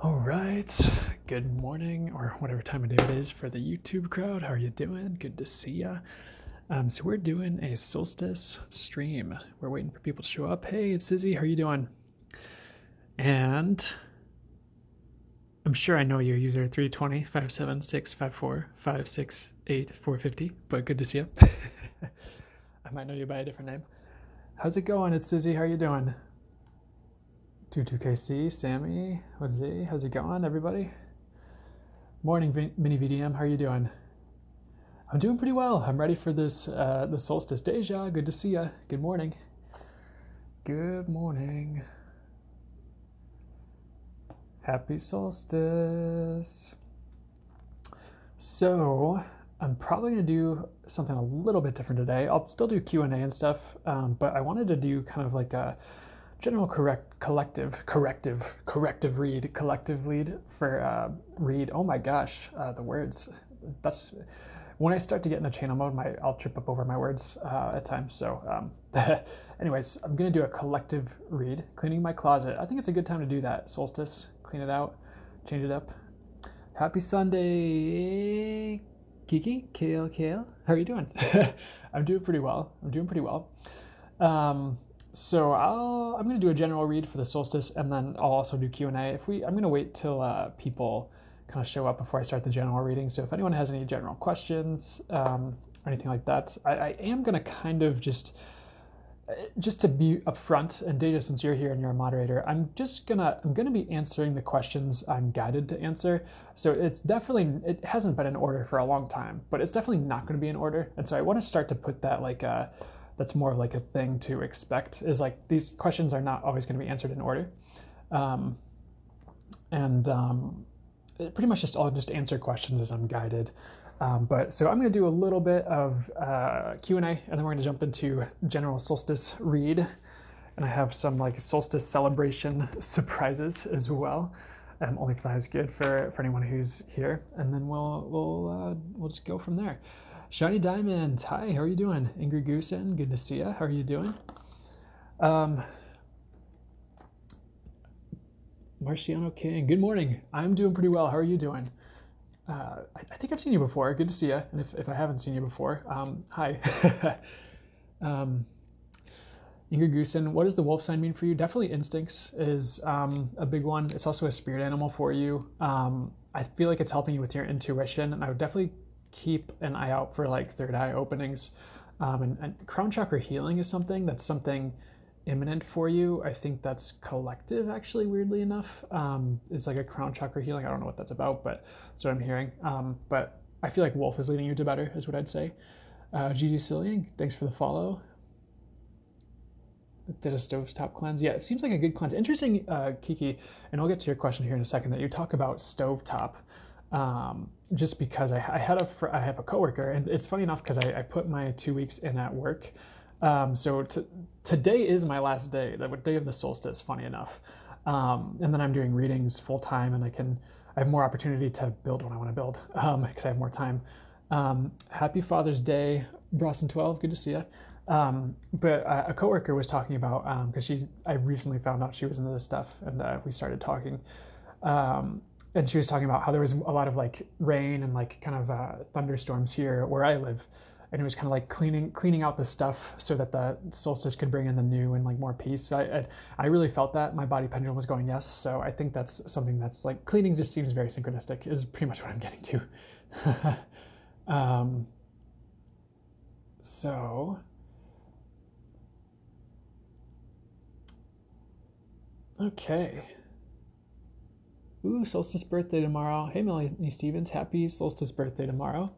All right. Good morning, or whatever time of day it is for the YouTube crowd. How are you doing? Good to see ya. So we're doing a solstice stream. We're waiting for people to show up. Hey, it's Izzy. How are you doing? And I'm sure I know you, user 320 576 568 450. But good to see you. I might know you by a different name. How's it going? It's Izzy. How are you doing? 22KC, Sammy, Jose, how's it going, everybody? Morning, Mini VDM, how are you doing? I'm doing pretty well. I'm ready for this, the solstice. Deja, good to see ya. Good morning. Good morning. Happy solstice. So, I'm probably going to do something a little bit different today. I'll still do Q&A and stuff, but I wanted to do kind of like a general collective lead for read. Oh my gosh, the words. That's when I start to get in a channel mode, I'll trip up over my words at times. So, anyways, I'm gonna do a collective read, cleaning my closet. I think it's a good time to do that. Solstice, clean it out, change it up. Happy Sunday, Kiki, Kale. How are you doing? I'm doing pretty well. So I'm going to do a general read for the solstice, and then I'll also do Q&A. I'm going to wait till people kind of show up before I start the general reading. So if anyone has any general questions, or anything like that, I am going to kind of just to be upfront, and Deja, since you're here and you're a moderator, I'm gonna be answering the questions I'm guided to answer. So it hasn't been in order for a long time, but it's definitely not going to be in order. And so I want to start to put that that's more of like a thing to expect, is like these questions are not always going to be answered in order. Pretty much I'll just answer questions as I'm guided. So I'm going to do a little bit of Q&A, and then we're going to jump into general solstice read. And I have some like solstice celebration surprises as well. Only if that is good for anyone who's here. And then we'll just go from there. Shiny Diamond, hi, how are you doing? Ingrid Goosen, good to see you. How are you doing? Marciano King, good morning. I'm doing pretty well. How are you doing? I think I've seen you before. Good to see you. And if I haven't seen you before, hi. Ingrid Goosen, what does the wolf sign mean for you? Definitely instincts is a big one. It's also a spirit animal for you. I feel like it's helping you with your intuition, and I would definitely keep an eye out for like third eye openings. And crown chakra healing is something imminent for you. I think that's collective, actually, weirdly enough. It's like a crown chakra healing. I don't know what that's about, but that's what I'm hearing. But I feel like wolf is leading you to better, is what I'd say. Gigi Cillian, thanks for the follow. Did a stovetop cleanse? Yeah, it seems like a good cleanse. Interesting, Kiki, and I'll get to your question here in a second, that you talk about stovetop. Just because I have a coworker, and it's funny enough because I put my 2 weeks in at work. So today is my last day, the day of the solstice, funny enough. And then I'm doing readings full time, and I have more opportunity to build what I want to build because I have more time. Happy Father's Day, Boston12, good to see you. But a coworker was talking about, because I recently found out she was into this stuff, and we started talking. And she was talking about how there was a lot of like rain and like kind of thunderstorms here where I live, and it was kind of like cleaning out the stuff so that the solstice could bring in the new and like more peace. I really felt that my body pendulum was going yes. So I think that's something that's like cleaning just seems very synchronistic, is pretty much what I'm getting to. So okay. Ooh, solstice birthday tomorrow. Hey, Melanie Stevens, happy solstice birthday tomorrow.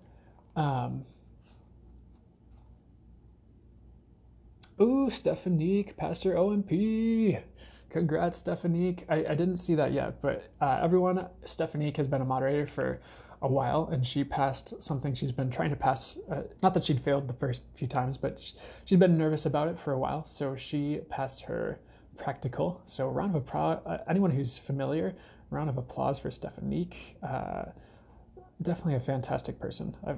Ooh, Stephanique, Pastor OMP. Congrats, Stephanique. I didn't see that yet, but everyone, Stephanique has been a moderator for a while, and she passed something she's been trying to pass. Not that she'd failed the first few times, but she'd been nervous about it for a while, so she passed her practical. So round of applause, anyone who's familiar, round of applause for Stephanique. Definitely a fantastic person. I've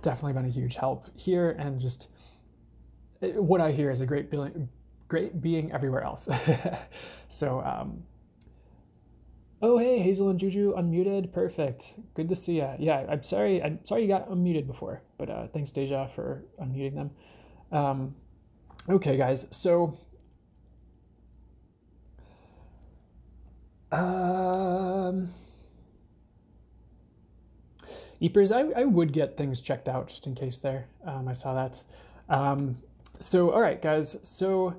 definitely been a huge help here, and just what I hear is a great being everywhere else. So Oh, hey, Hazel and Juju unmuted. Perfect. Good to see ya. Yeah, I'm sorry. I'm sorry you got unmuted before, but thanks, Deja, for unmuting them. Um, okay, guys. So, um, Eepers, I would get things checked out just in case there. I saw that. Um, so, all right, guys. So,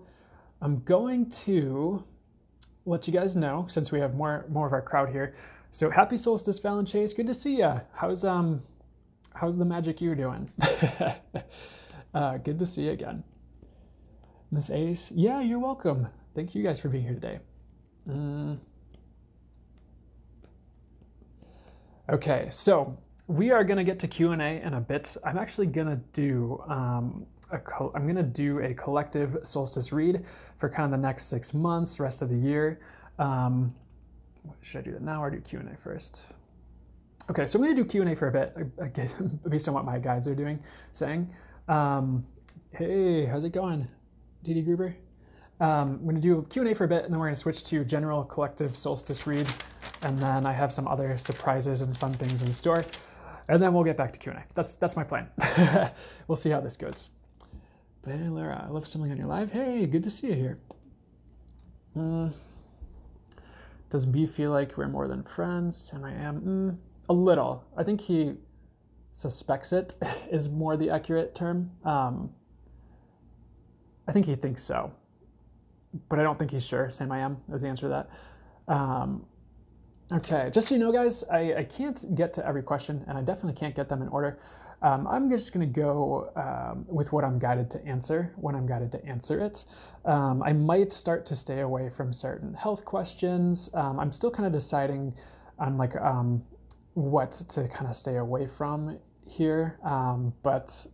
I'm going to let you guys know since we have more of our crowd here. So, happy solstice, Fallon Chase. Good to see ya. How's the magic you doing? Good to see you again. Miss Ace, yeah, you're welcome. Thank you guys for being here today. Okay, so we are gonna get to Q&A in a bit. I'm actually gonna do I'm gonna do a collective solstice read for kind of the next 6 months, rest of the year. Should I do that now or do Q&A first? Okay, so I'm gonna do Q&A for a bit, I guess, based on what my guides are saying. Hey, how's it going, Dee Gruber? I'm going to do Q&A for a bit, and then we're going to switch to general collective solstice read, and then I have some other surprises and fun things in store, and then we'll get back to Q&A. That's my plan. We'll see how this goes. Hey, Lara, I love something on your live. Hey, good to see you here. Does B feel like we're more than friends? And I am a little. I think he suspects it is more the accurate term. I think he thinks so, but I don't think he's sure. Same I am is the answer to that. Okay, just so you know, guys, I can't get to every question, and I definitely can't get them in order. I'm just going to go with what I'm guided to answer when I'm guided to answer it. I might start to stay away from certain health questions. I'm still kind of deciding on like what to kind of stay away from here, but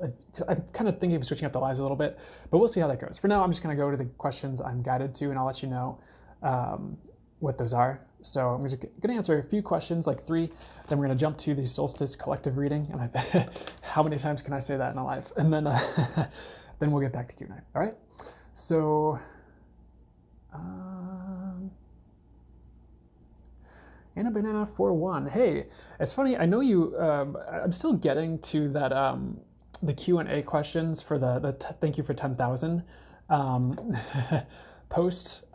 I'm kind of thinking of switching up the lives a little bit, but we'll see how that goes. For now, I'm just going to go to the questions I'm guided to, and I'll let you know what those are. So I'm just going to answer a few questions, like 3, then we're going to jump to the Solstice Collective Reading, and how many times can I say that in a live? And then then we'll get back to Q&A. All right? So Anna Banana 41. Hey, it's funny. I know you. I'm still getting to that. The Q&A questions for the thank you for 10,000 post.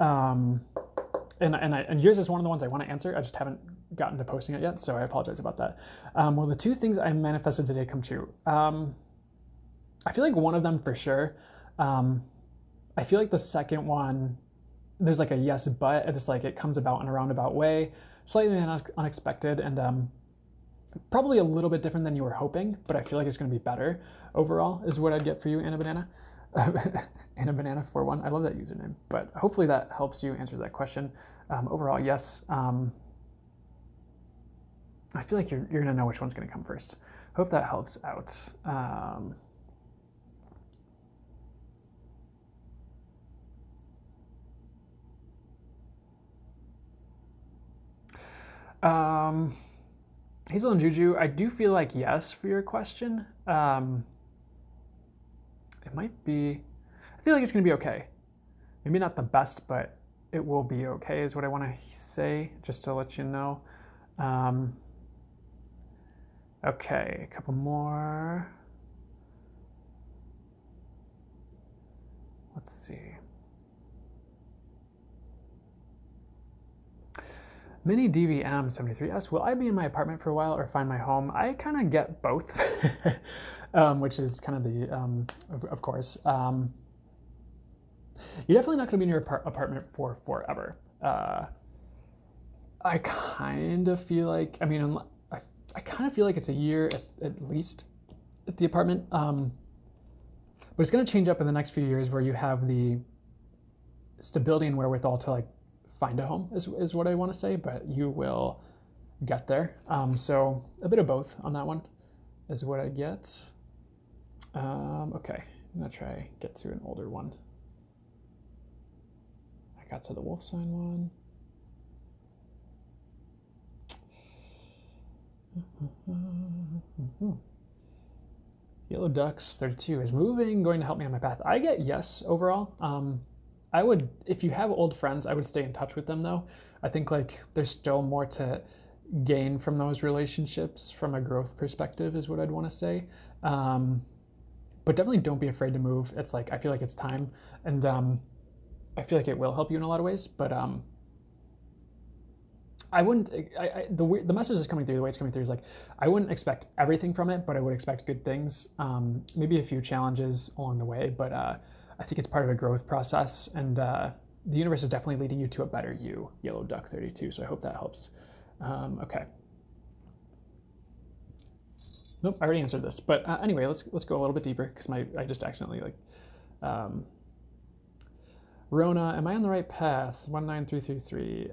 And yours is one of the ones I want to answer. I just haven't gotten to posting it yet, so I apologize about that. Well, the 2 things I manifested today come true. I feel like one of them for sure. I feel like the second one, there's like a yes, but it's like it comes about in a roundabout way, slightly unexpected, and probably a little bit different than you were hoping, but I feel like it's going to be better overall, is what I'd get for you, Anna Banana. Anna Banana 41. I love that username, but hopefully that helps you answer that question. Overall, yes. I feel like you're going to know which one's going to come first. Hope that helps out. Hazel and Juju, I do feel like yes for your question. It might be, I feel like it's going to be okay. Maybe not the best, but it will be okay is what I want to say, just to let you know. Okay, a couple more. Let's see. Mini DVM 73S, will I be in my apartment for a while or find my home? I kind of get both, which is kind of the, of course. You're definitely not going to be in your apartment for forever. I kind of feel like, I mean, I kind of feel like it's a year at least at the apartment. But it's going to change up in the next few years where you have the stability and wherewithal to like find a home is what I want to say, but you will get there. So a bit of both on that one is what I get. Okay, I'm gonna try get to an older one. I got to the wolf sign one. Yellow Ducks 32 is moving going to help me on my path. I get yes overall. I would, if you have old friends, I would stay in touch with them though. I think like there's still more to gain from those relationships from a growth perspective is what I'd want to say. But definitely don't be afraid to move. It's like, I feel like it's time, and I feel like it will help you in a lot of ways, but I wouldn't. The message is coming through. The way it's coming through is like I wouldn't expect everything from it, but I would expect good things. Maybe a few challenges along the way, but I think it's part of a growth process, and the universe is definitely leading you to a better you, Yellow Duck 32. So I hope that helps. Okay. Nope, I already answered this, but anyway, let's go a little bit deeper because I just accidentally like. Rona, am I on the right path? 19333.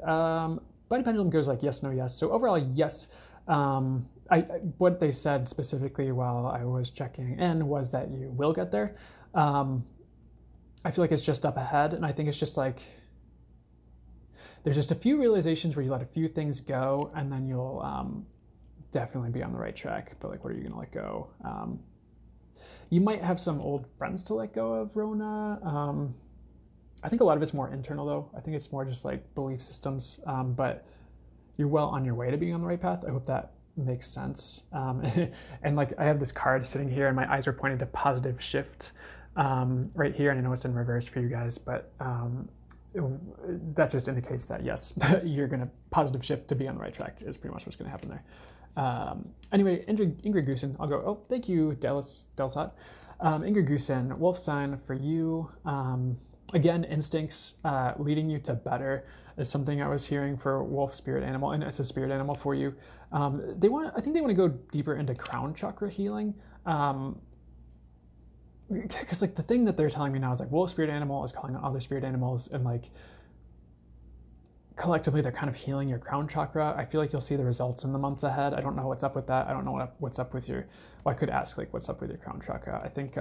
Body pendulum goes like yes, no, yes. So overall, yes. What they said specifically while I was checking in was that you will get there. I feel like it's just up ahead, and I think it's just like there's just a few realizations where you let a few things go, and then you'll definitely be on the right track. But like, what are you gonna let go? You might have some old friends to let go of, Rona. I think a lot of it's more internal though. I think it's more just like belief systems, but you're well on your way to being on the right path. I hope that makes sense. And like I have this card sitting here and my eyes are pointing to positive shift right here. And I know it's in reverse for you guys, but that just indicates that yes, you're going to positive shift to be on the right track is pretty much what's going to happen there. Anyway, Ingrid Goosen, I'll go, oh, thank you, Delsot. Ingrid Goosen, wolf sign for you. Again, instincts leading you to better is something I was hearing for wolf spirit animal, and it's a spirit animal for you. I think they want to go deeper into crown chakra healing. Because like the thing that they're telling me now is like wolf spirit animal is calling on other spirit animals, and like collectively they're kind of healing your crown chakra. I feel like you'll see the results in the months ahead. I don't know what's up with that. I don't know what's up with your, well, I could ask like what's up with your crown chakra. I think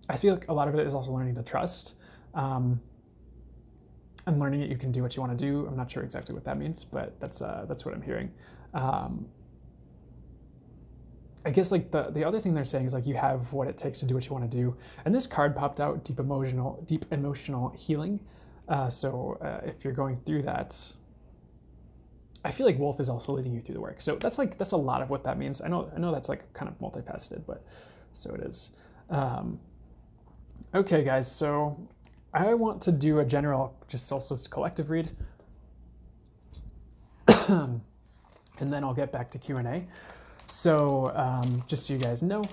I feel like a lot of it is also learning to trust and learning that you can do what you want to do. I'm not sure exactly what that means, but that's what I'm hearing. I guess like the other thing they're saying is like you have what it takes to do what you want to do. And this card popped out, deep emotional healing. So if you're going through that, I feel like wolf is also leading you through the work. So that's a lot of what that means. I know that's like kind of multifaceted, but so it is. Okay, guys, so I want to do a general just solstice collective read, and then I'll get back to Q&A. So just so you guys know,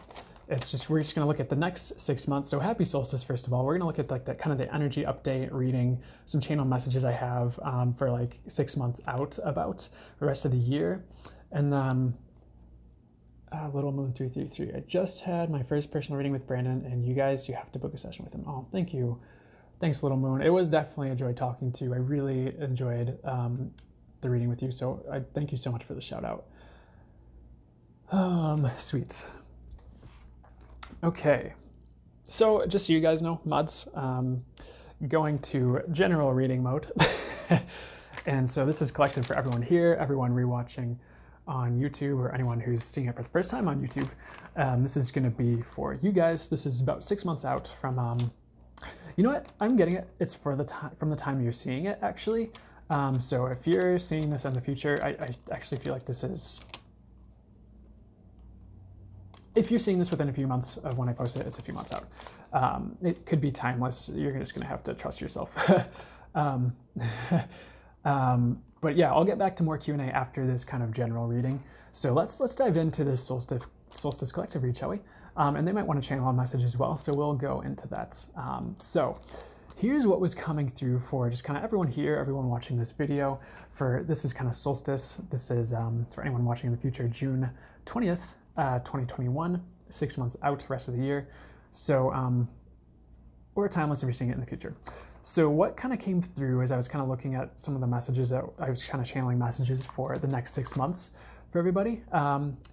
we're just going to look at the next 6 months. So happy solstice, first of all. We're going to look at like that kind of the energy update reading, some channel messages I have for like 6 months out about the rest of the year, and then. Little Moon 333. I just had my first personal reading with Brandon, and you guys, you have to book a session with him. Oh, thank you. Thanks, Little Moon. It was definitely a joy talking to you. I really enjoyed the reading with you, so I thank you so much for the shout out. Sweet. Okay, so just so you guys know, mods, going to general reading mode. And so this is collected for everyone here, everyone rewatching on YouTube, or anyone who's seeing it for the first time on YouTube. This is going to be for you guys. This is about 6 months out from, you know what? I'm getting it. It's for the time from the time you're seeing it, actually. So if you're seeing this in the future, I actually feel like this is. If you're seeing this within a few months of when I post it, it's a few months out. It could be timeless. You're just going to have to trust yourself. But yeah, I'll get back to more Q&A after this kind of general reading. So let's dive into this solstice collective read, shall we? And they might want to channel a message as well, so we'll go into that. So here's what was coming through for just kind of everyone here, everyone watching this video. This is kind of solstice. This is, for anyone watching in the future, June 20th, 2021, 6 months out, rest of the year. So, or timeless if you're seeing it in the future. So what kind of came through as I was kind of looking at some of the messages that I was kind of channeling messages for the next 6 months for everybody.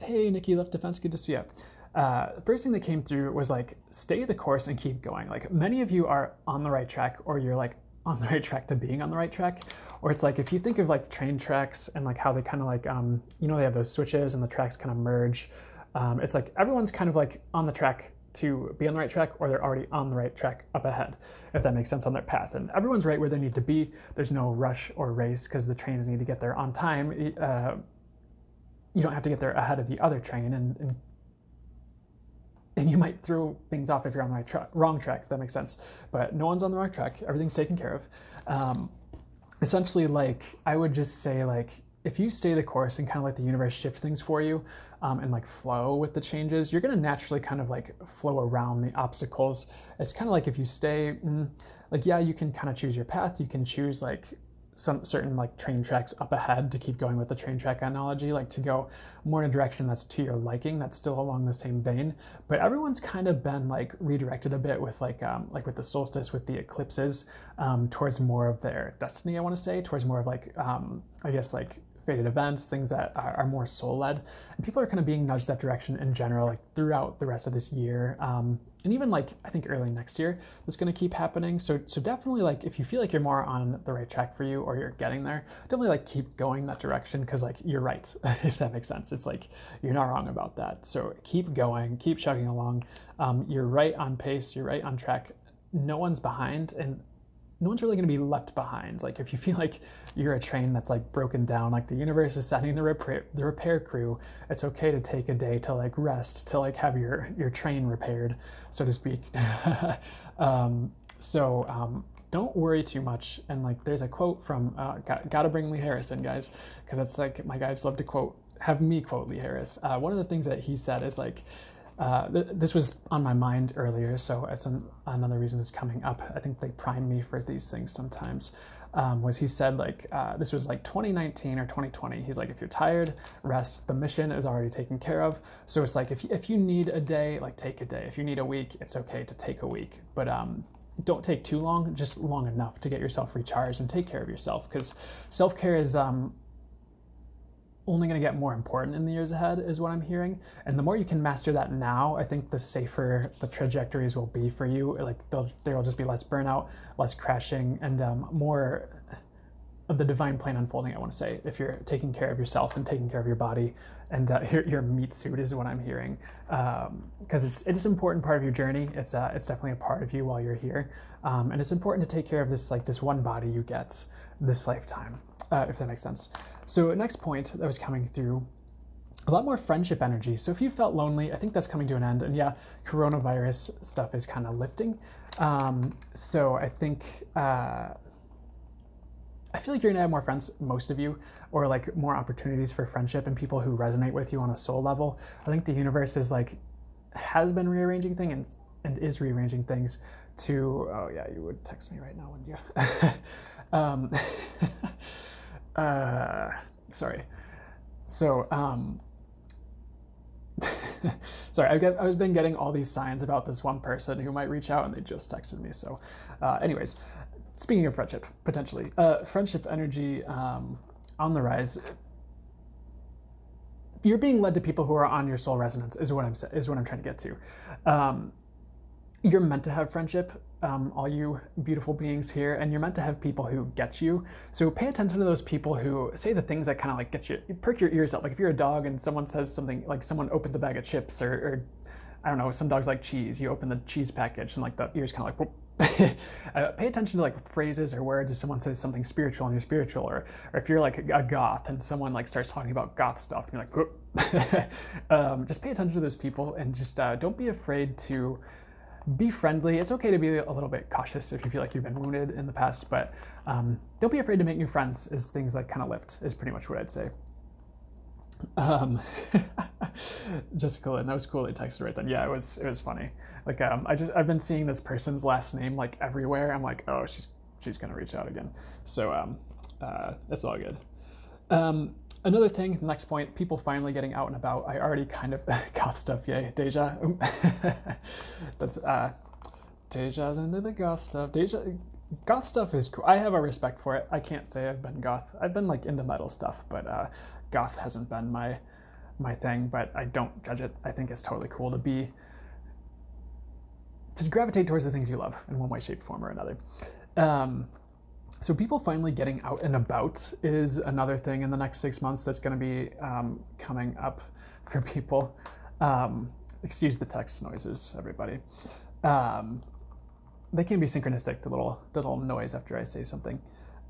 Hey, Nikki, Left Defense, good to see you. First thing that came through was like, stay the course and keep going. Like many of you are on the right track, or you're like on the right track to being on the right track. Or it's like, if you think of like train tracks and like how they kind of like, you know, they have those switches and the tracks kind of merge. It's like everyone's kind of like on the track to be on the right track, or they're already on the right track up ahead, if that makes sense, on their path. And everyone's right where they need to be. There's no rush or race because the trains need to get there on time. You don't have to get there ahead of the other train, and you might throw things off if you're on the wrong track, if that makes sense. But no one's on the wrong track. Everything's taken care of. Essentially, like, I would just say, like, if you stay the course and kind of let the universe shift things for you, and like flow with the changes, you're going to naturally kind of like flow around the obstacles. It's kind of like if you stay, like, yeah, you can kind of choose your path. You can choose like some certain like train tracks up ahead to keep going with the train track analogy, like to go more in a direction that's to your liking, that's still along the same vein. But everyone's kind of been like redirected a bit with like with the solstice, with the eclipses, towards more of their destiny, I want to say, towards more of like, I guess, like fated events, things that are more soul-led. And people are kind of being nudged that direction in general, like throughout the rest of this year. And even like, I think early next year, that's going to keep happening. So definitely, like, if you feel like you're more on the right track for you, or you're getting there, definitely like keep going that direction, because like you're right, if that makes sense. It's like, you're not wrong about that. So keep going, keep chugging along. You're right on pace, you're right on track. No one's behind, and no one's really going to be left behind. Like, if you feel like you're a train that's like broken down, like the universe is sending the repair crew, it's okay to take a day to like rest, to like have your train repaired, so to speak. Don't worry too much. And like, there's a quote from gotta bring Lee Harris in, guys, because that's like, my guys love to have me quote Lee Harris. One of the things that he said is like, this was on my mind earlier, so it's another reason it's coming up. I think they prime me for these things sometimes. Was he said, like, this was like 2019 or 2020. He's like, if you're tired, rest. The mission is already taken care of. So it's like, if you need a day, like, take a day. If you need a week, it's okay to take a week. But don't take too long, just long enough to get yourself recharged and take care of yourself, because self-care is only going to get more important in the years ahead, is what I'm hearing. And the more you can master that now, I think the safer the trajectories will be for you. Like, there will just be less burnout, less crashing, and more of the divine plan unfolding, I want to say, if you're taking care of yourself and taking care of your body. And your meat suit is what I'm hearing, because it's an important part of your journey. It's definitely a part of you while you're here, and it's important to take care of this one body you get this lifetime, if that makes sense. So next point that was coming through, a lot more friendship energy. So if you felt lonely, I think that's coming to an end. And yeah, coronavirus stuff is kind of lifting. So I think, I feel like you're gonna have more friends, most of you, or like more opportunities for friendship and people who resonate with you on a soul level. I think the universe has been rearranging things and is rearranging things to, oh yeah, you would text me right now, wouldn't you? Sorry. So, sorry, I've been getting all these signs about this one person who might reach out, and they just texted me. So, anyways, speaking of friendship, potentially, friendship energy, on the rise. You're being led to people who are on your soul resonance, is what I'm trying to get to. You're meant to have friendship, all you beautiful beings here, and you're meant to have people who get you. So pay attention to those people who say the things that kind of like get you, perk your ears up. Like if you're a dog and someone says something, like someone opens a bag of chips, or I don't know, some dogs like cheese. You open the cheese package and like the ears kind of like, pay attention to like phrases or words if someone says something spiritual and you're spiritual, or if you're like a goth and someone like starts talking about goth stuff and you're like, just pay attention to those people, and just don't be afraid to be friendly. It's okay to be a little bit cautious if you feel like you've been wounded in the past, but don't be afraid to make new friends, as things like kind of lift, is pretty much what I'd say. Jessica Lynn, that was cool. They texted right then. Yeah, it was funny. Like, I've been seeing this person's last name like everywhere. I'm like, oh, she's gonna reach out again. So it's all good. Another thing, the next point, people finally getting out and about. I already kind of goth stuff, yay, Deja. That's Deja's into the goth stuff. Goth stuff is cool. I have a respect for it. I can't say I've been goth. I've been like into metal stuff, but goth hasn't been my thing. But I don't judge it. I think it's totally cool to gravitate towards the things you love in one way, shape, form, or another. So people finally getting out and about is another thing in the next 6 months that's going to be coming up for people. Excuse the text noises, everybody. Um, they can be synchronistic, the little noise after I say something.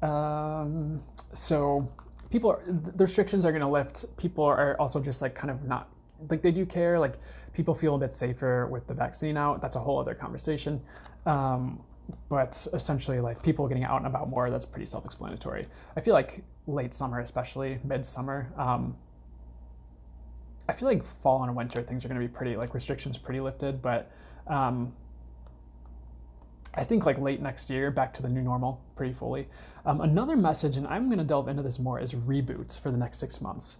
So the restrictions are going to lift. People are also just like kind of not, like they do care. Like people feel a bit safer with the vaccine out. That's a whole other conversation. But essentially, like people getting out and about more, that's pretty self-explanatory. I feel like late summer, especially midsummer, I feel like fall and winter things are going to be pretty, like restrictions pretty lifted, but I think like late next year, back to the new normal pretty fully. Another message, and I'm going to delve into this more, is reboots for the next 6 months.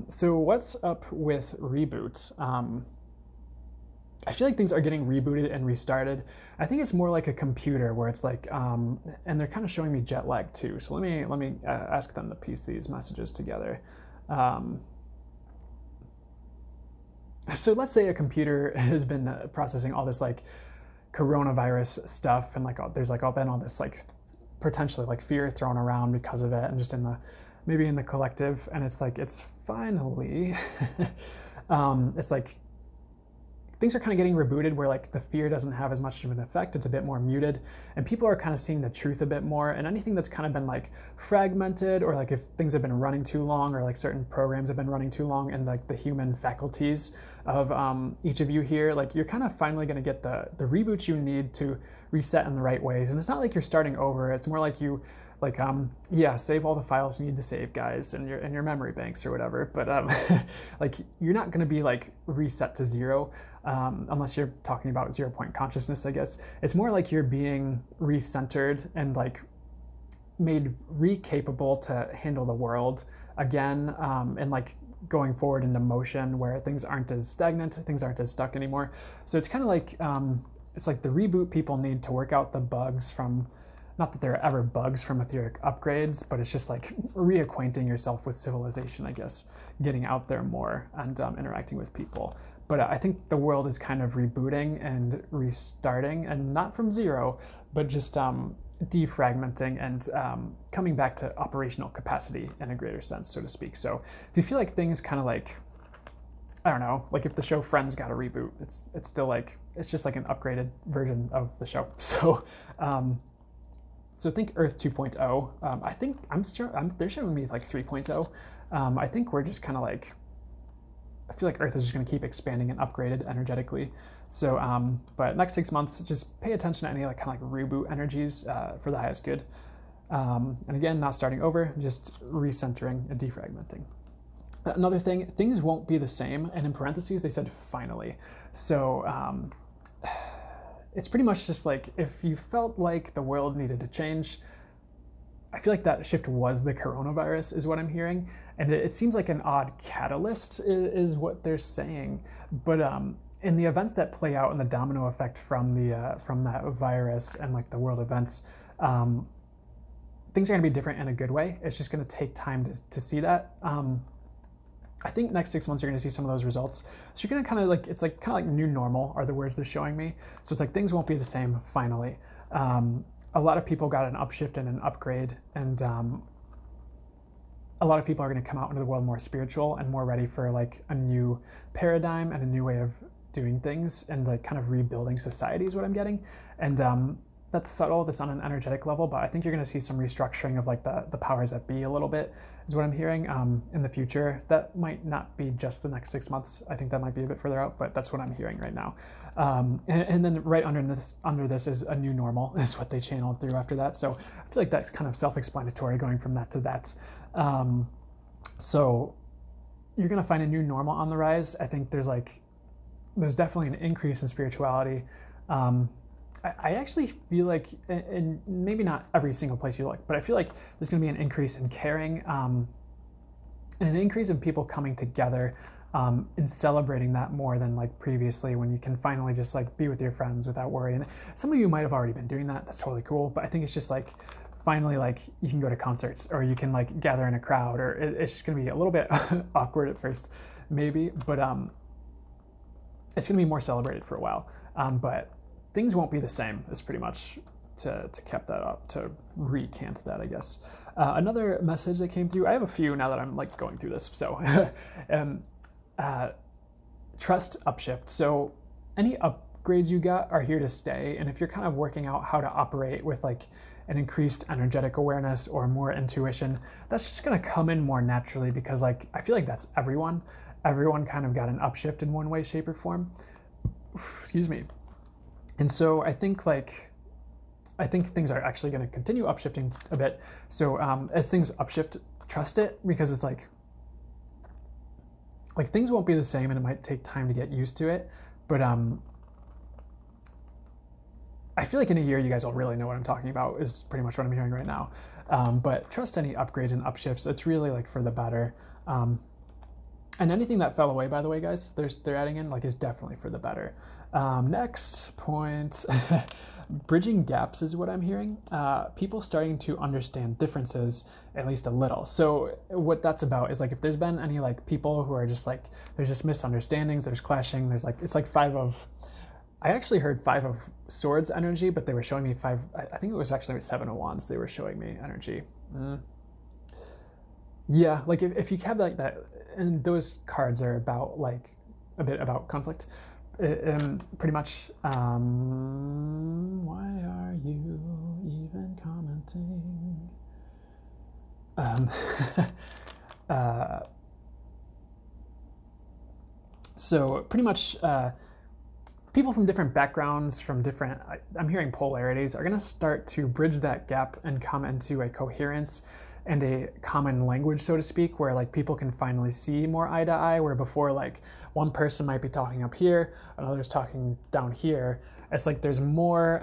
So what's up with reboots? I feel like things are getting rebooted and restarted. I think it's more like a computer where it's like, and they're kind of showing me jet lag too. So let me ask them to piece these messages together. So let's say a computer has been processing all this like coronavirus stuff, and like there's like been all this like potentially like fear thrown around because of it, and just in the maybe in the collective, and it's like it's finally it's like things are kind of getting rebooted where like the fear doesn't have as much of an effect. It's a bit more muted, and people are kind of seeing the truth a bit more. And anything that's kind of been like fragmented, or like if things have been running too long, or like certain programs have been running too long, and like the human faculties of each of you here, like you're kind of finally going to get the reboots you need to reset in the right ways. And it's not like you're starting over. It's more like you like yeah, save all the files you need to save, guys, in your memory banks or whatever. But like you're not going to be like reset to zero, unless you're talking about 0 point consciousness, I guess. It's more like you're being recentered and like made re-capable to handle the world again, and like going forward into motion where things aren't as stagnant, things aren't as stuck anymore. So it's kind of like it's like the reboot people need to work out the bugs from, not that there are ever bugs from etheric upgrades, but it's just like reacquainting yourself with civilization, I guess, getting out there more and interacting with people. But I think the world is kind of rebooting and restarting, and not from zero, but just defragmenting and coming back to operational capacity in a greater sense, so to speak. So if you feel like things kind of like, I don't know, like if the show Friends got a reboot, it's still like, it's just like an upgraded version of the show. So so think Earth 2.0. I think they're showing me like 3.0. I think we're just kind of like, I feel like Earth is just going to keep expanding and upgraded energetically. So, but next 6 months, just pay attention to any like kind of like reboot energies for the highest good. And again, not starting over, just recentering and defragmenting. Another thing, things won't be the same. And in parentheses, they said finally. So, it's pretty much just like if you felt like the world needed to change, I feel like that shift was the coronavirus, is what I'm hearing. And it seems like an odd catalyst is what they're saying. But in the events that play out in the domino effect from that virus and like the world events, things are going to be different in a good way. It's just going to take time to see that. I think next 6 months you're going to see some of those results. So you're going to kind of like, it's like kind of like new normal are the words they're showing me. So it's like things won't be the same finally. A lot of people got an upshift and an upgrade, and a lot of people are going to come out into the world more spiritual and more ready for like a new paradigm and a new way of doing things, and like kind of rebuilding society is what I'm getting. And that's subtle, that's on an energetic level, but I think you're going to see some restructuring of like the powers that be a little bit, is what I'm hearing, in the future. That might not be just the next 6 months. I think that might be a bit further out, but that's what I'm hearing right now. And then right under this is a new normal, is what they channeled through after that. So I feel like that's kind of self-explanatory going from that to that. So you're going to find a new normal on the rise. I think there's definitely an increase in spirituality. I actually feel like, and maybe not every single place you look, but I feel like there's going to be an increase in caring, and an increase in people coming together, and celebrating that more than like previously, when you can finally just like be with your friends without worry. And some of you might have already been doing that. That's totally cool. But I think it's just like finally like you can go to concerts, or you can like gather in a crowd, or it's just going to be a little bit awkward at first, maybe, but it's going to be more celebrated for a while. But things won't be the same, is pretty much to cap that up, to recant that, I guess. Another message that came through, I have a few now that I'm like going through this. So trust upshift. So any upgrades you got are here to stay. And if you're kind of working out how to operate with like an increased energetic awareness or more intuition, that's just going to come in more naturally, because like I feel like that's everyone kind of got an upshift in one way, shape, or form. Excuse me. And so I think things are actually going to continue upshifting a bit. So as things upshift, trust it, because it's like things won't be the same, and it might take time to get used to it. But I feel like in a year you guys will really know what I'm talking about, is pretty much what I'm hearing right now. But trust any upgrades and upshifts. It's really like for the better. And anything that fell away, by the way, guys, they're adding in like is definitely for the better. Next point, bridging gaps is what I'm hearing. People starting to understand differences at least a little. So what that's about is like if there's been any like people who are just like there's just misunderstandings, there's clashing, there's like it's like I actually heard 5 of Swords energy, but they were showing me 5. I think it was actually 7 of Wands. They were showing me energy. Yeah, like if you have like that, and those cards are about like a bit about conflict. Pretty much. Why are you even commenting? So pretty much. People from different backgrounds, from different, I'm hearing polarities, are going to start to bridge that gap and come into a coherence and a common language, so to speak, where like people can finally see more eye to eye, where before like one person might be talking up here, another's talking down here. It's like there's more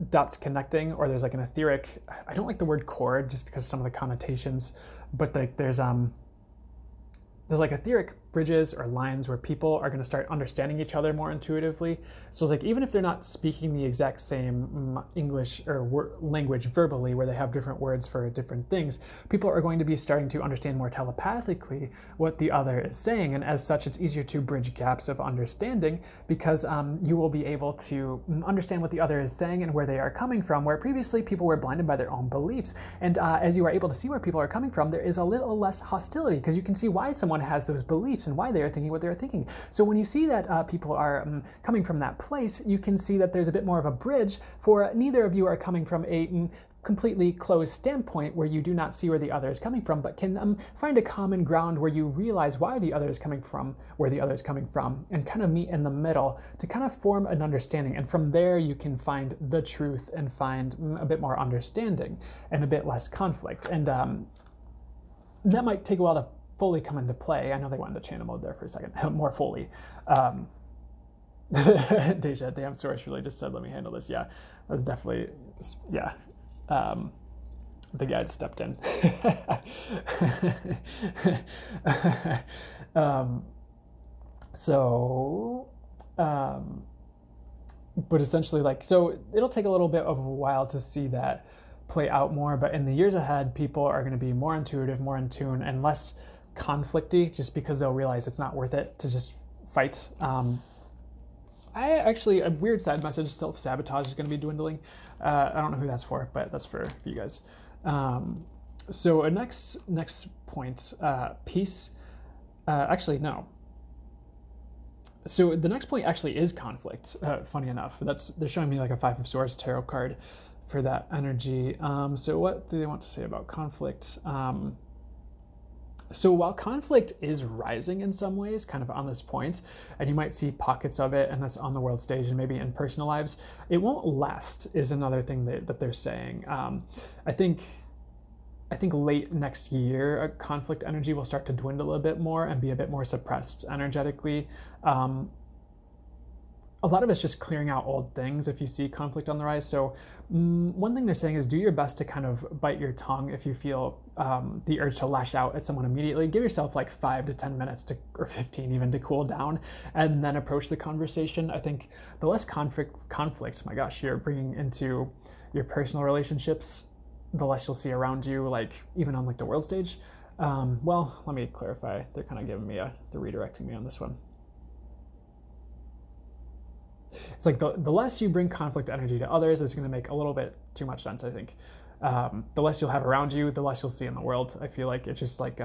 dots connecting, or there's like an etheric, I don't like the word chord just because of some of the connotations, but like there's like etheric bridges or lines where people are going to start understanding each other more intuitively. So it's like even if they're not speaking the exact same English or language verbally, where they have different words for different things, people are going to be starting to understand more telepathically what the other is saying. And as such, it's easier to bridge gaps of understanding, because you will be able to understand what the other is saying and where they are coming from, where previously people were blinded by their own beliefs. And as you are able to see where people are coming from, there is a little less hostility, because you can see why someone has those beliefs and why they are thinking what they are thinking. So when you see that people are coming from that place, you can see that there's a bit more of a bridge, for neither of you are coming from a completely closed standpoint where you do not see where the other is coming from, but can find a common ground where you realize why the other is coming from, where the other is coming from, and kind of meet in the middle to kind of form an understanding. And from there, you can find the truth and find a bit more understanding and a bit less conflict. And that might take a while to fully come into play. I know they went into channel mode there for a second, more fully. Deja, damn source really just said, let me handle this. Yeah, that was definitely, yeah. The guy had stepped in. But essentially, like, so it'll take a little bit of a while to see that play out more, but in the years ahead, people are going to be more intuitive, more in tune, and less conflicty, just because they'll realize it's not worth it to just fight. I actually, a weird side message, self-sabotage is going to be dwindling. I don't know who that's for, but that's for you guys. So a next point, peace. Actually, no. So the next point actually is conflict. Funny enough, they're showing me like a 5 of Swords tarot card for that energy. So what do they want to say about conflict? So while conflict is rising in some ways, kind of on this point, and you might see pockets of it, and that's on the world stage and maybe in personal lives, it won't last, is another thing that they're saying. I think late next year, conflict energy will start to dwindle a bit more and be a bit more suppressed energetically. A lot of it's just clearing out old things if you see conflict on the rise. So one thing they're saying is do your best to kind of bite your tongue if you feel the urge to lash out at someone immediately. Give yourself like 5 to 10 minutes or 15 even to cool down, and then approach the conversation. I think the less conflict, my gosh, you're bringing into your personal relationships, the less you'll see around you, like even on like the world stage. Well, let me clarify. They're kind of giving me they're redirecting me on this one. It's like the less you bring conflict energy to others, it's going to make a little bit too much sense, I think. The less you'll have around you, the less you'll see in the world. I feel like it's just like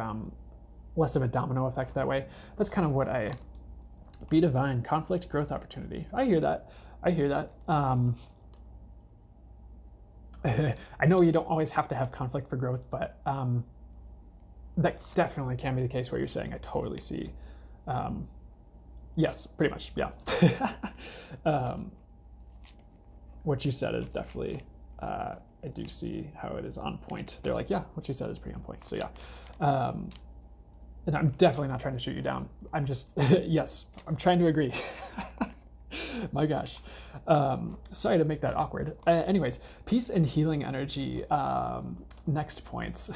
less of a domino effect that way. That's kind of what I Be divine, conflict, growth, opportunity. I hear that. I hear that. I know you don't always have to have conflict for growth, but that definitely can be the case. What you're saying, I totally see. Um, yes, pretty much. Yeah. um, what you said is definitely. I do see how it is on point. They're like, yeah, what you said is pretty on point. So yeah. And I'm definitely not trying to shoot you down. I'm just, yes, I'm trying to agree. My gosh. Sorry to make that awkward. Anyways, peace and healing energy. Next points.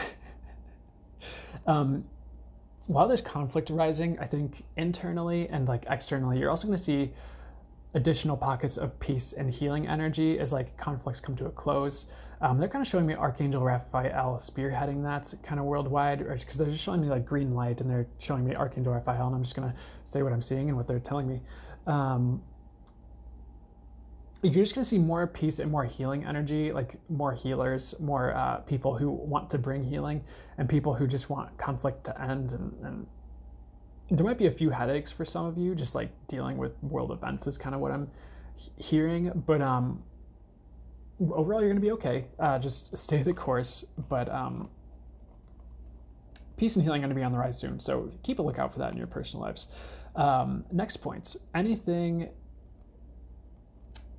While there's conflict arising, I think internally and like externally, you're also going to see additional pockets of peace and healing energy as like conflicts come to a close. They're kind of showing me Archangel Raphael spearheading that kind of worldwide, because they're just showing me like green light and they're showing me Archangel Raphael, and I'm just going to say what I'm seeing and what they're telling me. You're just going to see more peace and more healing energy, like more healers, more people who want to bring healing, and people who just want conflict to end. And there might be a few headaches for some of you, just like dealing with world events is kind of what I'm hearing. But overall, you're going to be okay. Just stay the course. But peace and healing are going to be on the rise soon. So keep a lookout for that in your personal lives. Next point.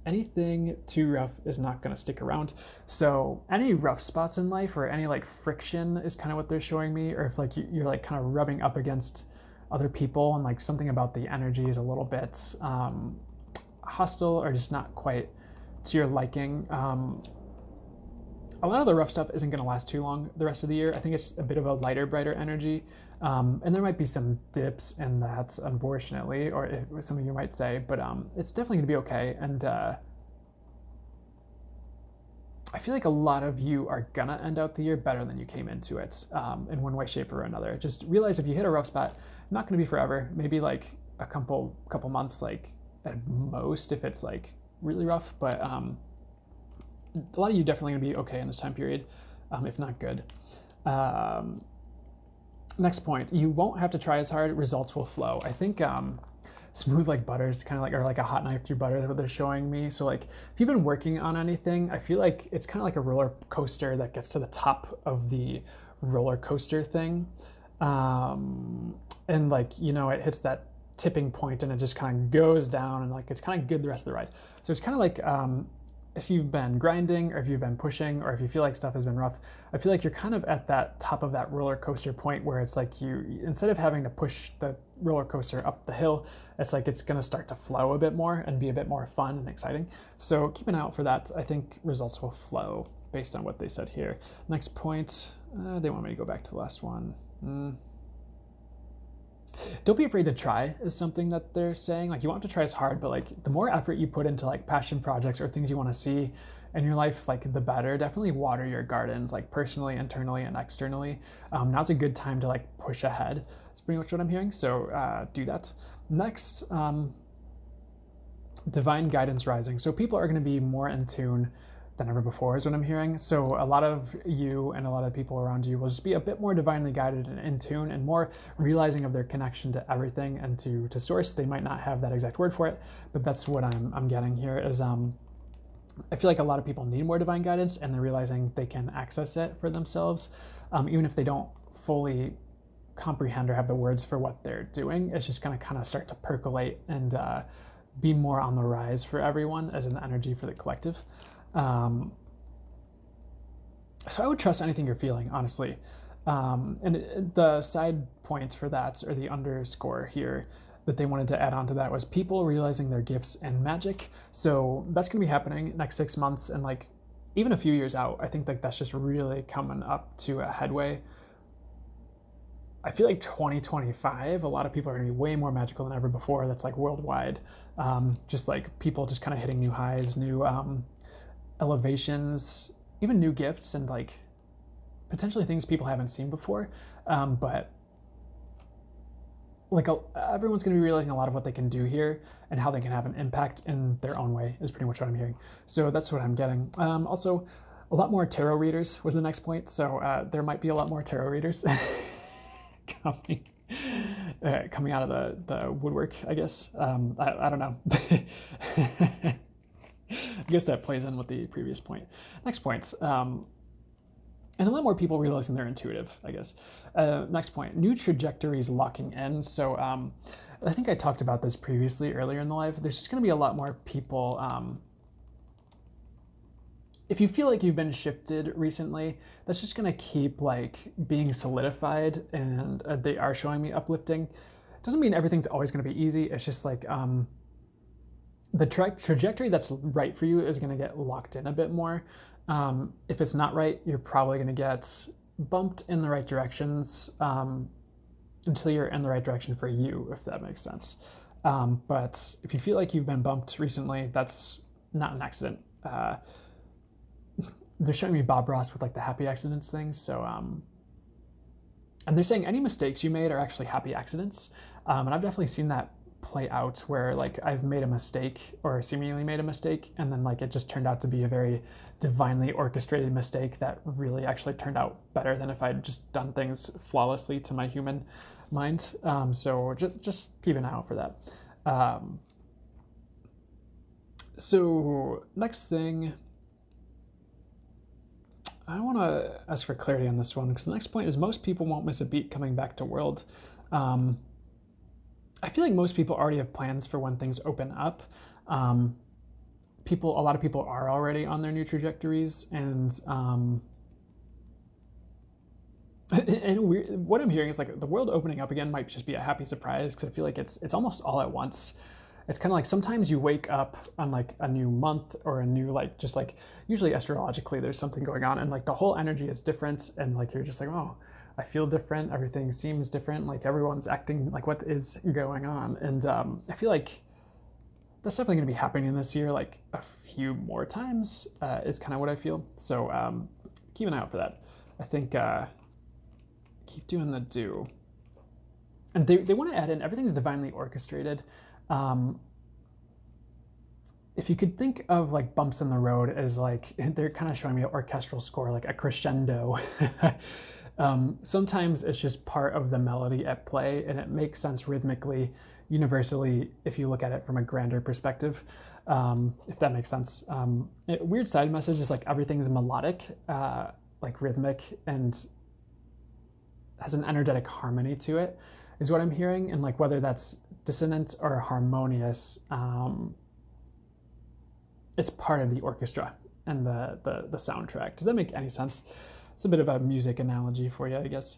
Anything too rough is not going to stick around. So any rough spots in life or any like friction is kind of what they're showing me. Or if like you're like kind of rubbing up against other people and like something about the energy is a little bit hostile or just not quite to your liking. A lot of the rough stuff isn't going to last too long the rest of the year. I think it's a bit of a lighter, brighter energy. And there might be some dips in that, unfortunately, or some of you might say, but it's definitely going to be okay. And I feel like a lot of you are going to end out the year better than you came into it in one way, shape, or another. Just realize if you hit a rough spot, not going to be forever, maybe like a couple months, like at most, if it's like really rough, but a lot of you definitely going to be okay in this time period, if not good. Next point, you won't have to try as hard, results will flow. I think smooth like butter is kind of like, or like a hot knife through butter, that's what they're showing me. So like if you've been working on anything, I feel like it's kind of like a roller coaster that gets to the top of the roller coaster thing. And like, you know, it hits that tipping point and it just kind of goes down and like it's kind of good the rest of the ride. So it's kind of like if you've been grinding or if you've been pushing or if you feel like stuff has been rough, I feel like you're kind of at that top of that roller coaster point where it's like you, instead of having to push the roller coaster up the hill, it's like it's going to start to flow a bit more and be a bit more fun and exciting. So keep an eye out for that. I think results will flow based on what they said here. Next point, they want me to go back to the last one. Don't be afraid to try is something that they're saying. Like you want to try as hard, but like the more effort you put into like passion projects or things you want to see in your life, like the better. Definitely water your gardens, like personally, internally, and externally. Now's a good time to like push ahead. That's pretty much what I'm hearing. So do that. Next, divine guidance rising. So people are going to be more in tune than ever before is what I'm hearing. So a lot of you and a lot of people around you will just be a bit more divinely guided and in tune and more realizing of their connection to everything and to source. They might not have that exact word for it, but that's what I'm getting here is I feel like a lot of people need more divine guidance and they're realizing they can access it for themselves. Even if they don't fully comprehend or have the words for what they're doing, it's just going to kind of start to percolate and be more on the rise for everyone as an energy for the collective. So I would trust anything you're feeling, honestly. And the side point for that, or the underscore here that they wanted to add on to that, was people realizing their gifts and magic. So that's going to be happening next 6 months and like even a few years out. I think like that's just really coming up to a headway. I feel like 2025, a lot of people are going to be way more magical than ever before. That's like worldwide. Just like people just kind of hitting new highs, new elevations, even new gifts and like potentially things people haven't seen before. But like everyone's going to be realizing a lot of what they can do here and how they can have an impact in their own way is pretty much what I'm hearing. So that's what I'm getting. Also, a lot more tarot readers was the next point. So there might be a lot more tarot readers coming. coming out of the woodwork, I guess. I don't know. I guess that plays in with the previous point. Next points. And a lot more people realizing they're intuitive, I guess. Next point, new trajectories locking in. So I think I talked about this previously earlier in the live. There's just going to be a lot more people. If you feel like you've been shifted recently, that's just going to keep like being solidified, and they are showing me uplifting. Doesn't mean everything's always going to be easy. It's just like the trajectory that's right for you is going to get locked in a bit more. If it's not right, you're probably going to get bumped in the right directions until you're in the right direction for you, if that makes sense. But if you feel like you've been bumped recently, that's not an accident. They're showing me Bob Ross with like the happy accidents things. So, and they're saying any mistakes you made are actually happy accidents. And I've definitely seen that play out where like I've made a mistake or seemingly made a mistake, and then like it just turned out to be a very divinely orchestrated mistake that really actually turned out better than if I'd just done things flawlessly to my human mind. So just keep an eye out for that. So next thing, I want to ask for clarity on this one, because the next point is most people won't miss a beat coming back to world. I feel like most people already have plans for when things open up. A lot of people are already on their new trajectories, and what I'm hearing is like the world opening up again might just be a happy surprise, because I feel like it's almost all at once. It's kind of like sometimes you wake up on like a new month or a new like just like usually astrologically there's something going on, and like the whole energy is different, and like you're just like, oh, I feel different, everything seems different, like everyone's acting like what is going on. And I feel like that's definitely going to be happening this year like a few more times, is kind of what I feel. So keep an eye out for that. I think keep doing the do. And they want to add in everything's divinely orchestrated. If you could think of like bumps in the road as like they're kind of showing me an orchestral score, like a crescendo. Sometimes it's just part of the melody at play, and it makes sense rhythmically, universally, if you look at it from a grander perspective, if that makes sense. Weird side message is like everything's melodic, like rhythmic, and has an energetic harmony to it, is what I'm hearing. And like whether that's dissonant or harmonious, it's part of the orchestra and the soundtrack. Does that make any sense? It's a bit of a music analogy for you, I guess.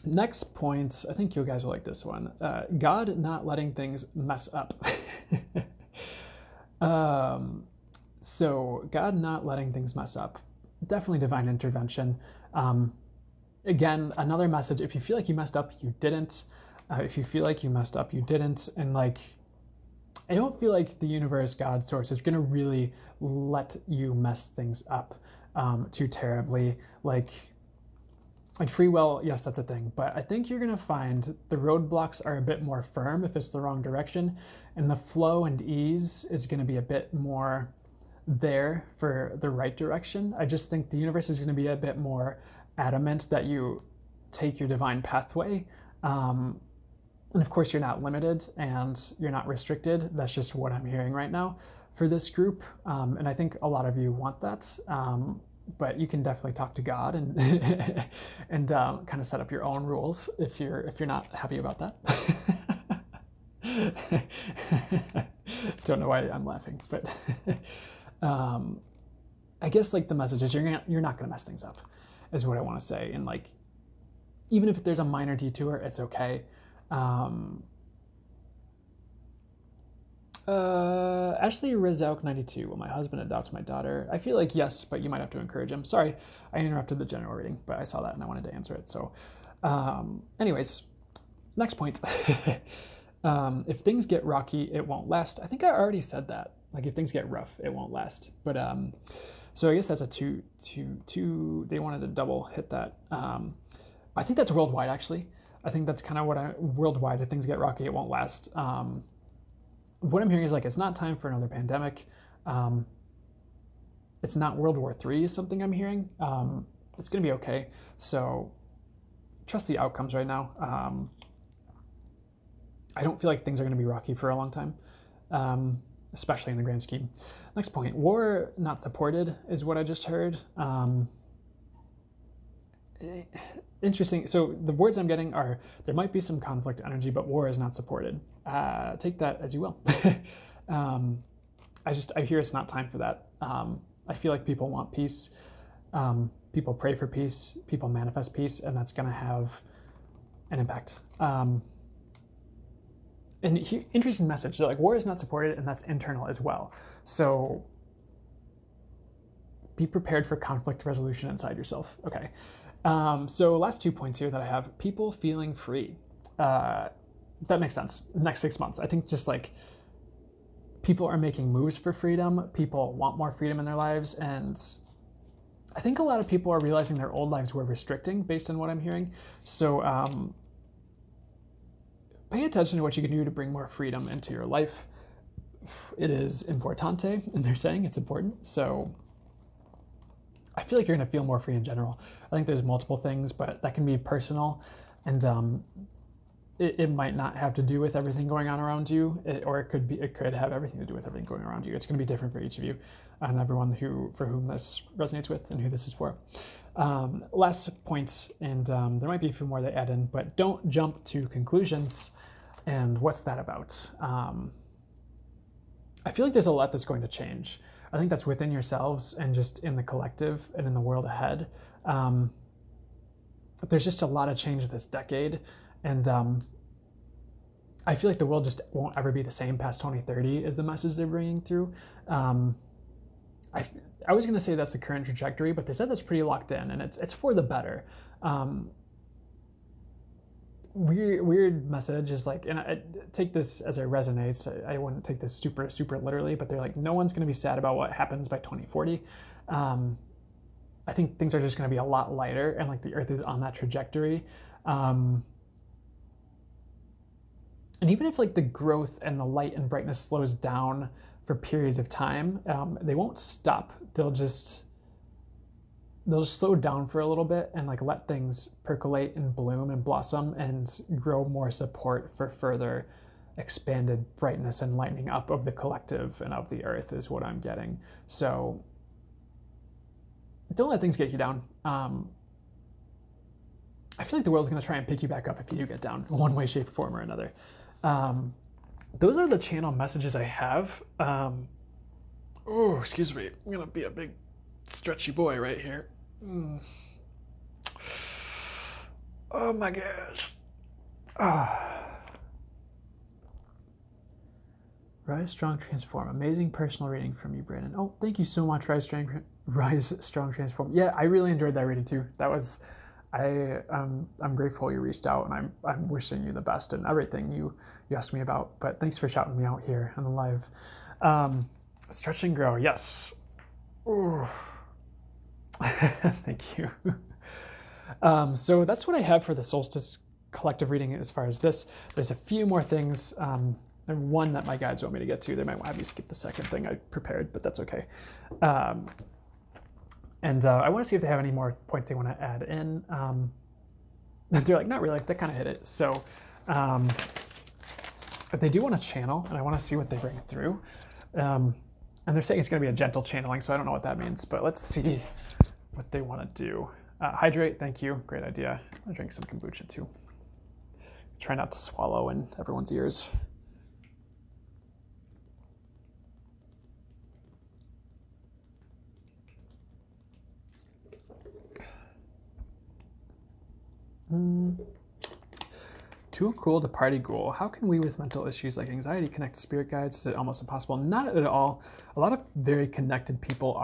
Next point, I think you guys will like this one. God not letting things mess up. So God not letting things mess up. Definitely divine intervention. Again, another message, if you feel like you messed up, you didn't. If you feel like you messed up, you didn't. And like, I don't feel like the universe, God, source is going to really let you mess things up too terribly. Like free will, yes, that's a thing. But I think you're going to find the roadblocks are a bit more firm if it's the wrong direction. And the flow and ease is going to be a bit more there for the right direction. I just think the universe is going to be a bit more adamant that you take your divine pathway. And of course, you're not limited and you're not restricted. That's just what I'm hearing right now for this group. And I think a lot of you want that. But you can definitely talk to God and and kind of set up your own rules if you're not happy about that. Don't know why I'm laughing, but I guess like the message is you're not going to mess things up, is what I want to say. And like, even if there's a minor detour, it's okay. Ashley Rizalk 92. Will my husband adopt my daughter? I feel like yes, but you might have to encourage him. Sorry, I interrupted the general reading, but I saw that and I wanted to answer it. So, anyways, next point. If things get rocky, it won't last. I think I already said that. Like if things get rough, it won't last. But so I guess that's a two. They wanted to double hit that. I think that's worldwide actually. I think that's kind of what worldwide. If things get rocky, it won't last. What I'm hearing is like it's not time for another pandemic. It's not World War III is something I'm hearing. It's gonna be okay. So trust the outcomes right now. I don't feel like things are going to be rocky for a long time, especially in the grand scheme. Next point, war not supported is what I just heard. Interesting. So the words I'm getting are there might be some conflict energy, but war is not supported. Take that as you will. I hear it's not time for that. I feel like people want peace. People pray for peace. People manifest peace, and that's going to have an impact. Interesting message. So like war is not supported, and that's internal as well. So be prepared for conflict resolution inside yourself. Okay. So last 2 points here that I have, people feeling free. That makes sense. Next 6 months. I think just like people are making moves for freedom. People want more freedom in their lives. And I think a lot of people are realizing their old lives were restricting based on what I'm hearing. So pay attention to what you can do to bring more freedom into your life. It is importante, and they're saying it's important. So I feel like you're going to feel more free in general. I think there's multiple things, but that can be personal, and it might not have to do with everything going on around you, or it could have everything to do with everything going around you. It's going to be different for each of you, and everyone for whom this resonates with and who this is for. Last point, and there might be a few more that add in, but don't jump to conclusions. And what's that about? I feel like there's a lot that's going to change. I think that's within yourselves and just in the collective and in the world ahead. There's just a lot of change this decade. And I feel like the world just won't ever be the same past 2030 is the message they're bringing through. I was going to say that's the current trajectory, but they said that's pretty locked in, and it's for the better. Weird message is like, and I take this as it resonates. I wouldn't take this super literally, but they're like, no one's going to be sad about what happens by 2040. I think things are just going to be a lot lighter, and like the earth is on that trajectory. And even if like the growth and the light and brightness slows down for periods of time, they won't stop. They'll slow down for a little bit and like let things percolate and bloom and blossom and grow more support for further expanded brightness and lightening up of the collective and of the earth is what I'm getting. So don't let things get you down. I feel like the world's going to try and pick you back up if you do get down in one way, shape, form, or another. Those are the channel messages I have. Oh, excuse me. I'm going to be a big stretchy boy right here. Oh my gosh. Rise, Strong, Transform. Amazing personal reading from you, Brandon. Oh, thank you so much, Rise, Strong, Transform. Yeah, I really enjoyed that reading too. That was, I'm grateful you reached out, and I'm wishing you the best in everything you asked me about. But thanks for shouting me out here on the live. Stretch and grow, yes. Ooh. Thank you. So that's what I have for the Solstice Collective Reading as far as this. There's a few more things, and one that my guides want me to get to. They might have me skip the second thing I prepared, but that's okay. And I want to see if they have any more points they want to add in. They're like, not really, that kind of hit it. So, but they do want to channel, and I want to see what they bring through. And they're saying it's going to be a gentle channeling, so I don't know what that means, but let's see what they want to do. Hydrate, thank you. Great idea. I'm going to drink some kombucha too. Try not to swallow in everyone's ears. Too cool to party ghoul. How can we with mental issues like anxiety connect to spirit guides? Is it almost impossible? Not at all. A lot of very connected people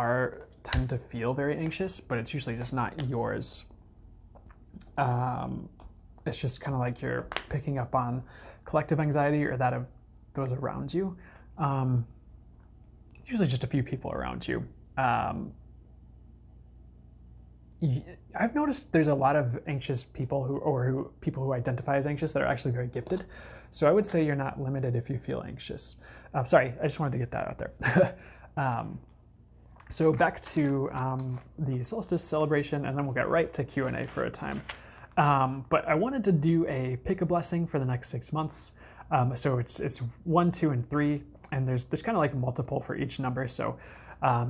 tend to feel very anxious, but it's usually just not yours. It's just kind of like you're picking up on collective anxiety or that of those around you. Usually just a few people around you. I've noticed there's a lot of anxious people people who identify as anxious that are actually very gifted. So I would say you're not limited if you feel anxious. Sorry, I just wanted to get that out there. So back to the solstice celebration, and then we'll get right to Q&A for a time. But I wanted to do a pick a blessing for the next 6 months. So it's 1, 2, and 3, and there's kind of like multiple for each number. So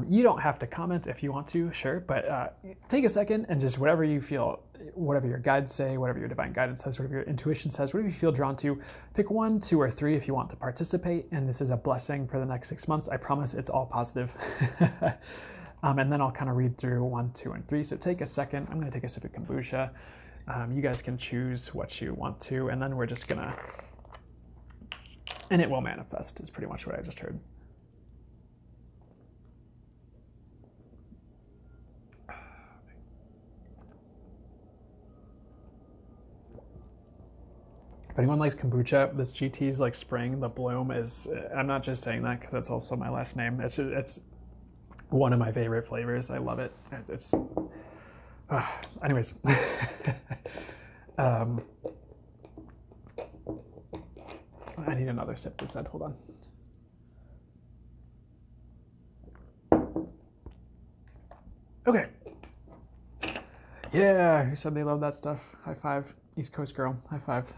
you don't have to comment if you want to, sure, but take a second and just whatever you feel, whatever your guides say, whatever your divine guidance says, whatever your intuition says, whatever you feel drawn to, pick 1, 2, or 3 if you want to participate. And this is a blessing for the next 6 months. I promise it's all positive. And then I'll kind of read through 1, 2, and 3. So take a second. I'm going to take a sip of kombucha. You guys can choose what you want to, and then we're just gonna, and it will manifest is pretty much what I just heard. If anyone likes kombucha, this GT is like spring. The bloom is, I'm not just saying that because that's also my last name. It's one of my favorite flavors. I love it. It's anyways. I need another sip this end. Hold on. Okay. Yeah, who said they love that stuff? High five. East Coast girl. High five.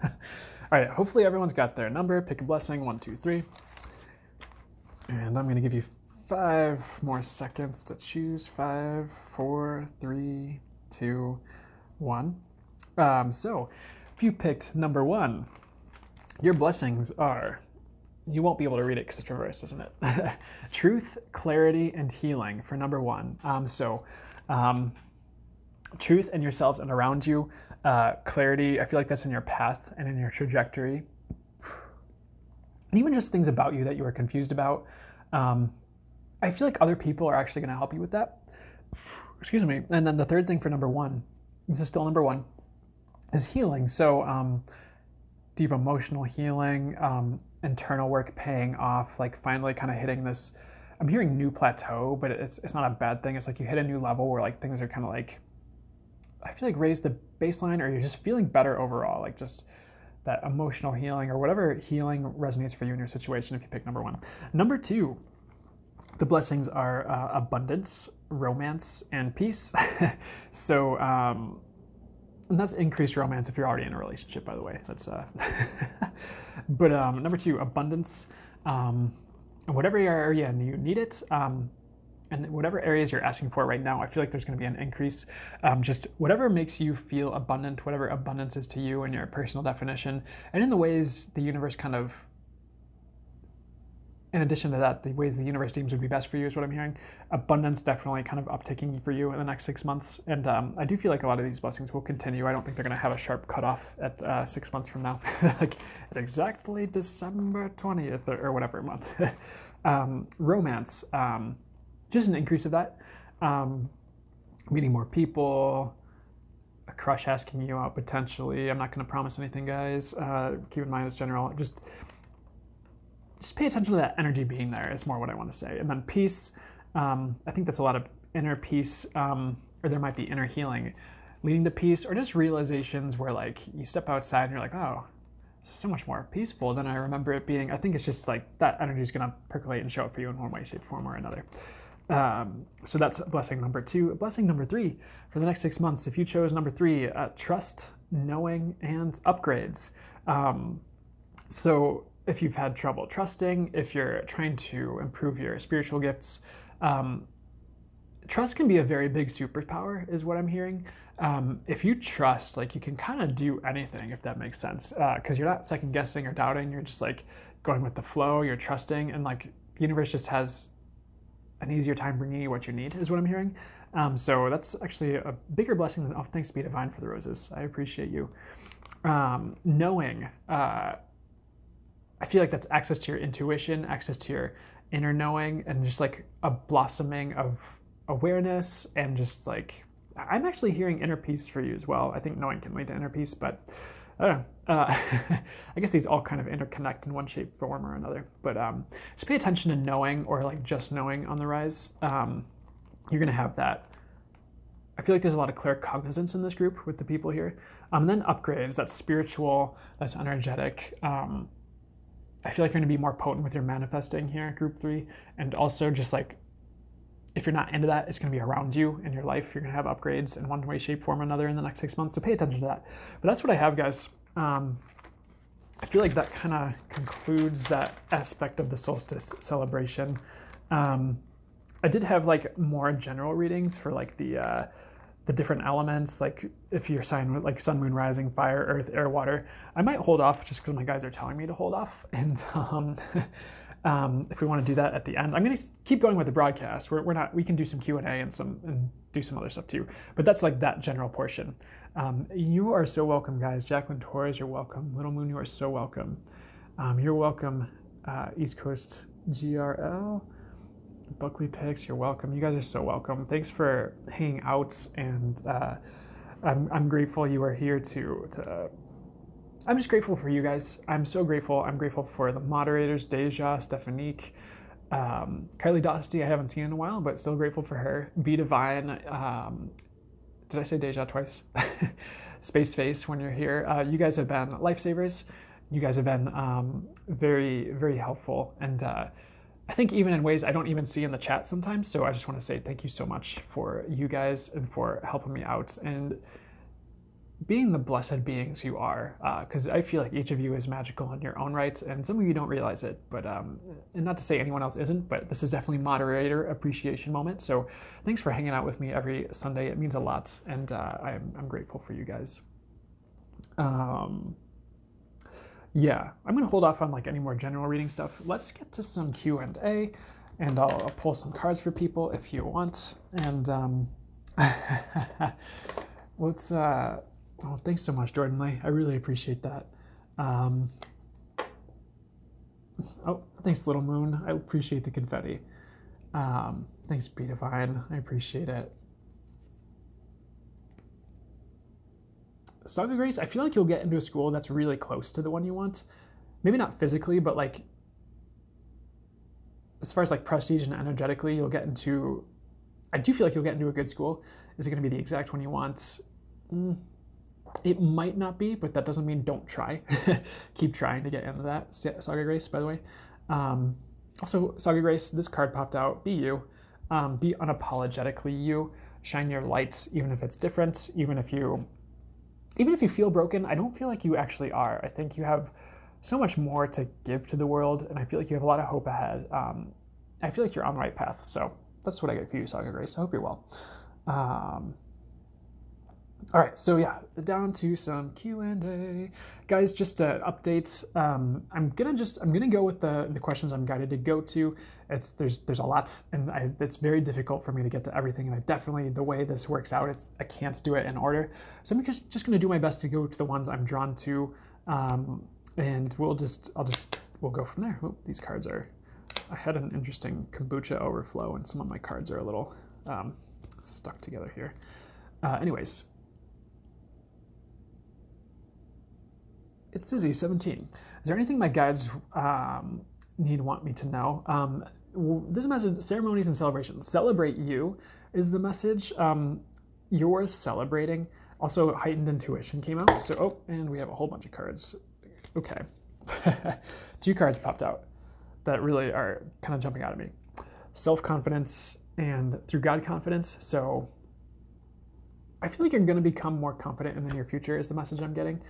All right, hopefully everyone's got their number. Pick a blessing. 1, 2, 3. And I'm going to give you 5 more seconds to choose. 5, 4, 3, 2, 1. So if you picked number 1, your blessings are, you won't be able to read it because it's reversed, isn't it? Truth, clarity, and healing for number 1. Truth in yourselves and around you. Clarity, I feel like that's in your path and in your trajectory. And even just things about you that you are confused about. I feel like other people are actually going to help you with that. Excuse me. And then the third thing for number 1, this is still number 1, is healing. So deep emotional healing, internal work paying off, like finally kind of hitting this, I'm hearing new plateau, but it's not a bad thing. It's like you hit a new level where like things are kind of like, I feel like raise the baseline, or you're just feeling better overall, like just that emotional healing or whatever healing resonates for you in your situation if you pick number 1. Number 2, the blessings are abundance, romance, and peace. So, and that's increased romance if you're already in a relationship, by the way. That's but number 2, abundance, whatever area you need it, and whatever areas you're asking for right now, I feel like there's going to be an increase. Just whatever makes you feel abundant, whatever abundance is to you in your personal definition, and in the ways the universe kind of, in addition to that, the ways the universe deems would be best for you is what I'm hearing. Abundance definitely kind of upticking for you in the next 6 months. And I do feel like a lot of these blessings will continue. I don't think they're going to have a sharp cutoff at 6 months from now, like at exactly December 20th or whatever month. Romance, just an increase of that. Meeting more people, a crush asking you out potentially. I'm not going to promise anything, guys. Keep in mind it's general. Just pay attention to that energy being there is more what I want to say. And then peace, I think that's a lot of inner peace, or there might be inner healing leading to peace, or just realizations where like you step outside and you're like, oh, it's so much more peaceful than I remember it being. I think it's just like that energy is going to percolate and show up for you in one way, shape, form, or another. So that's blessing number 2. Blessing number 3 for the next 6 months. If you chose number 3, trust, knowing, and upgrades. So if you've had trouble trusting, if you're trying to improve your spiritual gifts, trust can be a very big superpower is what I'm hearing. If you trust, like you can kind of do anything, if that makes sense, because you're not second guessing or doubting. You're just like going with the flow, you're trusting, and like the universe just has an easier time bringing you what you need is what I'm hearing. So that's actually a bigger blessing than, oh, thanks be divine for the roses. I appreciate you. Knowing, I feel like that's access to your intuition, access to your inner knowing, and just like a blossoming of awareness, and just like, I'm actually hearing inner peace for you as well. I think knowing can lead to inner peace, but I don't know. I guess these all kind of interconnect in one shape, form, or another. But just pay attention to knowing, or like just knowing on the rise. You're going to have that. I feel like there's a lot of claircognizance in this group with the people here. And then upgrades, that's spiritual, that's energetic. I feel like you're going to be more potent with your manifesting here, group 3. And also just like if you're not into that, it's going to be around you in your life. You're going to have upgrades in one way, shape, form, or another in the next 6 months. So pay attention to that. But that's what I have, guys. I feel like that kind of concludes that aspect of the solstice celebration. I did have like more general readings for like the different elements, like if you're sign like sun, moon, rising, fire, earth, air, water. I might hold off just because my guys are telling me to hold off, and if we want to do that at the end, I'm going to keep going with the broadcast. We're not. We can do some Q&A and do some other stuff too. But that's like that general portion. You are so welcome, guys. Jacqueline Torres, you're welcome. Little Moon, you are so welcome. You're welcome. East Coast GRL. Buckley Picks, you're welcome. You guys are so welcome. Thanks for hanging out, and I'm grateful you are here to I'm just grateful for you guys. I'm so grateful. I'm grateful for the moderators, Deja, Stephanique, Kylie Dosty, I haven't seen in a while, but still grateful for her. Be Divine, did I say Deja twice? Space Face, when you're here. You guys have been lifesavers. You guys have been very, very helpful, and I think even in ways I don't even see in the chat sometimes. So I just want to say thank you so much for you guys and for helping me out and being the blessed beings you are. Because I feel like each of you is magical in your own right, and some of you don't realize it. But and not to say anyone else isn't, but this is definitely moderator appreciation moment. So thanks for hanging out with me every Sunday. It means a lot, and I'm grateful for you guys. Yeah, I'm going to hold off on like any more general reading stuff. Let's get to some Q&A, and I'll pull some cards for people if you want. And let's, oh, thanks so much, Jordan Lee. I really appreciate that. Oh, thanks, Little Moon. I appreciate the confetti. Thanks, Be Divine. I appreciate it. Song of Grace, I feel like you'll get into a school that's really close to the one you want. Maybe not physically, but like as far as like prestige and energetically, you'll get into, I do feel like you'll get into a good school. Is it going to be the exact one you want? It might not be, but that doesn't mean don't try. Keep trying to get into that. Saga Grace, by the way. Also, Saga Grace, this card popped out. Be you. Be unapologetically you. Shine your lights, even if it's different, even if you feel broken. I don't feel like you actually are. I think you have so much more to give to the world, and I feel like you have a lot of hope ahead. I feel like you're on the right path. So that's what I get for you, Saga Grace. I hope you're well. All right, so yeah, down to some Q&A. Guys, just to update, I'm gonna go with the questions I'm guided to go to. There's a lot, and it's very difficult for me to get to everything, and I definitely, the way this works out, I can't do it in order. So I'm just gonna do my best to go to the ones I'm drawn to, and we'll go from there. Oh, these cards I had an interesting kombucha overflow, and some of my cards are a little stuck together here. Anyways. It's Sizzy, 17. Is there anything my guides want me to know? This message, ceremonies and celebrations. Celebrate you is the message. You're celebrating. Also, heightened intuition came out. So, oh, and we have a whole bunch of cards. Okay. 2 cards popped out that really are kind of jumping out at me. Self-confidence and through God confidence. So I feel like you're going to become more confident in the near future is the message I'm getting.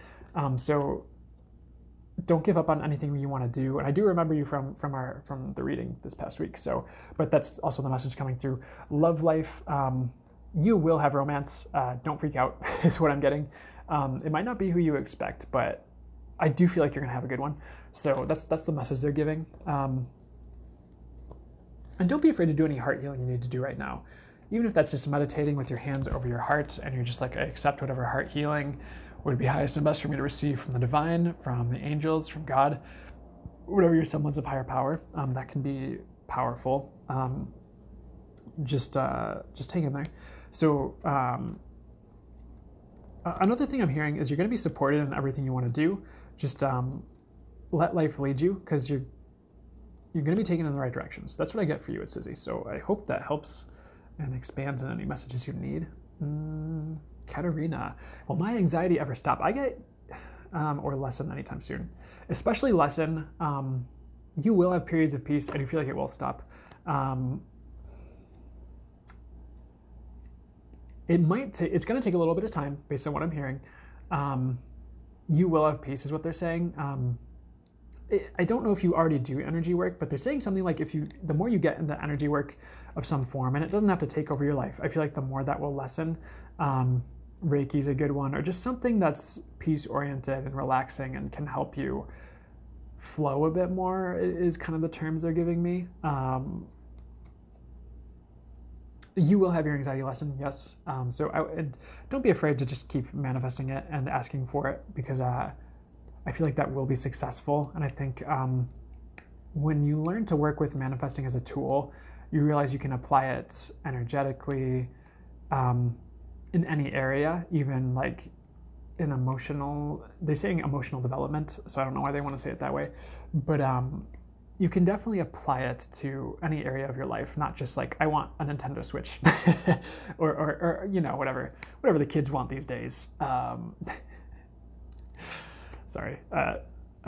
So don't give up on anything you want to do. And I do remember you from the reading this past week. So, but that's also the message coming through. Love life. You will have romance. Don't freak out is what I'm getting. It might not be who you expect, but I do feel like you're going to have a good one. So that's the message they're giving. And don't be afraid to do any heart healing you need to do right now. Even if that's just meditating with your hands over your heart and you're just like, I accept whatever heart healing would be highest and best for me to receive from the divine, from the angels, from God, whatever your semblance of higher power, that can be powerful. Just hang in there. So another thing I'm hearing is you're going to be supported in everything you want to do. Just let life lead you, because you're going to be taken in the right direction. So that's what I get for you at Sizzy. So I hope that helps and expands on any messages you need. Katerina, will my anxiety ever stop? I get, or lessen anytime soon, especially lessen. You will have periods of peace. I do feel like it will stop. it's going to take a little bit of time based on what I'm hearing. Um, you will have peace is what they're saying. I don't know if you already do energy work, but they're saying something like the more you get into energy work of some form, and it doesn't have to take over your life, I feel like the more that will lessen. Reiki's a good one, or just something that's peace oriented and relaxing and can help you flow a bit more is kind of the terms they're giving me. You will have your anxiety lessen, yes. And don't be afraid to just keep manifesting it and asking for it, because I feel like that will be successful. And I think when you learn to work with manifesting as a tool, you realize you can apply it energetically in any area, even like in emotional, they're saying emotional development, so I don't know why they want to say it that way, but you can definitely apply it to any area of your life, not just like, I want a Nintendo Switch or whatever the kids want these days. Sorry, I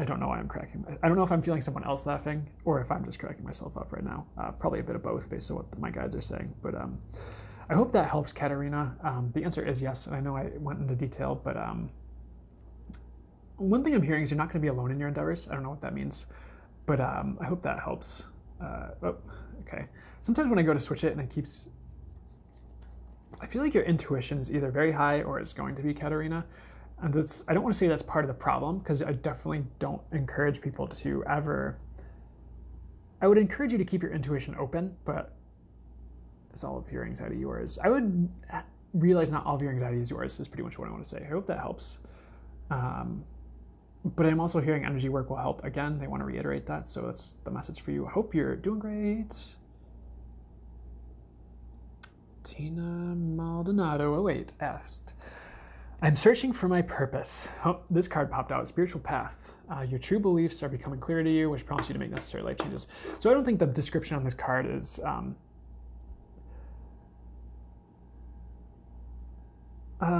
don't know why I'm cracking. I don't know if I'm feeling someone else laughing or if I'm just cracking myself up right now. Probably a bit of both based on what my guides are saying, but I hope that helps, Katerina. The answer is yes, and I know I went into detail, but one thing I'm hearing is you're not going to be alone in your endeavors. I don't know what that means, but I hope that helps. Okay. Sometimes when I go to switch it and it keeps... I feel like your intuition is either very high or it's going to be, Katerina. And I don't want to say that's part of the problem, because I definitely don't encourage people to ever... I would encourage you to keep your intuition open, but is all of your anxiety yours? I would realize not all of your anxiety is yours is pretty much what I want to say. I hope that helps. But I'm also hearing energy work will help. Again, they want to reiterate that, so that's the message for you. I hope you're doing great. Tina Maldonado 08 asked, I'm searching for my purpose. Oh, this card popped out, Spiritual Path. Your true beliefs are becoming clear to you, which prompts you to make necessary life changes. So I don't think the description on this card is...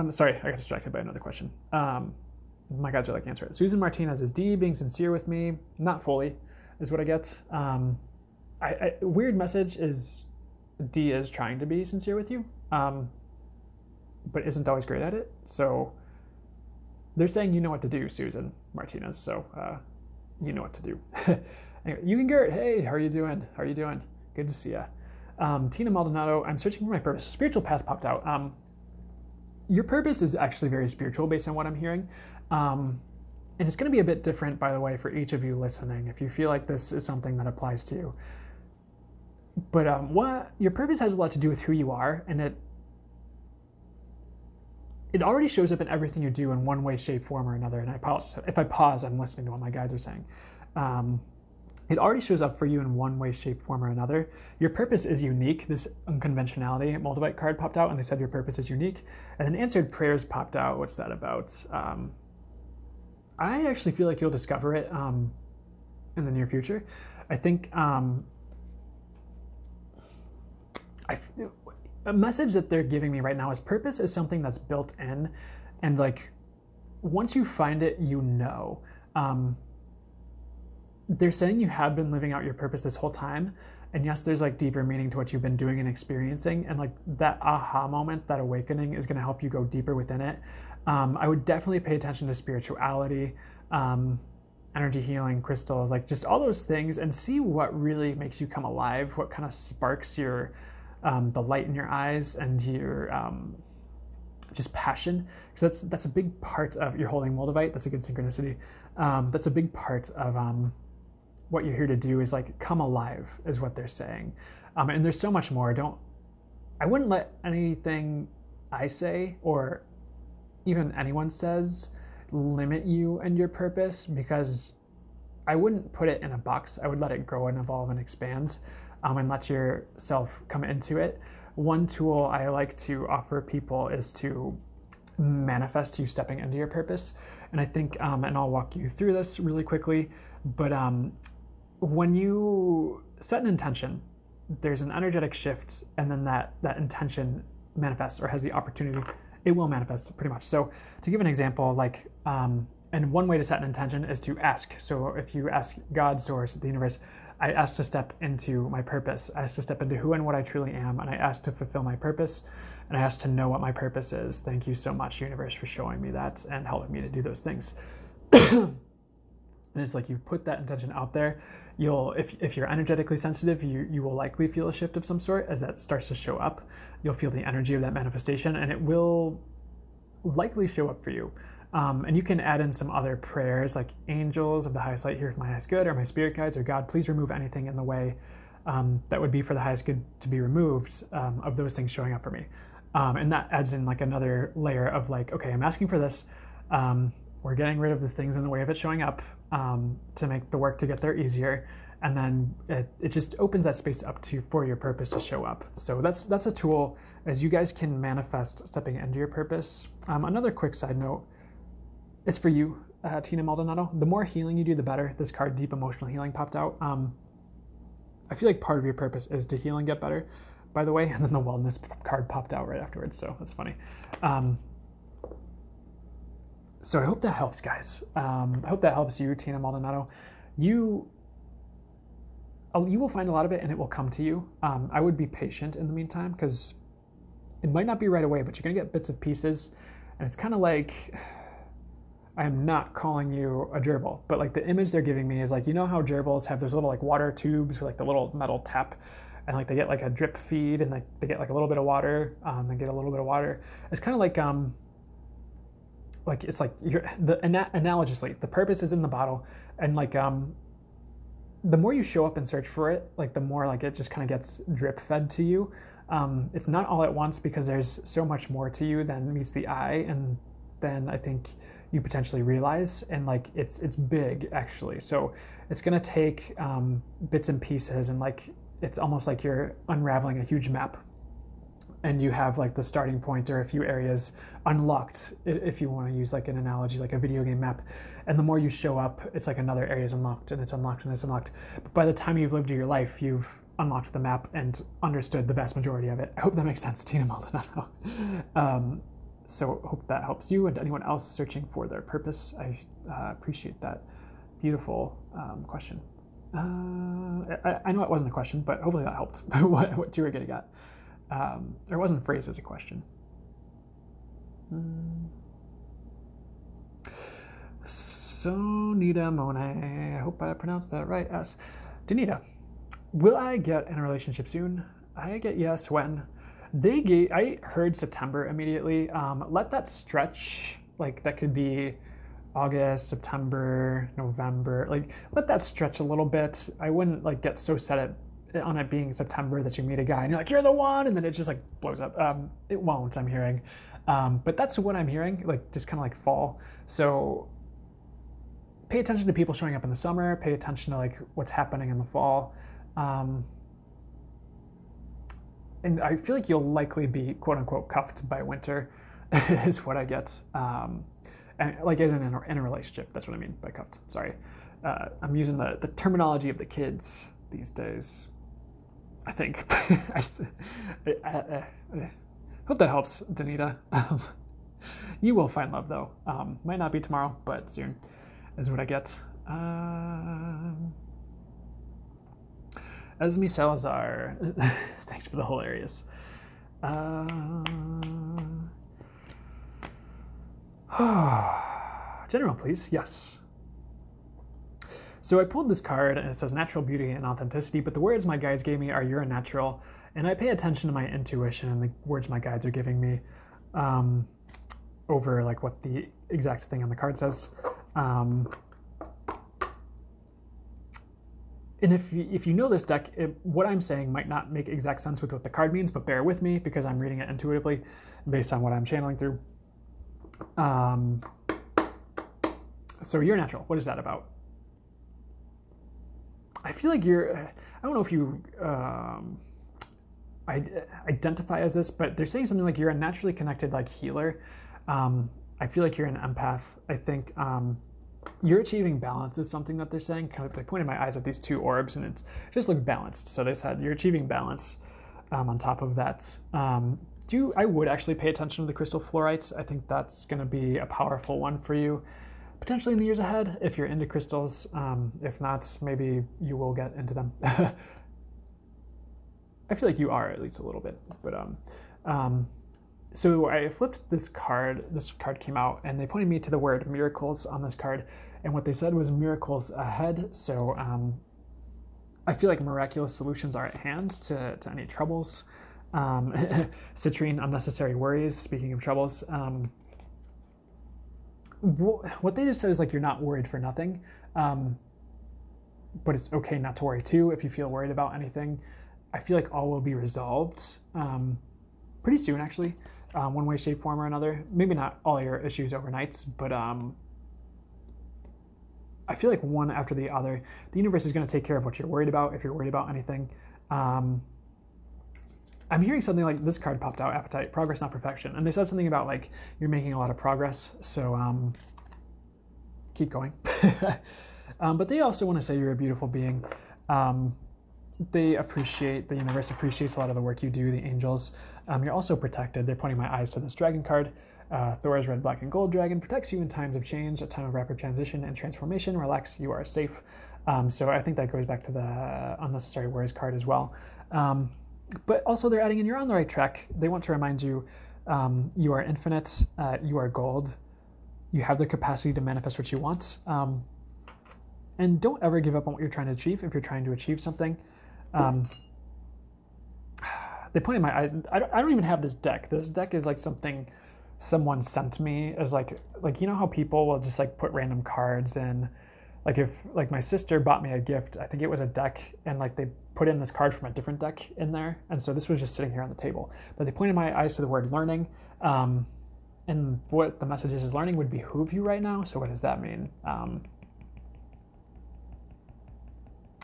sorry, I got distracted by another question. My guides are like, answer it. Susan Martinez is D, being sincere with me. Not fully, is what I get. Weird message is D is trying to be sincere with you, but isn't always great at it. So they're saying you know what to do, Susan Martinez. So you know what to do. Anyway, you can Gert, hey, how are you doing? How are you doing? Good to see ya. Tina Maldonado, I'm searching for my purpose. Spiritual Path popped out. Your purpose is actually very spiritual based on what I'm hearing. And it's going to be a bit different, by the way, for each of you listening, if you feel like this is something that applies to you. But what your purpose has a lot to do with who you are, and it already shows up in everything you do in one way, shape, form, or another. And I apologize. If I pause, I'm listening to what my guides are saying. It already shows up for you in one way, shape, form, or another. Your purpose is unique. This unconventionality Moldavite card popped out, and they said your purpose is unique. And then answered prayers popped out. What's that about? I actually feel like you'll discover it in the near future. I think a message that they're giving me right now is purpose is something that's built in, and like once you find it, you know. They're saying you have been living out your purpose this whole time, and yes, there's like deeper meaning to what you've been doing and experiencing, and like that aha moment, that awakening is going to help you go deeper within it. I would definitely pay attention to spirituality, energy healing, crystals, like just all those things, and see what really makes you come alive, what kind of sparks your the light in your eyes and your just passion, because that's a big part of, you're holding Moldavite, that's a good synchronicity. That's a big part of what you're here to do, is like come alive, is what they're saying. And there's so much more. I wouldn't let anything I say or even anyone says limit you and your purpose, because I wouldn't put it in a box. I would let it grow and evolve and expand, and let yourself come into it. One tool I like to offer people is to manifest you stepping into your purpose. And I think, and I'll walk you through this really quickly, but when you set an intention, there's an energetic shift, and then that intention manifests or has the opportunity, it will manifest pretty much. So to give an example, like, and one way to set an intention is to ask. So if you ask God, source, the universe, I ask to step into my purpose. I ask to step into who and what I truly am, and I ask to fulfill my purpose. and I ask to know what my purpose is. Thank you so much, universe, for showing me that and helping me to do those things. And it's like you put that intention out there, you'll, if you're energetically sensitive, you will likely feel a shift of some sort as that starts to show up. You'll feel the energy of that manifestation, and it will likely show up for you. And you can add in some other prayers like angels of the highest light, here for my highest good, or my spirit guides, or God, please remove anything in the way that would be for the highest good to be removed, of those things showing up for me. And that adds in like another layer of like, okay, I'm asking for this. We're getting rid of the things in the way of it showing up, to make the work to get there easier. And then it just opens that space up for your purpose to show up. So that's a tool as you guys can manifest stepping into your purpose. Another quick side note is for you, Tina Maldonado. The more healing you do, the better. This card, Deep Emotional Healing, popped out. I feel like part of your purpose is to heal and get better, by the way. And then the wellness card popped out right afterwards. So that's funny. So I hope that helps, guys. I hope that helps you, Tina Maldonado. You will find a lot of it and it will come to you. I would be patient in the meantime, because it might not be right away, but you're going to get bits and pieces. And it's kind of like, I am not calling you a gerbil, but like the image they're giving me is like, you know how gerbils have those little like water tubes with like the little metal tap, and like they get like a drip feed, and they get like a little bit of water, they get a little bit of water. It's kind of like it's like analogously, the purpose is in the bottle, and like the more you show up and search for it, like the more like it just kind of gets drip fed to you. It's not all at once, because there's so much more to you than meets the eye, and then I think you potentially realize, and like it's big actually. So it's gonna take bits and pieces, and like it's almost like you're unraveling a huge map, and you have like the starting point or a few areas unlocked, if you want to use like an analogy, like a video game map. And the more you show up, it's like another area is unlocked, and it's unlocked, and it's unlocked. But by the time you've lived your life, you've unlocked the map and understood the vast majority of it. I hope that makes sense, Tina Maldonado. So hope that helps you and anyone else searching for their purpose. I appreciate that beautiful question. I know it wasn't a question, but hopefully that helped what you were getting at. Or it wasn't phrased as a question. Sonita Monet, I hope I pronounced that right. As Danita, will I get in a relationship soon? I get yes when. I heard September immediately. Let that stretch. Like that could be August, September, November. Like let that stretch a little bit. I wouldn't like get so set on it being September that you meet a guy and you're like, you're the one, and then it just like blows up. It won't, I'm hearing. But that's what I'm hearing, like just kind of like fall. So pay attention to people showing up in the summer, pay attention to like what's happening in the fall. And I feel like you'll likely be quote unquote cuffed by winter is what I get. And like as in a relationship, that's what I mean by cuffed, sorry. I'm using the terminology of the kids these days, I think. I hope that helps, Danita. You will find love though. Might not be tomorrow, but soon is what I get. Esme Salazar, thanks for the hilarious. General, please. Yes. So I pulled this card and it says natural beauty and authenticity, but the words my guides gave me are you're a natural, and I pay attention to my intuition and the words my guides are giving me over like what the exact thing on the card says. And if you know this deck, what I'm saying might not make exact sense with what the card means, but bear with me because I'm reading it intuitively based on what I'm channeling through. So you're natural. What is that about? I feel like I don't know if you identify as this, but they're saying something like you're a naturally connected like healer. I feel like you're an empath. I think you're achieving balance is something that they're saying. Kind of, they pointed my eyes at these two orbs and it just looked balanced. So they said you're achieving balance. On top of that, I would actually pay attention to the crystal fluorites. I think that's going to be a powerful one for you, potentially in the years ahead if you're into crystals. If not, maybe you will get into them. I feel like you are at least a little bit, but So I flipped this card. This card came out, and they pointed me to the word miracles on this card. And what they said was miracles ahead. So I feel like miraculous solutions are at hand to any troubles. Citrine, unnecessary worries. Speaking of troubles, what they just said is like you're not worried for nothing, but it's okay not to worry too if you feel worried about anything. I feel like all will be resolved pretty soon, actually, one way, shape, form, or another. Maybe not all your issues overnight, but I feel like one after the other, the universe is going to take care of what you're worried about if you're worried about anything. I'm hearing something like this card popped out, appetite, progress, not perfection. And they said something about like you're making a lot of progress. So keep going. But they also want to say you're a beautiful being. They appreciate, the universe appreciates a lot of the work you do, the angels. You're also protected. They're pointing my eyes to this dragon card. Thor's red, black, and gold dragon protects you in times of change, a time of rapid transition and transformation. Relax, you are safe. So I think that goes back to the unnecessary worries card as well. But also they're adding in you're on the right track. They want to remind you you are infinite, you are gold, you have the capacity to manifest what you want. And don't ever give up on what you're trying to achieve if you're trying to achieve something. They pointed my eyes. I don't even have this deck. This deck is like something someone sent me as like you know how people will just like put random cards in. Like if like my sister bought me a gift, I think it was a deck, and like they put in this card from a different deck in there, and so this was just sitting here on the table. But they pointed my eyes to the word learning, and what the message is learning would behoove you right now. So what does that mean?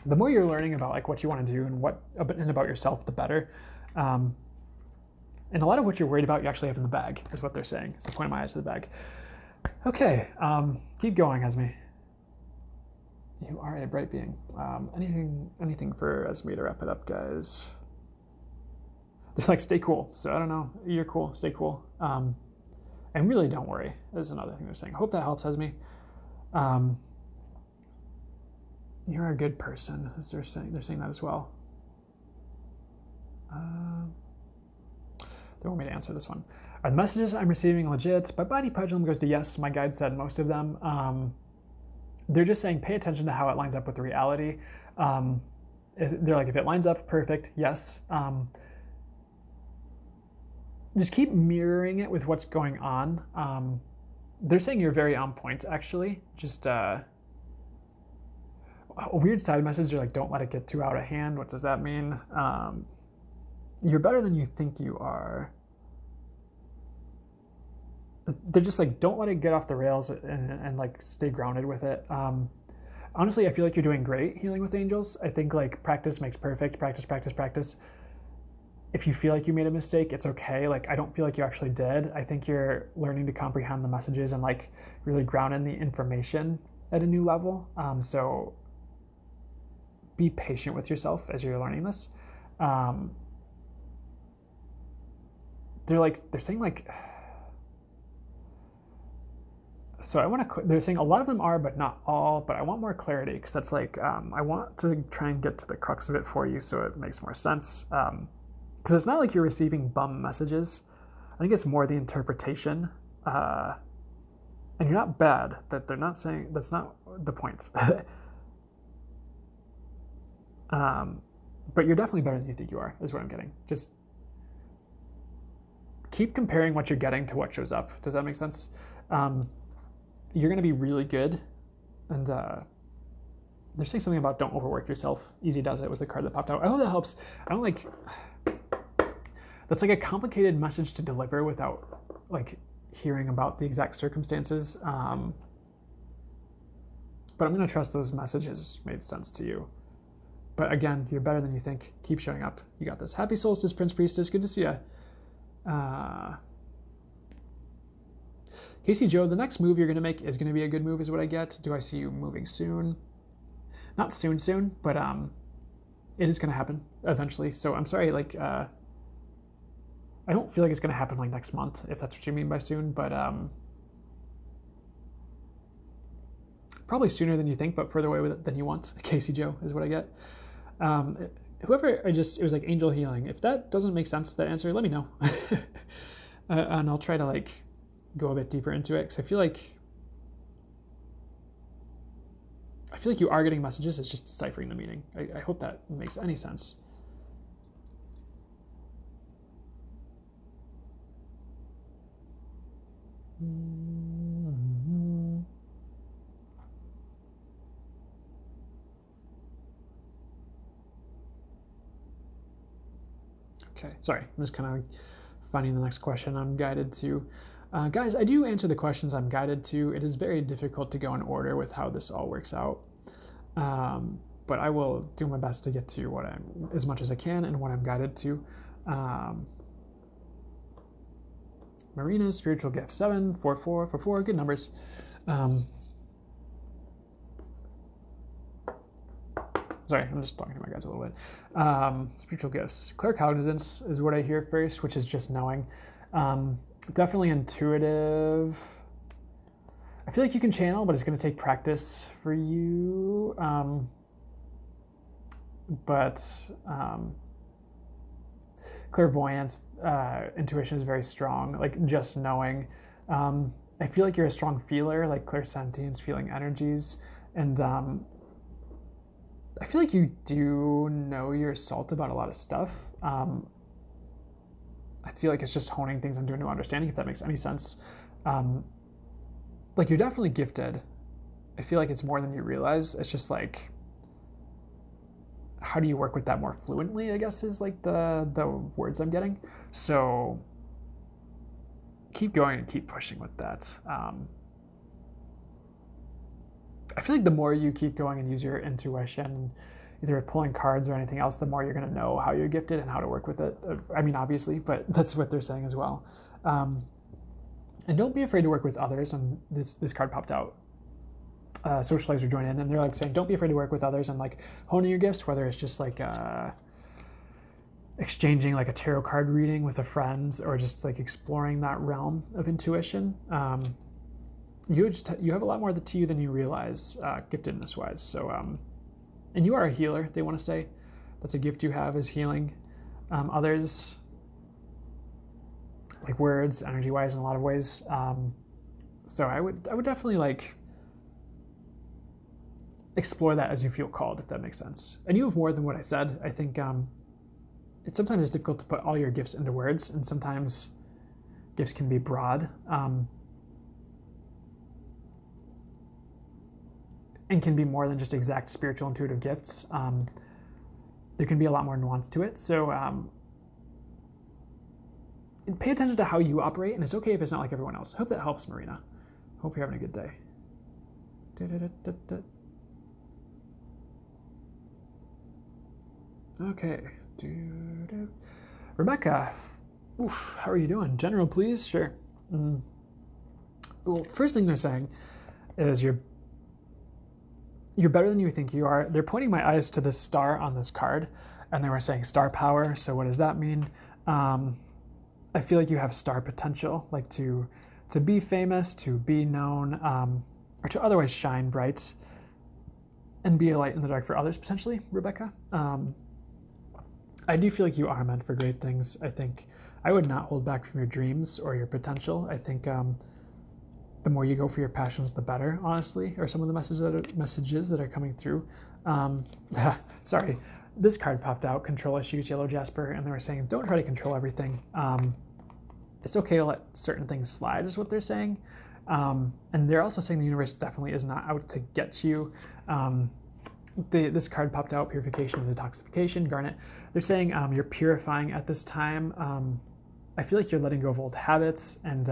The more you're learning about like what you want to do and about yourself, the better. And a lot of what you're worried about, you actually have in the bag, is what they're saying. So pointing my eyes to the bag. Okay, keep going, Esme. You are a bright being. Anything for Esme to wrap it up, guys? They're like, stay cool. So I don't know. You're cool. Stay cool. And really don't worry. That's another thing they're saying. I hope that helps, Esme. You're a good person, as they're saying that as well. They want me to answer this one. Are the messages I'm receiving legit? My body pendulum goes to yes. My guide said most of them. They're just saying pay attention to how it lines up with the reality. They're like, if it lines up, perfect, yes. Just keep mirroring it with what's going on. They're saying you're very on point, actually. Just a weird side message. They're like, don't let it get too out of hand. What does that mean? You're better than you think you are. They're just like, don't let it get off the rails and like stay grounded with it. Honestly, I feel like you're doing great healing with angels. I think like practice makes perfect. Practice. If you feel like you made a mistake, it's okay. Like, I don't feel like you actually did. I think you're learning to comprehend the messages and like really ground in the information at a new level. So be patient with yourself as you're learning this. They're saying like, so I want to, they're saying a lot of them are, but not all, but I want more clarity, because that's like, I want to try and get to the crux of it for you so it makes more sense. Because it's not like you're receiving bum messages. I think it's more the interpretation. And you're not bad. That they're not saying, that's not the point. But you're definitely better than you think you are, is what I'm getting. Just keep comparing what you're getting to what shows up. Does that make sense? You're going to be really good. And they're saying something about don't overwork yourself. Easy does it was the card that popped out. I hope that helps. I don't like, that's like a complicated message to deliver without like hearing about the exact circumstances. But I'm going to trust those messages made sense to you. But again, you're better than you think. Keep showing up. You got this. Happy Solstice, Prince Priestess. Good to see you. Casey Joe, the next move you're going to make is going to be a good move is what I get. Do I see you moving soon? Not soon, but it is going to happen eventually. So I'm sorry, like, I don't feel like it's going to happen like next month, if that's what you mean by soon, but probably sooner than you think, but further away than you want. Casey Joe is what I get. Whoever, it was like angel healing. If that doesn't make sense, that answer, let me know. And I'll try to like go a bit deeper into it because I feel like you are getting messages. It's just deciphering the meaning. I hope that makes any sense. Okay, sorry. I'm just kind of finding the next question I'm guided to. Guys, I do answer the questions I'm guided to. It is very difficult to go in order with how this all works out. But I will do my best to get to what I'm, as much as I can, and what I'm guided to. Marina's spiritual gift 74444, good numbers. Sorry, I'm just talking to my guys a little bit. Spiritual gifts, claircognizance is what I hear first, which is just knowing. Definitely intuitive. I feel like you can channel, but it's going to take practice for you. Clairvoyance, intuition is very strong, like just knowing. I feel like you're a strong feeler, like clairsentience, feeling energies. And I feel like you do know your salt about a lot of stuff. I feel like it's just honing things into a new understanding, if that makes any sense. Like, you're definitely gifted. I feel like it's more than you realize. It's just like, how do you work with that more fluently, I guess, is like the words I'm getting. So keep going and keep pushing with that. I feel like the more you keep going and use your intuition, either pulling cards or anything else, the more you're going to know how you're gifted and how to work with it. I mean, obviously, but that's what they're saying as well. And don't be afraid to work with others. And this card popped out. Socializer joined in, and they're like saying, don't be afraid to work with others and like honing your gifts, whether it's just like exchanging like a tarot card reading with a friend, or just like exploring that realm of intuition. You have a lot more to you than you realize, giftedness wise. So, and you are a healer. They want to say that's a gift you have, is healing others, like words, energy wise, in a lot of ways. So I would definitely like explore that as you feel called, if that makes sense. And you have more than what I said. I think sometimes it's difficult to put all your gifts into words, and sometimes gifts can be broad. And can be more than just exact spiritual intuitive gifts. There can be a lot more nuance to it. So pay attention to how you operate, and it's okay if it's not like everyone else. Hope that helps, Marina. Hope you're having a good day. Okay. Rebecca, oof, how are you doing? General, please? Sure. Well, first thing they're saying is you're better than you think you are. They're pointing my eyes to this star on this card, and they were saying star power. So what does that mean? I feel like you have star potential, like to be famous, to be known, or to otherwise shine bright and be a light in the dark for others, potentially, Rebecca. I do feel like you are meant for great things. I think I would not hold back from your dreams or your potential. I think the more you go for your passions, the better, honestly, are some of the messages that are coming through. Sorry, this card popped out, control issues, yellow jasper, and they were saying, don't try to control everything. It's okay to let certain things slide, is what they're saying. And they're also saying the universe definitely is not out to get you. This card popped out, purification and detoxification, garnet. They're saying you're purifying at this time. I feel like you're letting go of old habits and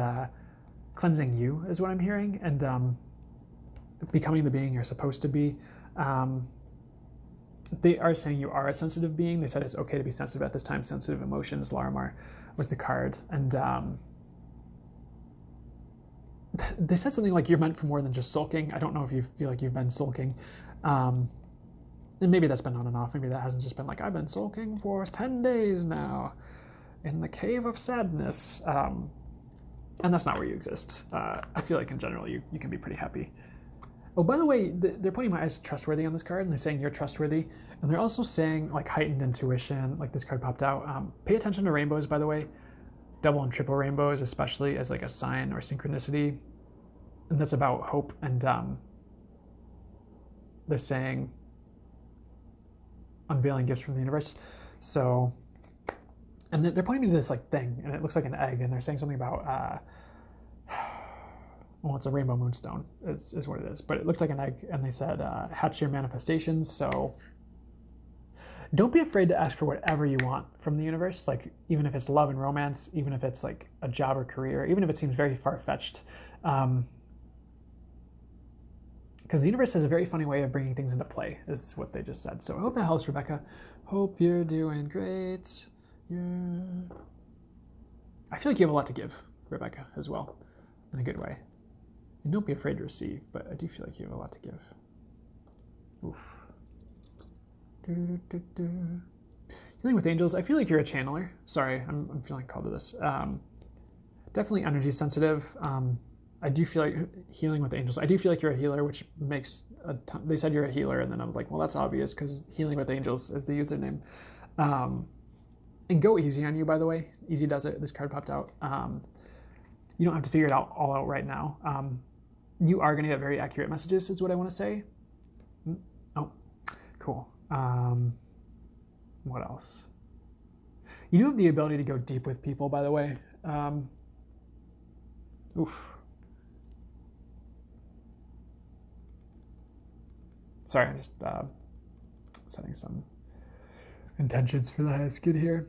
cleansing you is what I'm hearing, and becoming the being you're supposed to be. They are saying you are a sensitive being. They said it's okay to be sensitive at this time. Sensitive emotions, Larimar was the card. And they said something like you're meant for more than just sulking. I don't know if you feel like you've been sulking. And maybe that's been on and off. Maybe that hasn't just been like, I've been sulking for 10 days now in the cave of sadness. And that's not where you exist. I feel like in general, you can be pretty happy. Oh, by the way, they're putting my eyes trustworthy on this card, and they're saying you're trustworthy. And they're also saying like heightened intuition, like this card popped out. Pay attention to rainbows, by the way. double and triple rainbows, especially as like a sign or synchronicity. And that's about hope. And they're saying unveiling gifts from the universe. So, and they're pointing me to this like thing, and it looks like an egg, and they're saying something about, well, it's a rainbow moonstone is what it is, but it looked like an egg, and they said, hatch your manifestations. So don't be afraid to ask for whatever you want from the universe, like even if it's love and romance, even if it's like a job or career, even if it seems very far-fetched. Because the universe has a very funny way of bringing things into play, is what they just said. So I hope that helps, Rebecca. Hope you're doing great. I feel like you have a lot to give, Rebecca, as well, in a good way. And don't be afraid to receive, but I do feel like you have a lot to give. Oof. Healing with angels. I feel like you're a channeler. Sorry, I'm feeling called to this. Definitely energy sensitive. I do feel like healing with angels. I do feel like you're a healer, which makes a ton. They said you're a healer, and then I was like, well, that's obvious because healing with angels is the username. And go easy on you, by the way. Easy does it. This card popped out. You don't have to figure it all out right now. You are going to get very accurate messages, is what I want to say. Oh, cool. What else? You do have the ability to go deep with people, by the way. Oof. Sorry, I'm just setting some intentions for the highest good here.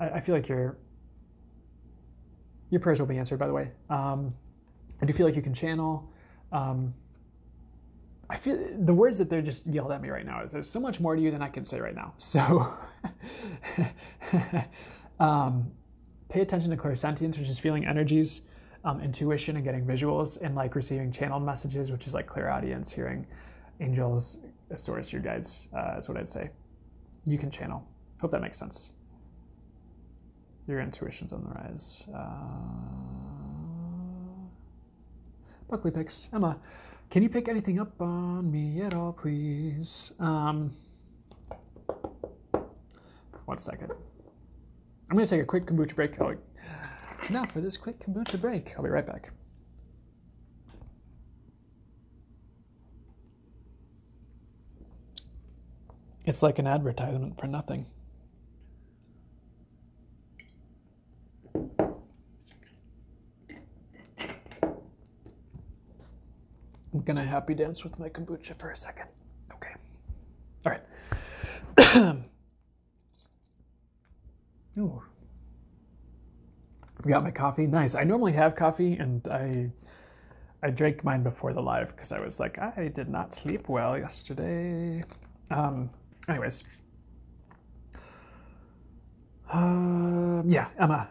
I feel like your prayers will be answered, by the way. I do feel like you can channel. I feel the words that they're just yelled at me right now is there's so much more to you than I can say right now. So pay attention to clairsentience, which is feeling energies, intuition and getting visuals, and like receiving channeled messages, which is like clairaudience, hearing angels, source, your guides, is what I'd say. You can channel. Hope that makes sense. Your intuition's on the rise. Buckley picks. Emma, can you pick anything up on me at all, please? 1 second. I'm going to take a quick kombucha break. Now for this quick kombucha break. I'll be right back. It's like an advertisement for nothing. I'm gonna happy dance with my kombucha for a second. Okay. All right. Ooh. Got my coffee. Nice. I normally have coffee, and I drank mine before the live because I was like, I did not sleep well yesterday. Anyways. Yeah, Emma.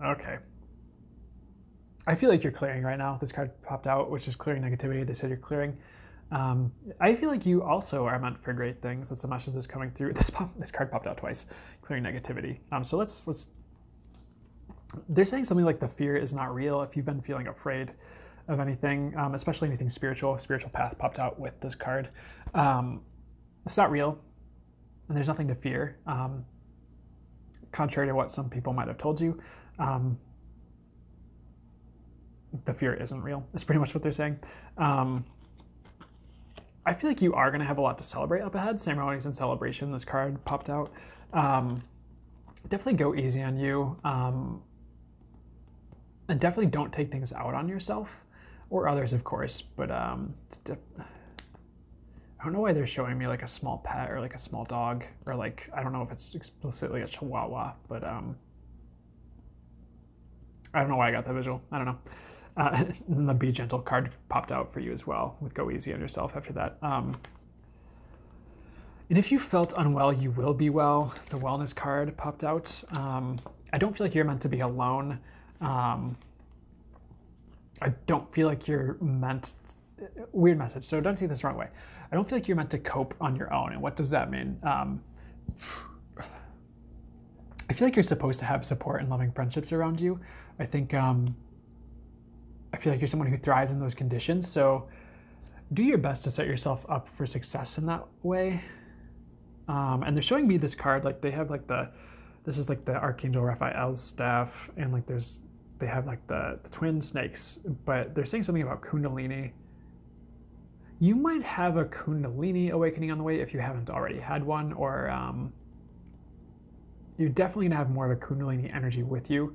Okay. I feel like you're clearing right now. This card popped out, which is clearing negativity. They said you're clearing. I feel like you also are meant for great things. That's a message that's coming through. This card popped out twice, clearing negativity. So let's. They're saying something like the fear is not real. If you've been feeling afraid of anything, especially anything spiritual path popped out with this card. It's not real, and there's nothing to fear. Contrary to what some people might have told you. The fear isn't real. That's pretty much what they're saying. I feel like you are going to have a lot to celebrate up ahead. Ceremonies and celebration. This card popped out. Definitely go easy on you. And definitely don't take things out on yourself or others, of course. But I don't know why they're showing me like a small pet or like a small dog, or like, I don't know if it's explicitly a chihuahua, but I don't know why I got that visual. I don't know. And the Be Gentle card popped out for you as well with Go Easy on Yourself after that. And if you felt unwell, you will be well. The Wellness card popped out. I don't feel like you're meant to be alone. I don't feel like you're meant... Weird message, so don't see this the wrong way. I don't feel like you're meant to cope on your own. And what does that mean? I feel like you're supposed to have support and loving friendships around you. I think... I feel like you're someone who thrives in those conditions, so do your best to set yourself up for success in that way. And they're showing me this card, like they have like the This is like the Archangel Raphael's staff, and like they have like the twin snakes, but they're saying something about Kundalini. You might have a Kundalini awakening on the way if you haven't already had one, or you're definitely gonna have more of a Kundalini energy with you,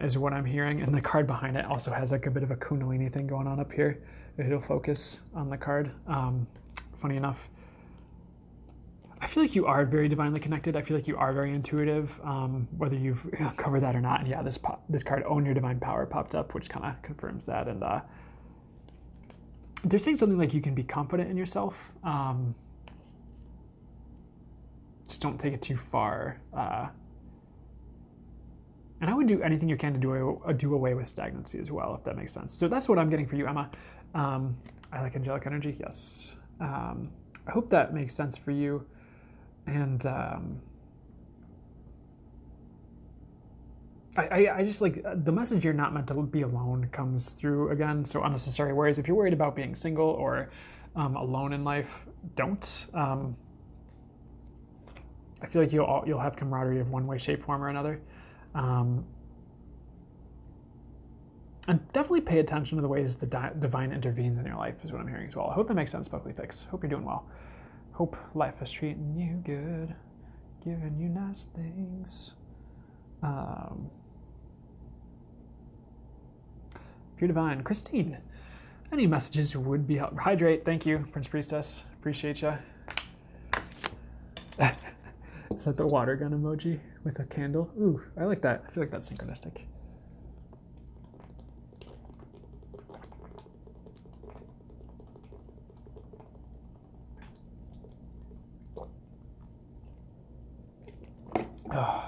is what I'm hearing. And the card behind it also has like a bit of a Kundalini thing going on up here. It'll focus on the card. Funny enough, I feel like you are very divinely connected. I feel like you are very intuitive, whether you've covered that or not. And yeah, this card, Own Your Divine Power, popped up, which kind of confirms that. And they're saying something like you can be confident in yourself. Just don't take it too far. And I would do anything you can to do away with stagnancy as well, if that makes sense. So that's what I'm getting for you, Emma. I like angelic energy, yes. I hope that makes sense for you. And I just like the message you're not meant to be alone comes through again. So unnecessary worries. If you're worried about being single or alone in life, don't. I feel like you'll have camaraderie of one way, shape, form, or another. And definitely pay attention to the ways the divine intervenes in your life is what I'm hearing as well. I hope that makes sense, Buckley Fix. Hope you're doing well. Hope life is treating you good, giving you nice things. If you're divine, Christine, any messages would be helpful. Hydrate, thank you, Prince Priestess. Appreciate you. Is that the water gun emoji with a candle? Ooh, I like that. I feel like that's synchronistic. Oh.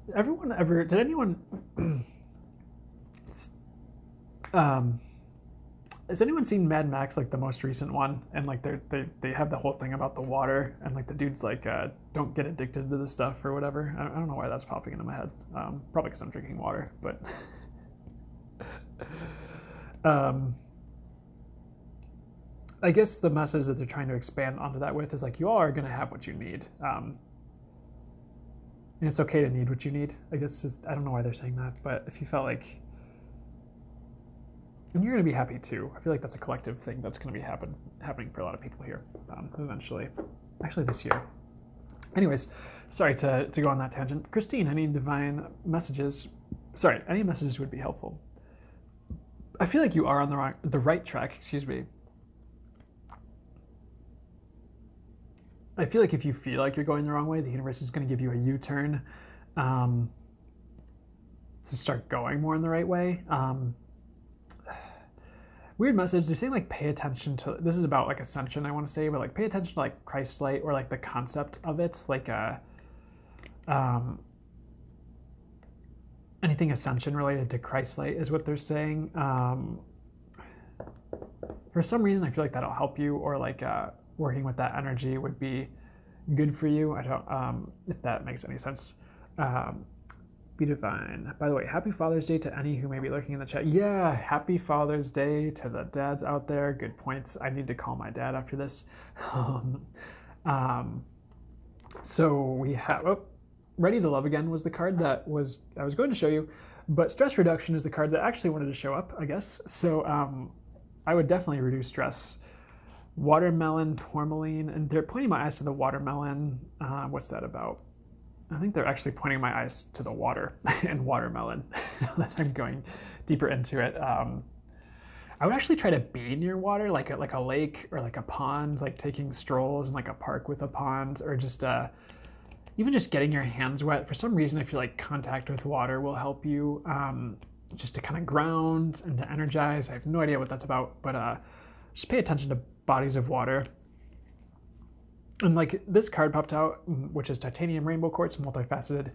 Did anyone has anyone seen Mad Max, like the most recent one? And like they have the whole thing about the water, and like the dude's like, don't get addicted to this stuff or whatever. I don't know why that's popping into my head. Probably because I'm drinking water, but I guess the message that they're trying to expand onto that with is like, you all are going to have what you need. And it's okay to need what you need. I guess I don't know why they're saying that, but if you felt like, and you're going to be happy too. I feel like that's a collective thing that's going to be happening for a lot of people here eventually. Actually, this year. Anyways, sorry to go on that tangent. Christine, any divine messages? Sorry, any messages would be helpful. I feel like you are on the right track. Excuse me. I feel like if you feel like you're going the wrong way, the universe is going to give you a U-turn to start going more in the right way. Weird message. They're saying like pay attention to. This is about like ascension, I want to say, but like pay attention to like Christ light or like the concept of it, like anything ascension related to Christ light is what they're saying. For some reason, I feel like that'll help you, or like working with that energy would be good for you. I don't if that makes any sense. Be divine. By the way, happy Father's Day to any who may be lurking in the chat. Yeah, happy Father's Day to the dads out there. Good points. I need to call my dad after this. So we have Ready to Love Again was the card that I was going to show you, but stress reduction is the card that actually wanted to show up, I guess. So I would definitely reduce stress. Watermelon, tourmaline, and they're pointing my eyes to the watermelon. What's that about? I think they're actually pointing my eyes to the water and watermelon now that I'm going deeper into it. I would actually try to be near water, like a lake or like a pond, like taking strolls in like a park with a pond, or just even just getting your hands wet. For some reason, I feel like contact with water will help you just to kind of ground and to energize. I have no idea what that's about, but just pay attention to bodies of water. And like this card popped out, which is titanium rainbow quartz, multifaceted.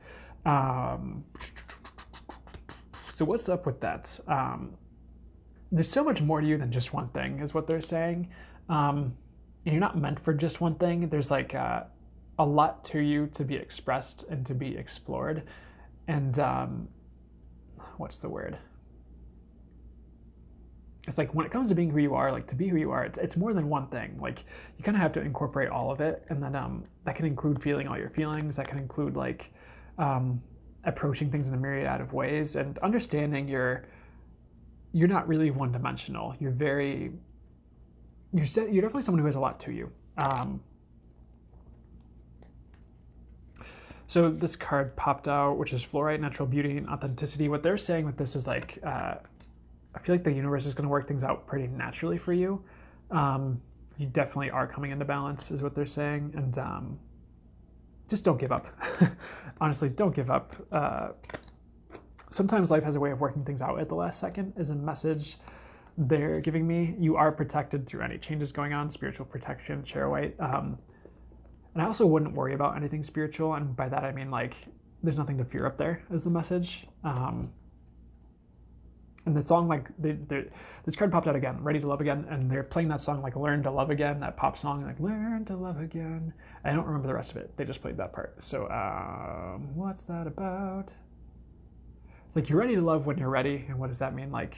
So what's up with that? There's so much more to you than just one thing, is what they're saying. And you're not meant for just one thing. There's like a lot to you to be expressed and to be explored. And what's the word? it's like when it comes to being who you are, like to be who you are, it's more than one thing. Like you kind of have to incorporate all of it, and then that can include feeling all your feelings. That can include like approaching things in a myriad of ways, and understanding you're not really one dimensional. You're definitely someone who has a lot to you. So this card popped out, which is fluorite, natural beauty, and authenticity. What they're saying with this is like, I feel like the universe is going to work things out pretty naturally for you. You definitely are coming into balance, is what they're saying, and just don't give up. Honestly, don't give up. Sometimes life has a way of working things out at the last second, is a message they're giving me. You are protected through any changes going on, spiritual protection, share white. And I also wouldn't worry about anything spiritual, and by that I mean like there's nothing to fear up there, is the message. And the song, like this card popped out again, Ready to Love Again, and they're playing that song like Learn to Love Again, that pop song, like Learn to Love Again. I don't remember the rest of it. They just played that part. So what's that about? It's like you're ready to love when you're ready, and what does that mean? Like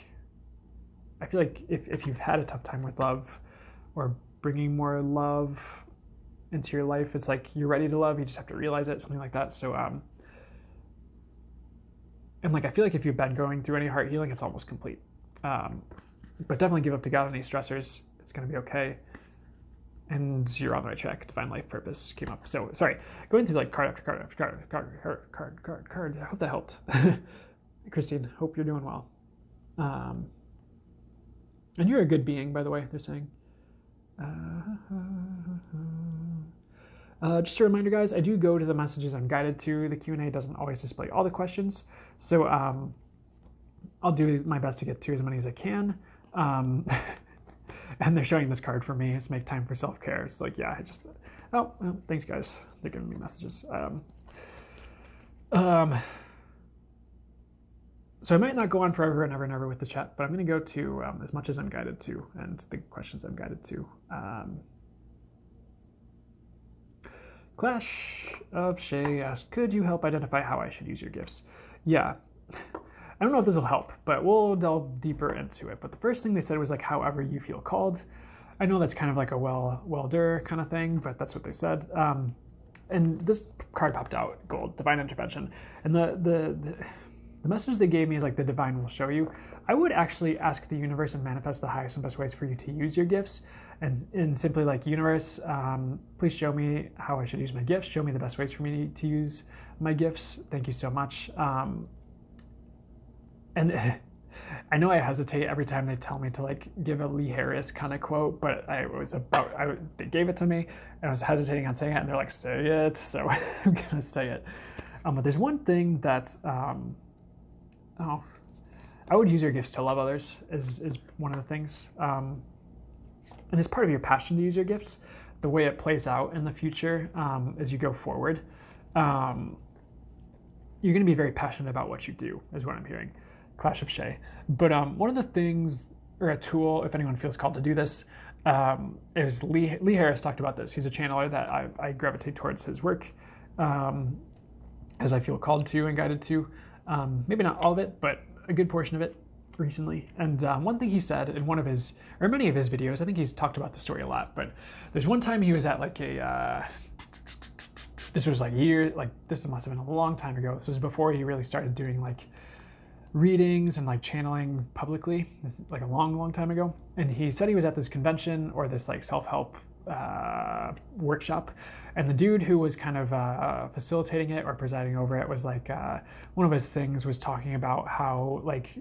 I feel like if you've had a tough time with love or bringing more love into your life, it's like you're ready to love, you just have to realize it, something like that. So and like I feel like if you've been going through any heart healing, it's almost complete. But definitely give up to God on these stressors. It's going to be okay, and you're on the right track. Divine life purpose came up. So sorry, going through like card after card after card after card. I hope that helped. Christine, hope you're doing well. And you're a good being, by the way, they're saying. Just a reminder, guys, I do go to the messages I'm guided to. The Q&A doesn't always display all the questions, so I'll do my best to get to as many as I can. And they're showing this card for me. It's make time for self-care. It's like, yeah, well, thanks, guys. They're giving me messages. So I might not go on forever and ever and ever with the chat, but I'm going to go to as much as I'm guided to and the questions I'm guided to. Clash of Shay asked, could you help identify how I should use your gifts? Yeah. I don't know if this will help, but we'll delve deeper into it. But the first thing they said was like, however you feel called. I know that's kind of like a welder kind of thing, but that's what they said. And this card popped out, gold, divine intervention. And the message they gave me is like the divine will show you. I would actually ask the universe and manifest the highest and best ways for you to use your gifts, and simply like, universe, please show me how I should use my gifts. Show me the best ways for me to use my gifts. Thank you so much. And I know I hesitate every time they tell me to like give a Lee Harris kind of quote, but they gave it to me and I was hesitating on saying it, and they're like, say it. So I'm gonna say it. But there's one thing that's, I would use your gifts to love others is one of the things. And it's part of your passion to use your gifts. The way it plays out in the future as you go forward, you're going to be very passionate about what you do, is what I'm hearing. Clash of Shay. But one of the things, or a tool, if anyone feels called to do this, is Lee Harris talked about this. He's a channeler that I gravitate towards his work as I feel called to and guided to. Maybe not all of it, but a good portion of it recently. And one thing he said in one of his, or many of his videos, I think he's talked about the story a lot, but there's one time he was at like this was like this must have been a long time ago. This was before he really started doing like readings and like channeling publicly, like a long time ago. And he said he was at this convention or this like self-help workshop, and the dude who was kind of facilitating it or presiding over it was like, one of his things was talking about how like,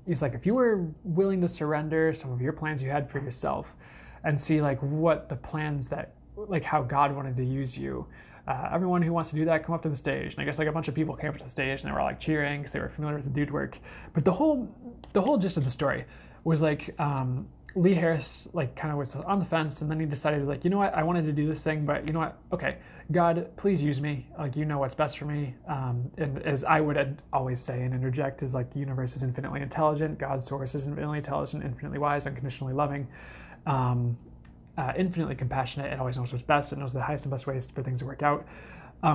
he's like, if you were willing to surrender some of your plans you had for yourself and see like what the plans that, like how God wanted to use you, everyone who wants to do that, come up to the stage. And I guess like a bunch of people came up to the stage and they were all like cheering because they were familiar with the dude's work. But the whole gist of the story was like, Lee Harris like kind of was on the fence, and then he decided like, you know what, I wanted to do this thing, but you know what, okay, God, please use me, like you know what's best for me. And as I would always say and interject, is like the universe is infinitely intelligent, God's source is infinitely intelligent, infinitely wise, unconditionally loving, infinitely compassionate. It always knows what's best. It knows the highest and best ways for things to work out.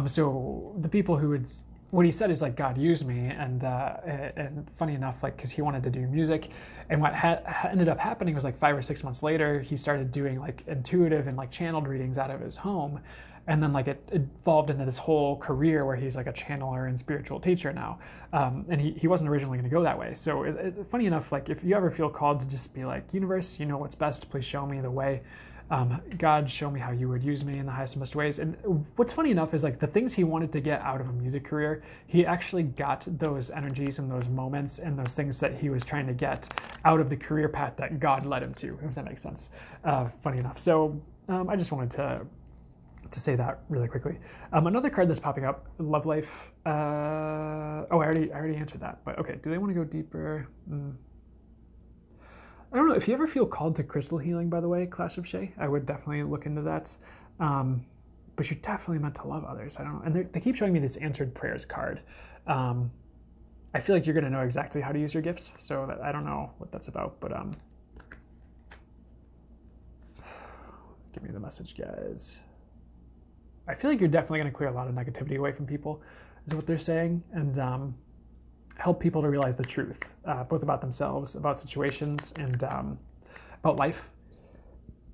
So the people who would what he said is like God used me, and funny enough, like because he wanted to do music, and what ended up happening was like 5 or 6 months later, he started doing like intuitive and like channeled readings out of his home, and then like it evolved into this whole career where he's like a channeler and spiritual teacher now, and he wasn't originally going to go that way. So funny enough, like if you ever feel called to just be like, universe, you know what's best, please show me the way. God, show me how you would use me in the highest and best ways. And what's funny enough is like the things he wanted to get out of a music career, he actually got those energies and those moments and those things that he was trying to get out of the career path that God led him to, if that makes sense. Funny enough. So I just wanted to say that really quickly. Another card that's popping up, Love Life. I already answered that, but okay. Do they want to go deeper? I don't know if you ever feel called to crystal healing, by the way, Clash of Shay. I would definitely look into that. But you're definitely meant to love others. I don't know. And they keep showing me this answered prayers card. I feel like you're going to know exactly how to use your gifts. So I don't know what that's about, but give me the message, guys. I feel like you're definitely going to clear a lot of negativity away from people, is what they're saying. And help people to realize the truth, both about themselves, about situations, and about life.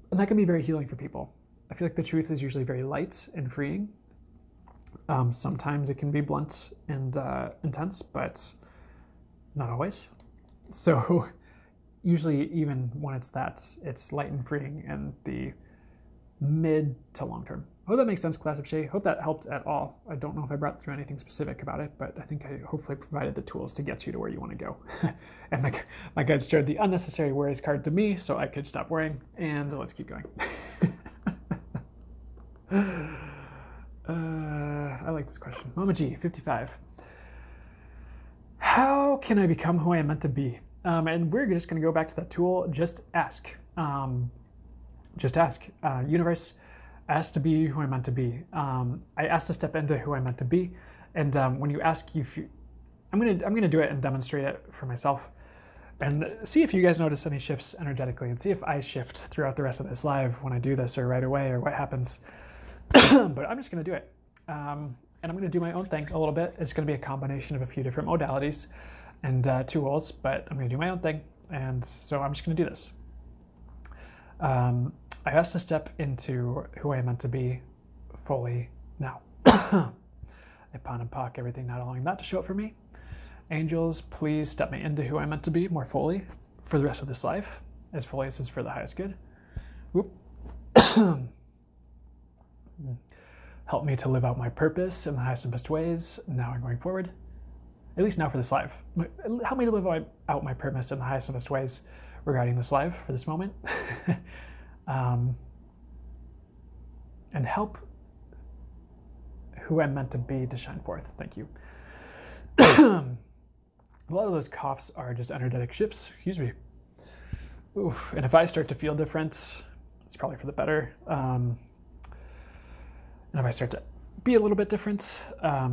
And that can be very healing for people. I feel like the truth is usually very light and freeing. Sometimes it can be blunt and intense, but not always. So usually even when it's light and freeing in the mid to long term. I hope that makes sense, Class of Shay. Hope that helped at all. I don't know if I brought through anything specific about it, but I think I hopefully provided the tools to get you to where you want to go. And my guides showed the unnecessary worries card to me, so I could stop worrying, and let's keep going. I like this question. Mama G, 55. How can I become who I am meant to be? And we're just going to go back to that tool, just ask. Just ask. Universe, ask to be who I'm meant to be. I asked to step into who I'm meant to be, and when you ask, I'm gonna do it and demonstrate it for myself, and see if you guys notice any shifts energetically, and see if I shift throughout the rest of this live when I do this, or right away, or what happens. But I'm just gonna do it, and I'm gonna do my own thing a little bit. It's gonna be a combination of a few different modalities and tools, but I'm gonna do my own thing, and so I'm just gonna do this. I asked to step into who I am meant to be fully now. I pon and pock everything not allowing that to show up for me. Angels, please step me into who I'm meant to be more fully for the rest of this life, as fully as is for the highest good. Whoop. Help me to live out my purpose in the highest and best ways now and going forward. At least now for this life. Help me to live out my purpose in the highest and best ways regarding this life for this moment. And help who I'm meant to be to shine forth. Thank you. A lot of those coughs are just energetic shifts. Excuse me. Oof. And if I start to feel different, it's probably for the better. And if I start to be a little bit different,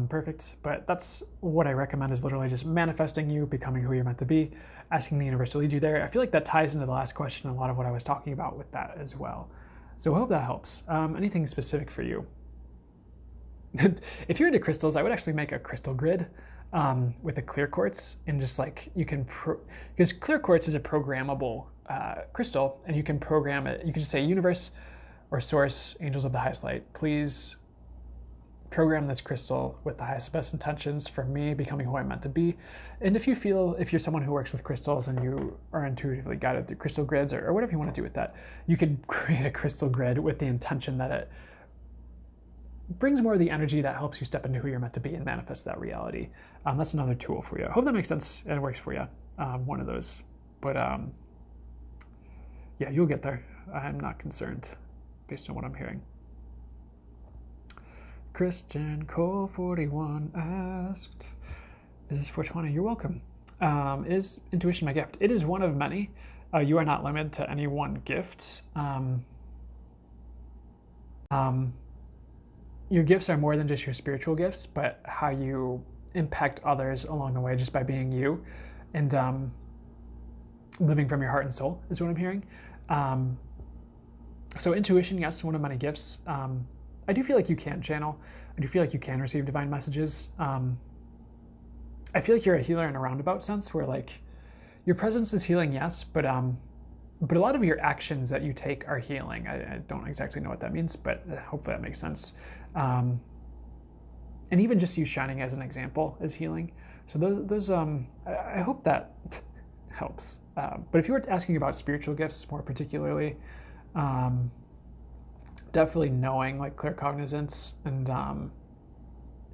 perfect. But that's what I recommend, is literally just manifesting you, becoming who you're meant to be, asking the universe to lead you there. I feel like that ties into the last question, a lot of what I was talking about with that as well. So I hope that helps. Anything specific for you? If you're into crystals, I would actually make a crystal grid with a clear quartz, and just like you can, because clear quartz is a programmable crystal, and you can program it. You can just say, universe or source, angels of the highest light, please program this crystal with the highest best intentions for me becoming who I'm meant to be. And if you're someone who works with crystals and you are intuitively guided through crystal grids, or whatever you want to do with that, you could create a crystal grid with the intention that it brings more of the energy that helps you step into who you're meant to be and manifest that reality. That's another tool for you. I hope that makes sense and it works for you. One of those. But yeah, you'll get there. I'm not concerned based on what I'm hearing. Christian Cole 41 asked, is this 420? You're welcome. Is intuition my gift? It is one of many. You are not limited to any one gift. Your gifts are more than just your spiritual gifts, but how you impact others along the way just by being you and living from your heart and soul is what I'm hearing. So intuition, yes, one of many gifts. I do feel like you can channel. I do feel like you can receive divine messages. I feel like you're a healer in a roundabout sense, where like your presence is healing, yes, but a lot of your actions that you take are healing. I don't exactly know what that means, but hopefully that makes sense. Um, and even just you shining as an example is healing. So those I hope that helps. But if you were asking about spiritual gifts more particularly, um, definitely knowing like claircognizance and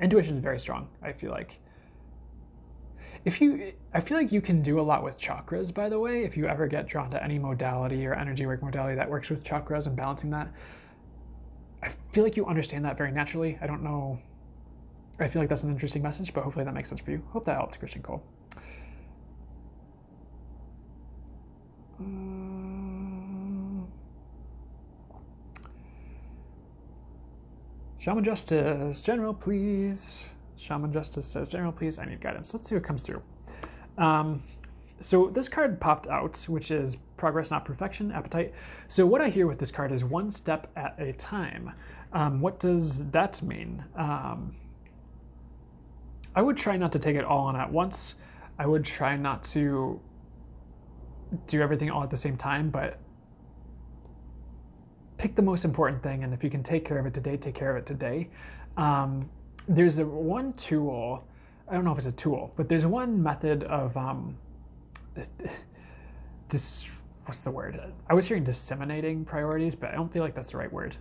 intuition is very strong. I feel like I feel like you can do a lot with chakras, by the way, if you ever get drawn to any modality or energy work modality that works with chakras and balancing that. I feel like you understand that very naturally. I don't know. I feel like that's an interesting message, but hopefully that makes sense for you. Hope that helped, Christian Cole. Shaman Justice, General, please. Shaman Justice says, General, please, I need guidance. Let's see what comes through. So this card popped out, which is Progress, Not Perfection, Appetite. So what I hear with this card is one step at a time. What does that mean? I would try not to take it all on at once. I would try not to do everything all at the same time, but pick the most important thing, and if you can take care of it today, take care of it today. There's one tool, I don't know if it's a tool, but there's one method of what's the word? I was hearing disseminating priorities, but I don't feel like that's the right word.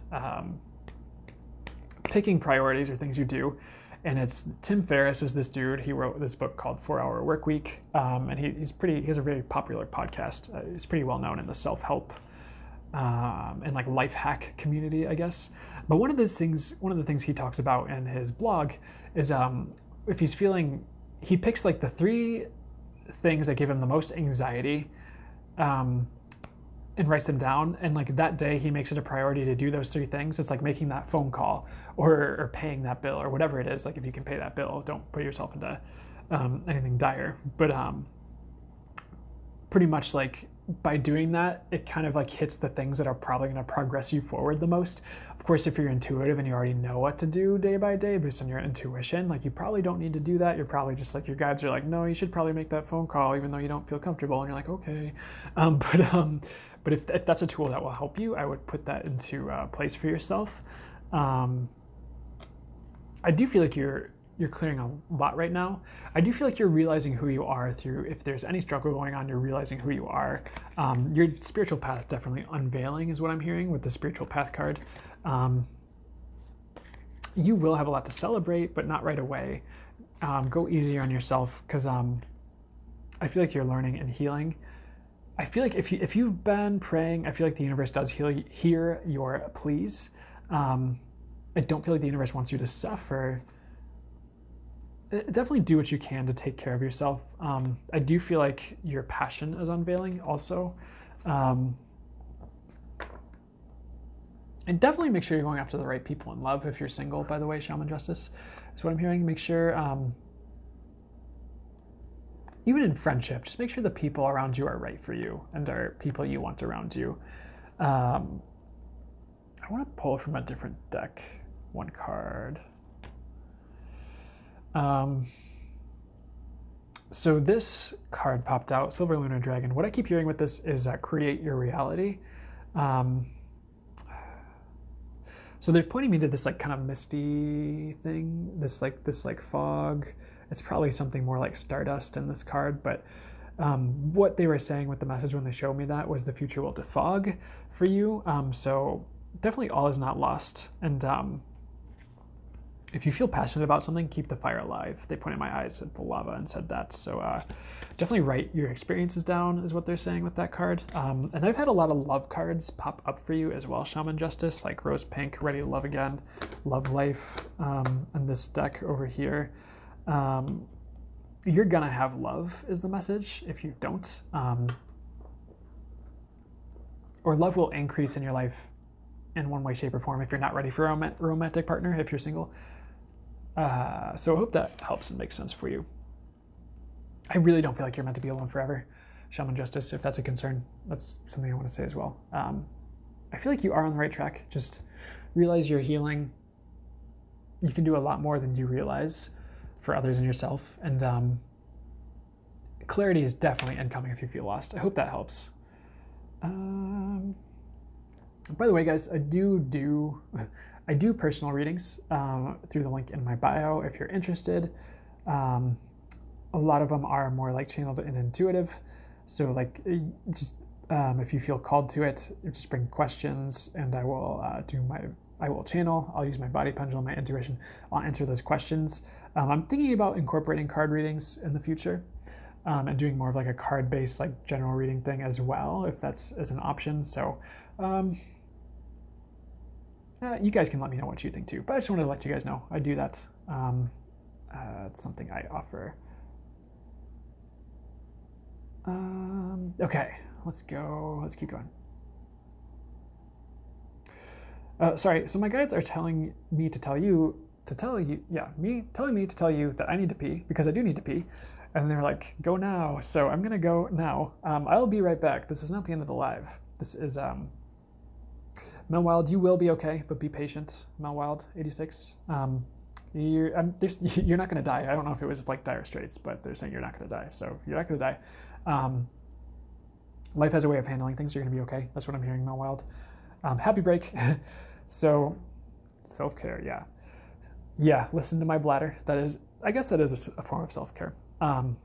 Picking priorities are things you do, and it's Tim Ferriss is this dude. He wrote this book called 4 Hour Work Week, and he has a very popular podcast. He's pretty well known in the self-help and like life hack community, I guess. But one of the things he talks about in his blog is if he's feeling, he picks like the 3 things that give him the most anxiety, and writes them down, and like that day he makes it a priority to do those 3 things. It's like making that phone call or paying that bill or whatever it is. Like if you can pay that bill, don't put yourself into anything dire, but pretty much like by doing that, it kind of like hits the things that are probably going to progress you forward the most. Of course, if you're intuitive and you already know what to do day by day based on your intuition, like you probably don't need to do that. You're probably just like, your guides are like, no, you should probably make that phone call even though you don't feel comfortable, and you're like, okay. But if that's a tool that will help you, I would put that into place for yourself. I do feel like you're clearing a lot right now. I do feel like you're realizing who you are through, if there's any struggle going on, you're realizing who you are. Your spiritual path definitely unveiling is what I'm hearing with the spiritual path card. You will have a lot to celebrate, but not right away. Go easier on yourself, because I feel like you're learning and healing. I feel like if you've been praying, I feel like the universe does hear your pleas. I don't feel like the universe wants you to suffer. Definitely do what you can to take care of yourself. I do feel like your passion is unveiling also. And definitely make sure you're going after the right people in love if you're single, by the way, Shaman Justice is what I'm hearing. Make sure, even in friendship, just make sure the people around you are right for you and are people you want around you. I want to pull from a different deck one card. So this card popped out, Silver Lunar Dragon. What I keep hearing with this is create your reality. So they're pointing me to this like kind of misty thing, this like fog. It's probably something more like stardust in this card, but what they were saying with the message when they showed me that was the future will defog for you. So definitely all is not lost. And if you feel passionate about something, keep the fire alive. They pointed my eyes at the lava and said that. So definitely write your experiences down is what they're saying with that card. And I've had a lot of love cards pop up for you as well, Shaman Justice, like Rose Pink, Ready to Love Again, Love Life, and this deck over here. You're gonna have love is the message if you don't. Or love will increase in your life in one way, shape, or form if you're not ready for a romantic partner, if you're single. So I hope that helps and makes sense for you. I really don't feel like you're meant to be alone forever, Shaman Justice. If that's a concern, that's something I want to say as well. I feel like you are on the right track. Just realize you're healing. You can do a lot more than you realize for others and yourself. And clarity is definitely incoming if you feel lost. I hope that helps. By the way, guys, I do personal readings through the link in my bio if you're interested. A lot of them are more like channeled and intuitive. So like just if you feel called to it, just bring questions and I will channel. I'll use my body pendulum, my intuition. I'll answer those questions. I'm thinking about incorporating card readings in the future and doing more of like a card-based like general reading thing as well, if that's as an option. So you guys can let me know what you think too. But I just wanted to let you guys know I do that. It's something I offer. Okay, let's go. Let's keep going. Sorry, so my guides are telling me to tell you, telling me to tell you that I need to pee because I do need to pee. And they're like, go now. So I'm gonna go now. I'll be right back. This is not the end of the live. This is, Mel Wild, you will be okay, but be patient. Mel Wild, 86. You're not gonna die. I don't know if it was like Dire Straits, but they're saying you're not gonna die. So you're not gonna die. Life has a way of handling things. You're gonna be okay. That's what I'm hearing, Mel Wild. Happy break. So self-care, yeah. Yeah, listen to my bladder. I guess that is a form of self-care. All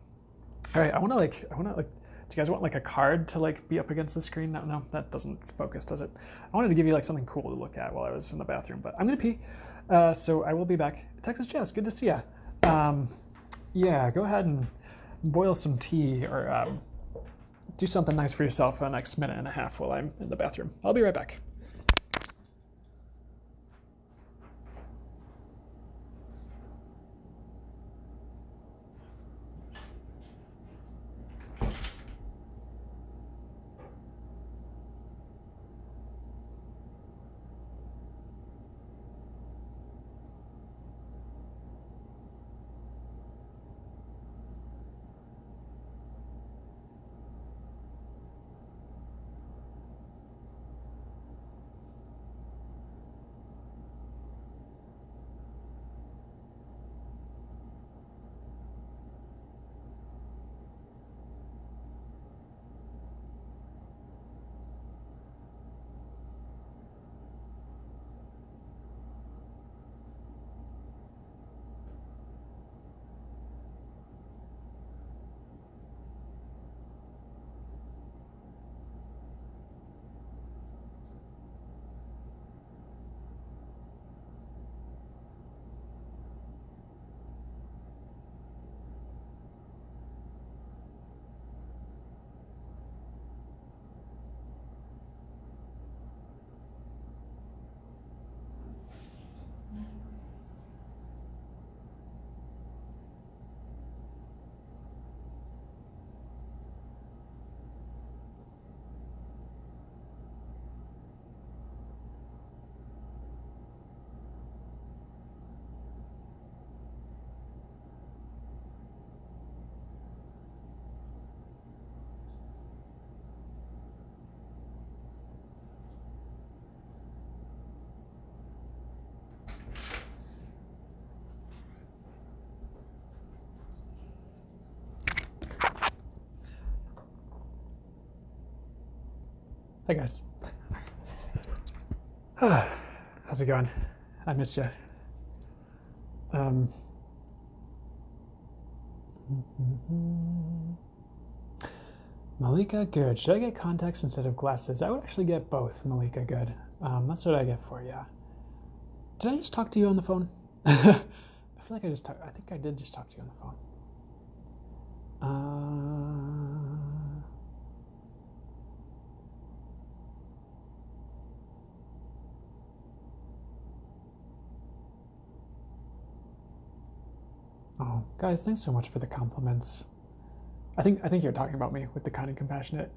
right, I wanna like, do you guys want like a card to like be up against the screen? No, that doesn't focus, does it? I wanted to give you like something cool to look at while I was in the bathroom, but I'm gonna pee. So I will be back. Texas Jess, good to see ya. Yeah, go ahead and boil some tea or do something nice for yourself for the next minute and a half while I'm in the bathroom. I'll be right back. Hey guys. How's it going? I missed you. Malika, good. Should I get contacts instead of glasses? I would actually get both, Malika, good. That's what I get for you. Did I just talk to you on the phone? I feel like I think I did just talk to you on the phone. Oh, guys, thanks so much for the compliments. I think you're talking about me with the kind and compassionate.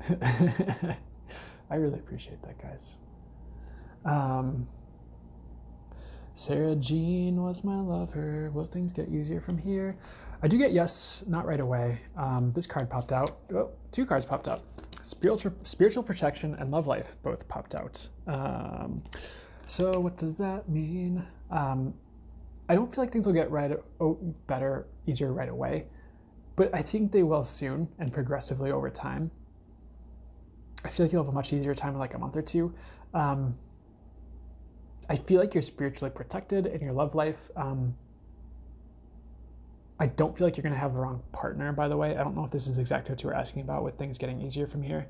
I really appreciate that, guys. Sarah Jean was my lover. Will things get easier from here? I do get yes, not right away. This card popped out. Oh, two cards popped out. Spiritual protection and love life both popped out. So what does that mean? I don't feel like things will get better, easier right away, but I think they will soon and progressively over time. I feel like you'll have a much easier time in like a month or two. I feel like you're spiritually protected in your love life. I don't feel like you're going to have the wrong partner, by the way. I don't know if this is exactly what you were asking about with things getting easier from here.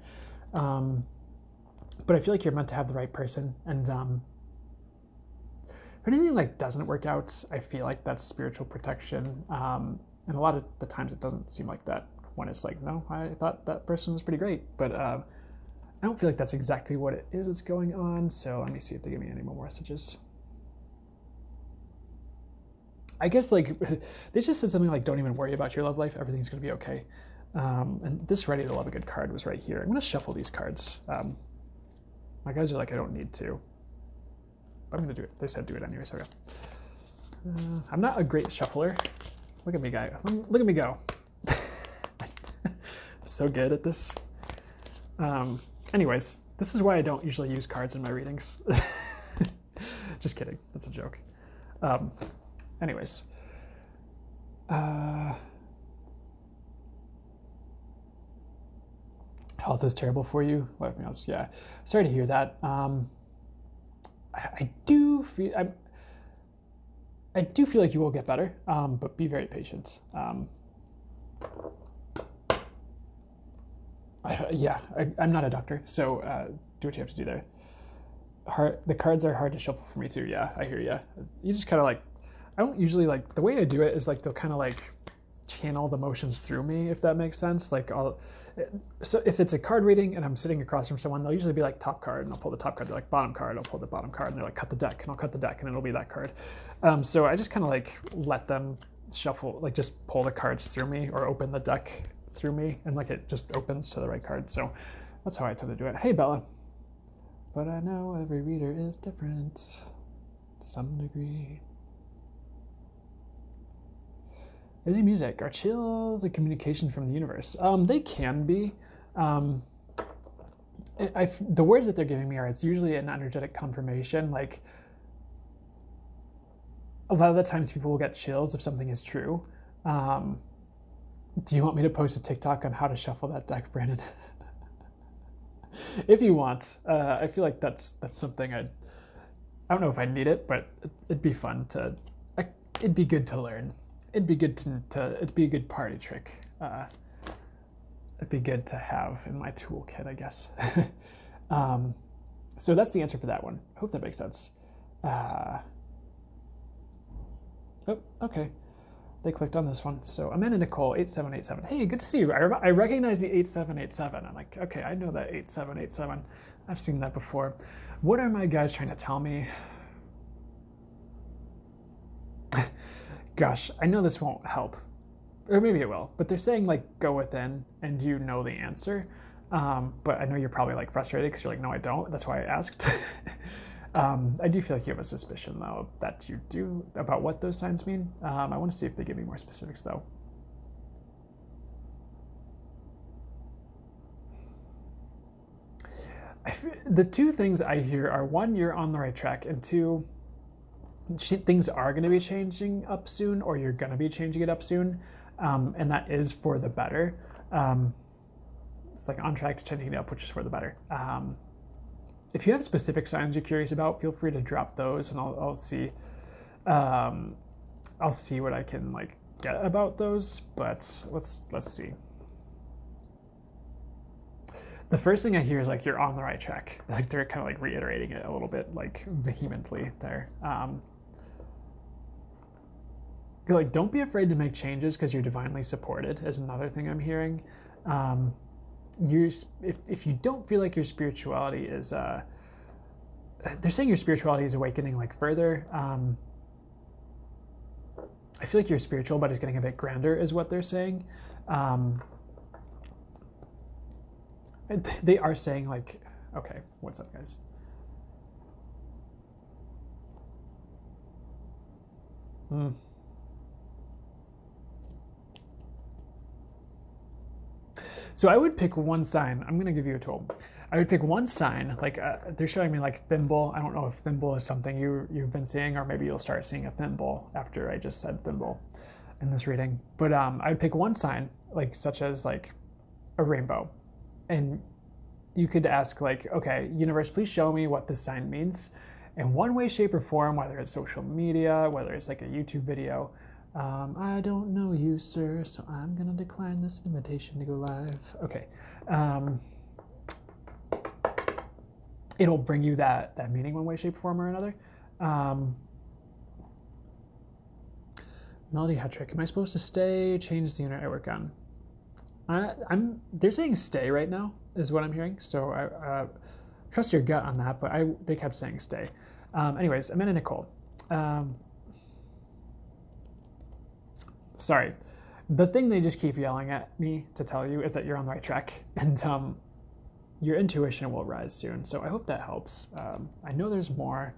But I feel like you're meant to have the right person. And if anything like doesn't work out, I feel like that's spiritual protection. And a lot of the times it doesn't seem like that when it's like, no, I thought that person was pretty great. But I don't feel like that's exactly what it is that's going on. So let me see if they give me any more messages. I guess like they just said something like, don't even worry about your love life. Everything's going to be okay. And this Ready to Love a Good card was right here. I'm going to shuffle these cards. My guys are like, I don't need to. I'm going to do it. They said do it anyway, so okay. I'm not a great shuffler. Look at me, guy. Look at me go. I'm so good at this. Anyways, this is why I don't usually use cards in my readings. Just kidding. That's a joke. Anyways. Health is terrible for you. What else? Yeah. Sorry to hear that. I do feel like you will get better, but be very patient. I'm not a doctor, so do what you have to do there. The cards are hard to shuffle for me too. Yeah, I hear you. You just kind of like, I don't usually like, the way I do it is like they'll kind of like channel the motions through me, if that makes sense. Like so if it's a card reading and I'm sitting across from someone, they'll usually be like top card and I'll pull the top card. They're like bottom card, I'll pull the bottom card, and they're like cut the deck, and I'll cut the deck, and it'll be that card. So I just kind of like let them shuffle, like just pull the cards through me or open the deck through me, and like it just opens to the right card. So that's how I tend to do it. Hey Bella. But I know every reader is different to some degree. Busy music. Are chills a communication from the universe? They can be. The words that they're giving me are, it's usually an energetic confirmation. Like, a lot of the times people will get chills if something is true. Do you want me to post a TikTok on how to shuffle that deck, Brandon? If you want. I feel like that's something I don't know if I need it, but it'd be fun to. It'd be good to learn. It'd be good it'd be a good party trick. It'd be good to have in my toolkit, I guess. So that's the answer for that one. I hope that makes sense. Oh, okay. They clicked on this one. So Amanda Nicole, 8787. Hey, good to see you. I recognize the 8787. I'm like, okay, I know that 8787. I've seen that before. What are my guys trying to tell me? Gosh, I know this won't help. Or maybe it will. But they're saying, like, go within and you know the answer. But I know you're probably, like, frustrated because you're like, no, I don't. That's why I asked. I do feel like you have a suspicion, though, that you do about what those signs mean. I want to see if they give me more specifics, though. The two things I hear are, one, you're on the right track, and two, things are going to be changing up soon, or you're going to be changing it up soon, and that is for the better. It's like on track to changing it up, which is for the better. If you have specific signs you're curious about, feel free to drop those, and I'll see. I'll see what I can like get about those. But let's see. The first thing I hear is like you're on the right track. Like they're kind of like reiterating it a little bit, like vehemently there. Like don't be afraid to make changes because you're divinely supported. Is another thing I'm hearing. If you don't feel like your spirituality is they're saying your spirituality is awakening like further. I feel like you're spiritual but it's getting a bit grander is what they're saying. They are saying like, okay, what's up guys? So I would pick one sign. I'm going to give you a tool. I would pick one sign. Like they're showing me like thimble. I don't know if thimble is something you've been seeing, or maybe you'll start seeing a thimble after I just said thimble in this reading. But I would pick one sign, like such as like a rainbow, and you could ask like, okay, universe, please show me what this sign means in one way, shape, or form, whether it's social media, whether it's like a YouTube video. I don't know you, sir, so I'm gonna decline this invitation to go live. Okay. It'll bring you that meaning one way, shape, form, or another. Melody hat trick. Am I supposed to stay? Change the unit I work on. They're saying stay right now is what I'm hearing. So I trust your gut on that. But they kept saying stay. Anyways, Amanda Nicole. Sorry. The thing they just keep yelling at me to tell you is that you're on the right track, and your intuition will rise soon. So I hope that helps. I know there's more.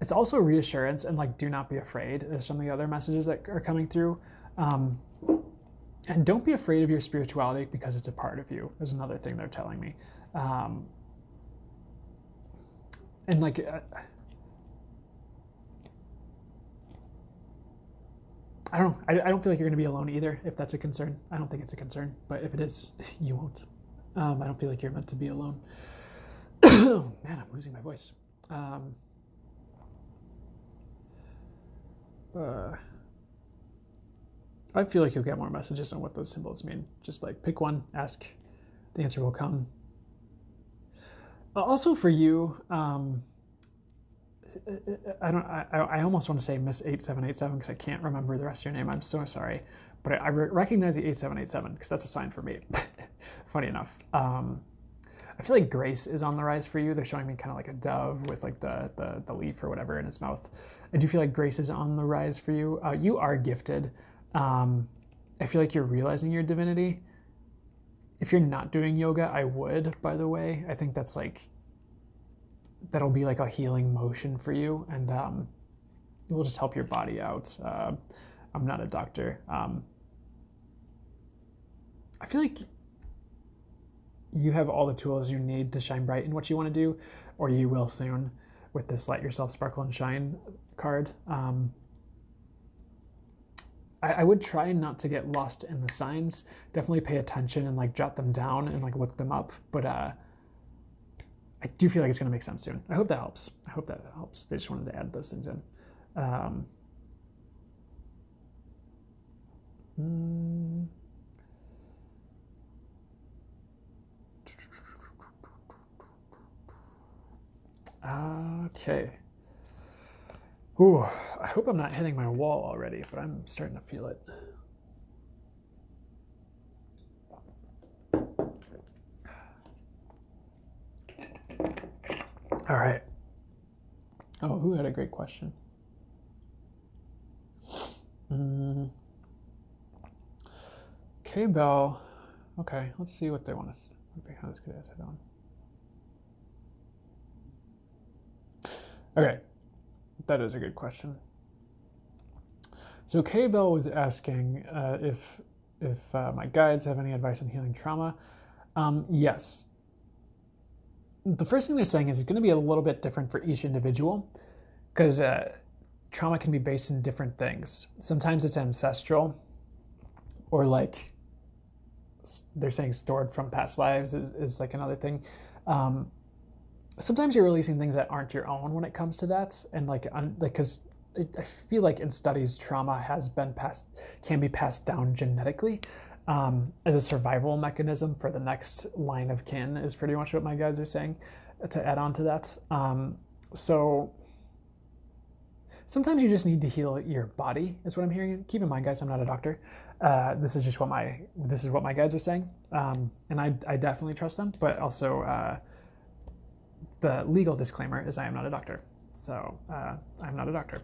It's also reassurance and like, do not be afraid. There's some of the other messages that are coming through. And don't be afraid of your spirituality because it's a part of you. There's another thing they're telling me. And like, I don't know. I don't feel like you're going to be alone either, if that's a concern. I don't think it's a concern, but if it is, you won't. I don't feel like you're meant to be alone. Man, I'm losing my voice. I feel like you'll get more messages on what those symbols mean. Just like pick one, ask, the answer will come. Also for you, I almost want to say Miss 8787 because I can't remember the rest of your name. I'm so sorry, but I recognize the 8787 because that's a sign for me. Funny enough. I feel like grace is on the rise for you. They're showing me kind of like a dove with like the leaf or whatever in its mouth. I do feel like grace is on the rise for you. You are gifted. I feel like you're realizing your divinity. If you're not doing yoga, I would, by the way. I think that's like, that'll be like a healing motion for you, and it will just help your body out. I'm not a doctor. I feel like you have all the tools you need to shine bright in what you want to do, or you will soon with this Let Yourself Sparkle and Shine card. I would try not to get lost in the signs. Definitely pay attention and like jot them down and like look them up. But I do feel like it's going to make sense soon. I hope that helps. I hope that helps. They just wanted to add those things in. Okay. Ooh, I hope I'm not hitting my wall already, but I'm starting to feel it. All right. Oh, who had a great question? K-Bell. Okay, let's see what they want to see. How this could answer that one. Okay, that is a good question. So K-Bell was asking if my guides have any advice on healing trauma. Yes. The first thing they're saying is it's going to be a little bit different for each individual because trauma can be based in different things. Sometimes it's ancestral, or like they're saying stored from past lives is like another thing. Sometimes you're releasing things that aren't your own when it comes to that, and like because I feel like in studies trauma can be passed down genetically as a survival mechanism for the next line of kin is pretty much what my guides are saying to add on to that. So sometimes you just need to heal your body is what I'm hearing. Keep in mind, guys, I'm not a doctor. This is what my guides are saying, and I definitely trust them, but also the legal disclaimer is I am not a doctor. So I'm not a doctor.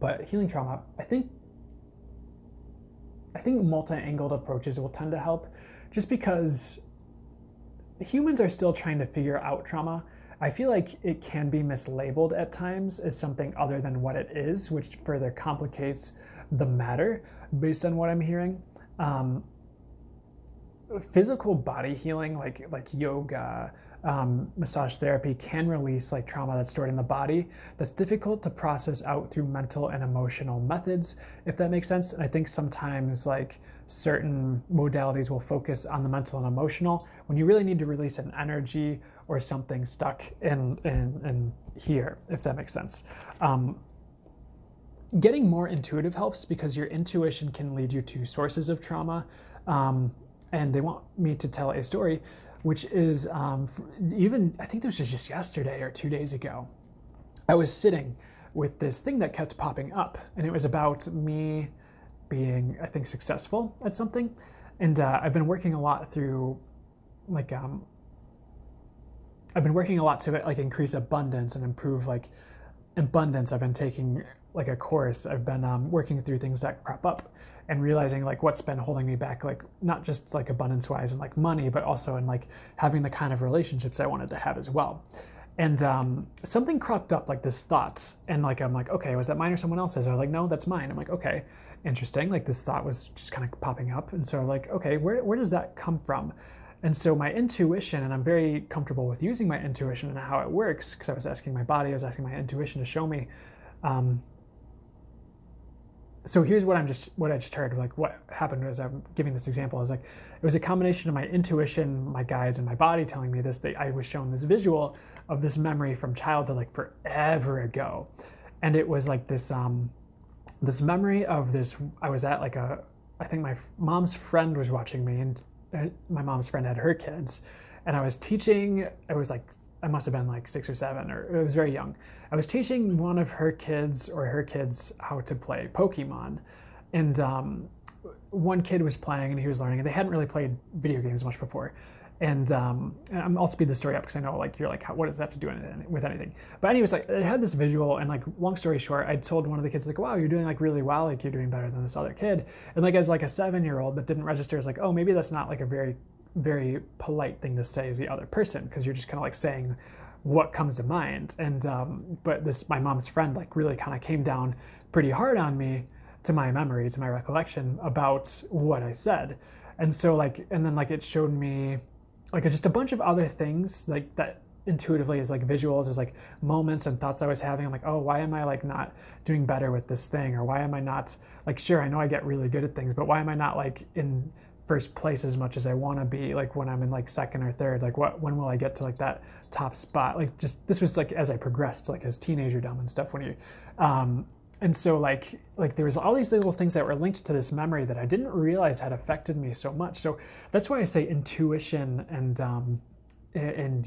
But healing trauma, I think multi-angled approaches will tend to help, just because humans are still trying to figure out trauma. I feel like it can be mislabeled at times as something other than what it is, which further complicates the matter based on what I'm hearing. physical body healing, like yoga, massage therapy, can release like trauma that's stored in the body that's difficult to process out through mental and emotional methods, if that makes sense. And I think sometimes like certain modalities will focus on the mental and emotional when you really need to release an energy or something stuck in here, if that makes sense. Getting more intuitive helps because your intuition can lead you to sources of trauma. And they want me to tell a story, which is even, I think this was just yesterday or 2 days ago. I was sitting with this thing that kept popping up, and it was about me being, I think, successful at something. And I've been working a lot through, like, I've been working a lot to like increase abundance and improve like abundance. I've been taking like a course. I've been working through things that crop up and realizing like what's been holding me back, like not just like abundance wise and like money, but also in like having the kind of relationships I wanted to have as well. And something cropped up, like this thought, and like I'm like, okay, was that mine or someone else's? I was like, no, that's mine. I'm like, okay, interesting. Like this thought was just kind of popping up, and so I'm like, okay, where does that come from? And so my intuition, and I'm very comfortable with using my intuition and how it works, because I was asking my body, I was asking my intuition to show me. So here's what I just heard. Like what happened was, I'm giving this example. I was like, it was a combination of my intuition, my guides, and my body telling me this. That I was shown this visual of this memory from childhood, like forever ago, and it was like this this memory of this. I was at like I think my mom's friend was watching me, and my mom's friend had her kids, and I was teaching. It was like, I must have been like 6 or 7, or it was very young. I was teaching one of her kids how to play Pokemon. And one kid was playing and he was learning, and they hadn't really played video games much before. And I'll speed the story up because I know like you're like, what does that have to do with anything? But anyways, like I had this visual, and like long story short, I told one of the kids like, wow, you're doing like really well, like you're doing better than this other kid. And like as like a 7-year-old that didn't register, as like, oh, maybe that's not like a very polite thing to say as the other person, because you're just kind of like saying what comes to mind. And but this, my mom's friend, like really kind of came down pretty hard on me, to my memory, to my recollection, about what I said. And so like, and then like it showed me like just a bunch of other things like that intuitively is like visuals, is like moments and thoughts I was having. I'm like, oh, why am I like not doing better with this thing? Or why am I not like, sure, I know I get really good at things, but why am I not like in first place as much as I want to be, like when I'm in like second or third? Like when will I get to like that top spot? Like just, this was like as I progressed, like as teenagerdom and stuff, when you and so like there was all these little things that were linked to this memory that I didn't realize had affected me so much. So that's why I say intuition and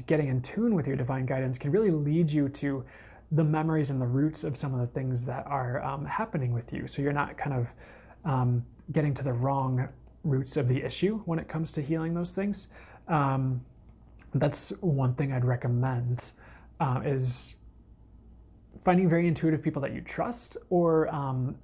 getting in tune with your divine guidance can really lead you to the memories and the roots of some of the things that are happening with you. So you're not kind of getting to the wrong roots of the issue when it comes to healing those things. That's one thing I'd recommend, is finding very intuitive people that you trust, or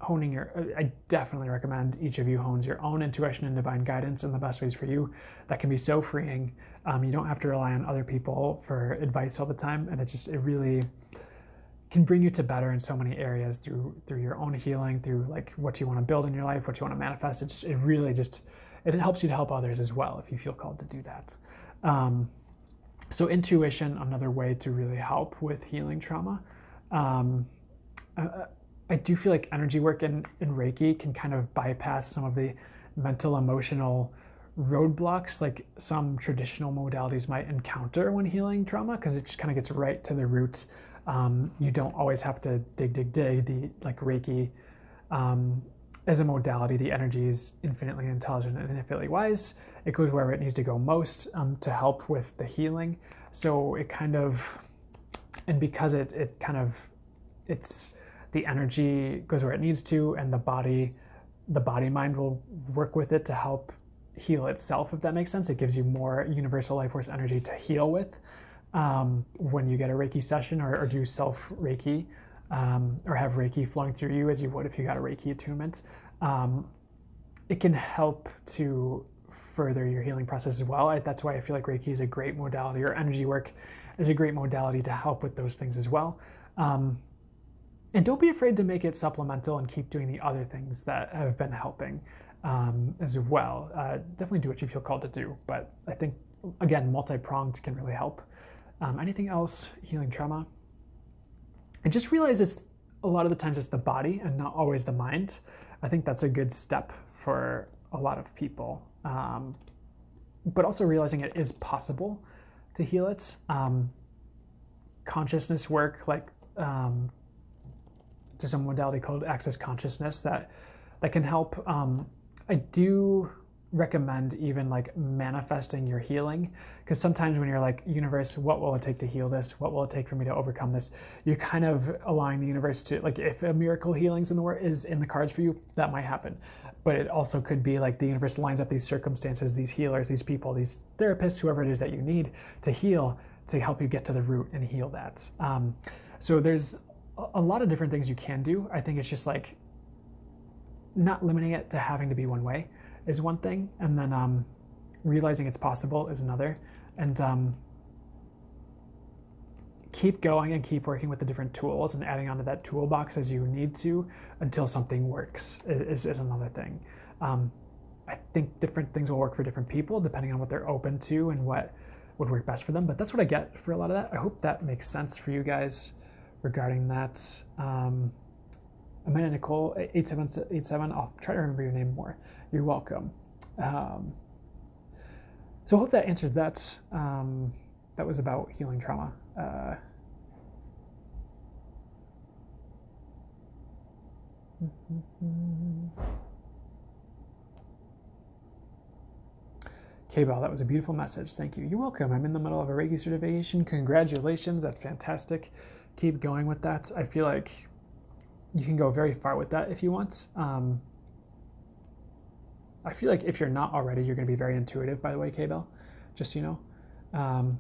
honing your, I definitely recommend each of you hones your own intuition and divine guidance in the best ways for you. That can be so freeing. You don't have to rely on other people for advice all the time, and it really can bring you to better in so many areas through your own healing, through like what you want to build in your life, what you want to manifest. It helps you to help others as well if you feel called to do that. So intuition, another way to really help with healing trauma. I do feel like energy work in Reiki can kind of bypass some of the mental, emotional roadblocks like some traditional modalities might encounter when healing trauma, because it just kind of gets right to the roots. You don't always have to dig. The like Reiki, as a modality, the energy is infinitely intelligent and infinitely wise. It goes wherever it needs to go most to help with the healing. So it kind of, and because it's the energy goes where it needs to, and the body mind will work with it to help heal itself, if that makes sense. It gives you more universal life force energy to heal with when you get a Reiki session, or do self Reiki, or have Reiki flowing through you as you would if you got a Reiki attunement. It can help to further your healing process as well. That's why I feel like Reiki is a great modality, or energy work is a great modality to help with those things as well. And don't be afraid to make it supplemental and keep doing the other things that have been helping. as well. Definitely do what you feel called to do, but I think, again, multi-pronged can really help. Anything else? Healing trauma. And just realize it's a lot of the times it's the body and not always the mind. I think that's a good step for a lot of people. But also realizing it is possible to heal it. Consciousness work, like there's a modality called access consciousness that can help. I do recommend even like manifesting your healing, because sometimes when you're like, universe, what will it take to heal this? What will it take for me to overcome this? You're kind of allowing the universe to, like, if a miracle healing's is in the cards for you, that might happen. But it also could be like the universe lines up these circumstances, these healers, these people, these therapists, whoever it is that you need to heal, to help you get to the root and heal that. So there's a lot of different things you can do. I think it's just like not limiting it to having to be one way is one thing, and then realizing it's possible is another, and keep going and keep working with the different tools and adding onto that toolbox as you need to until something works is another thing. I think different things will work for different people depending on what they're open to and what would work best for them, but that's what I get for a lot of that. I hope that makes sense for you guys regarding that. Amanda Nicole 8787, I'll try to remember your name more. You're welcome. So I hope that answers that. That was about healing trauma. K-Bell, that was a beautiful message. Thank you. You're welcome. I'm in the middle of a Reiki certification. Congratulations. That's fantastic. Keep going with that. I feel like you can go very far with that if you want. I feel like if you're not already, you're going to be very intuitive, by the way, K-Bell, just so you know.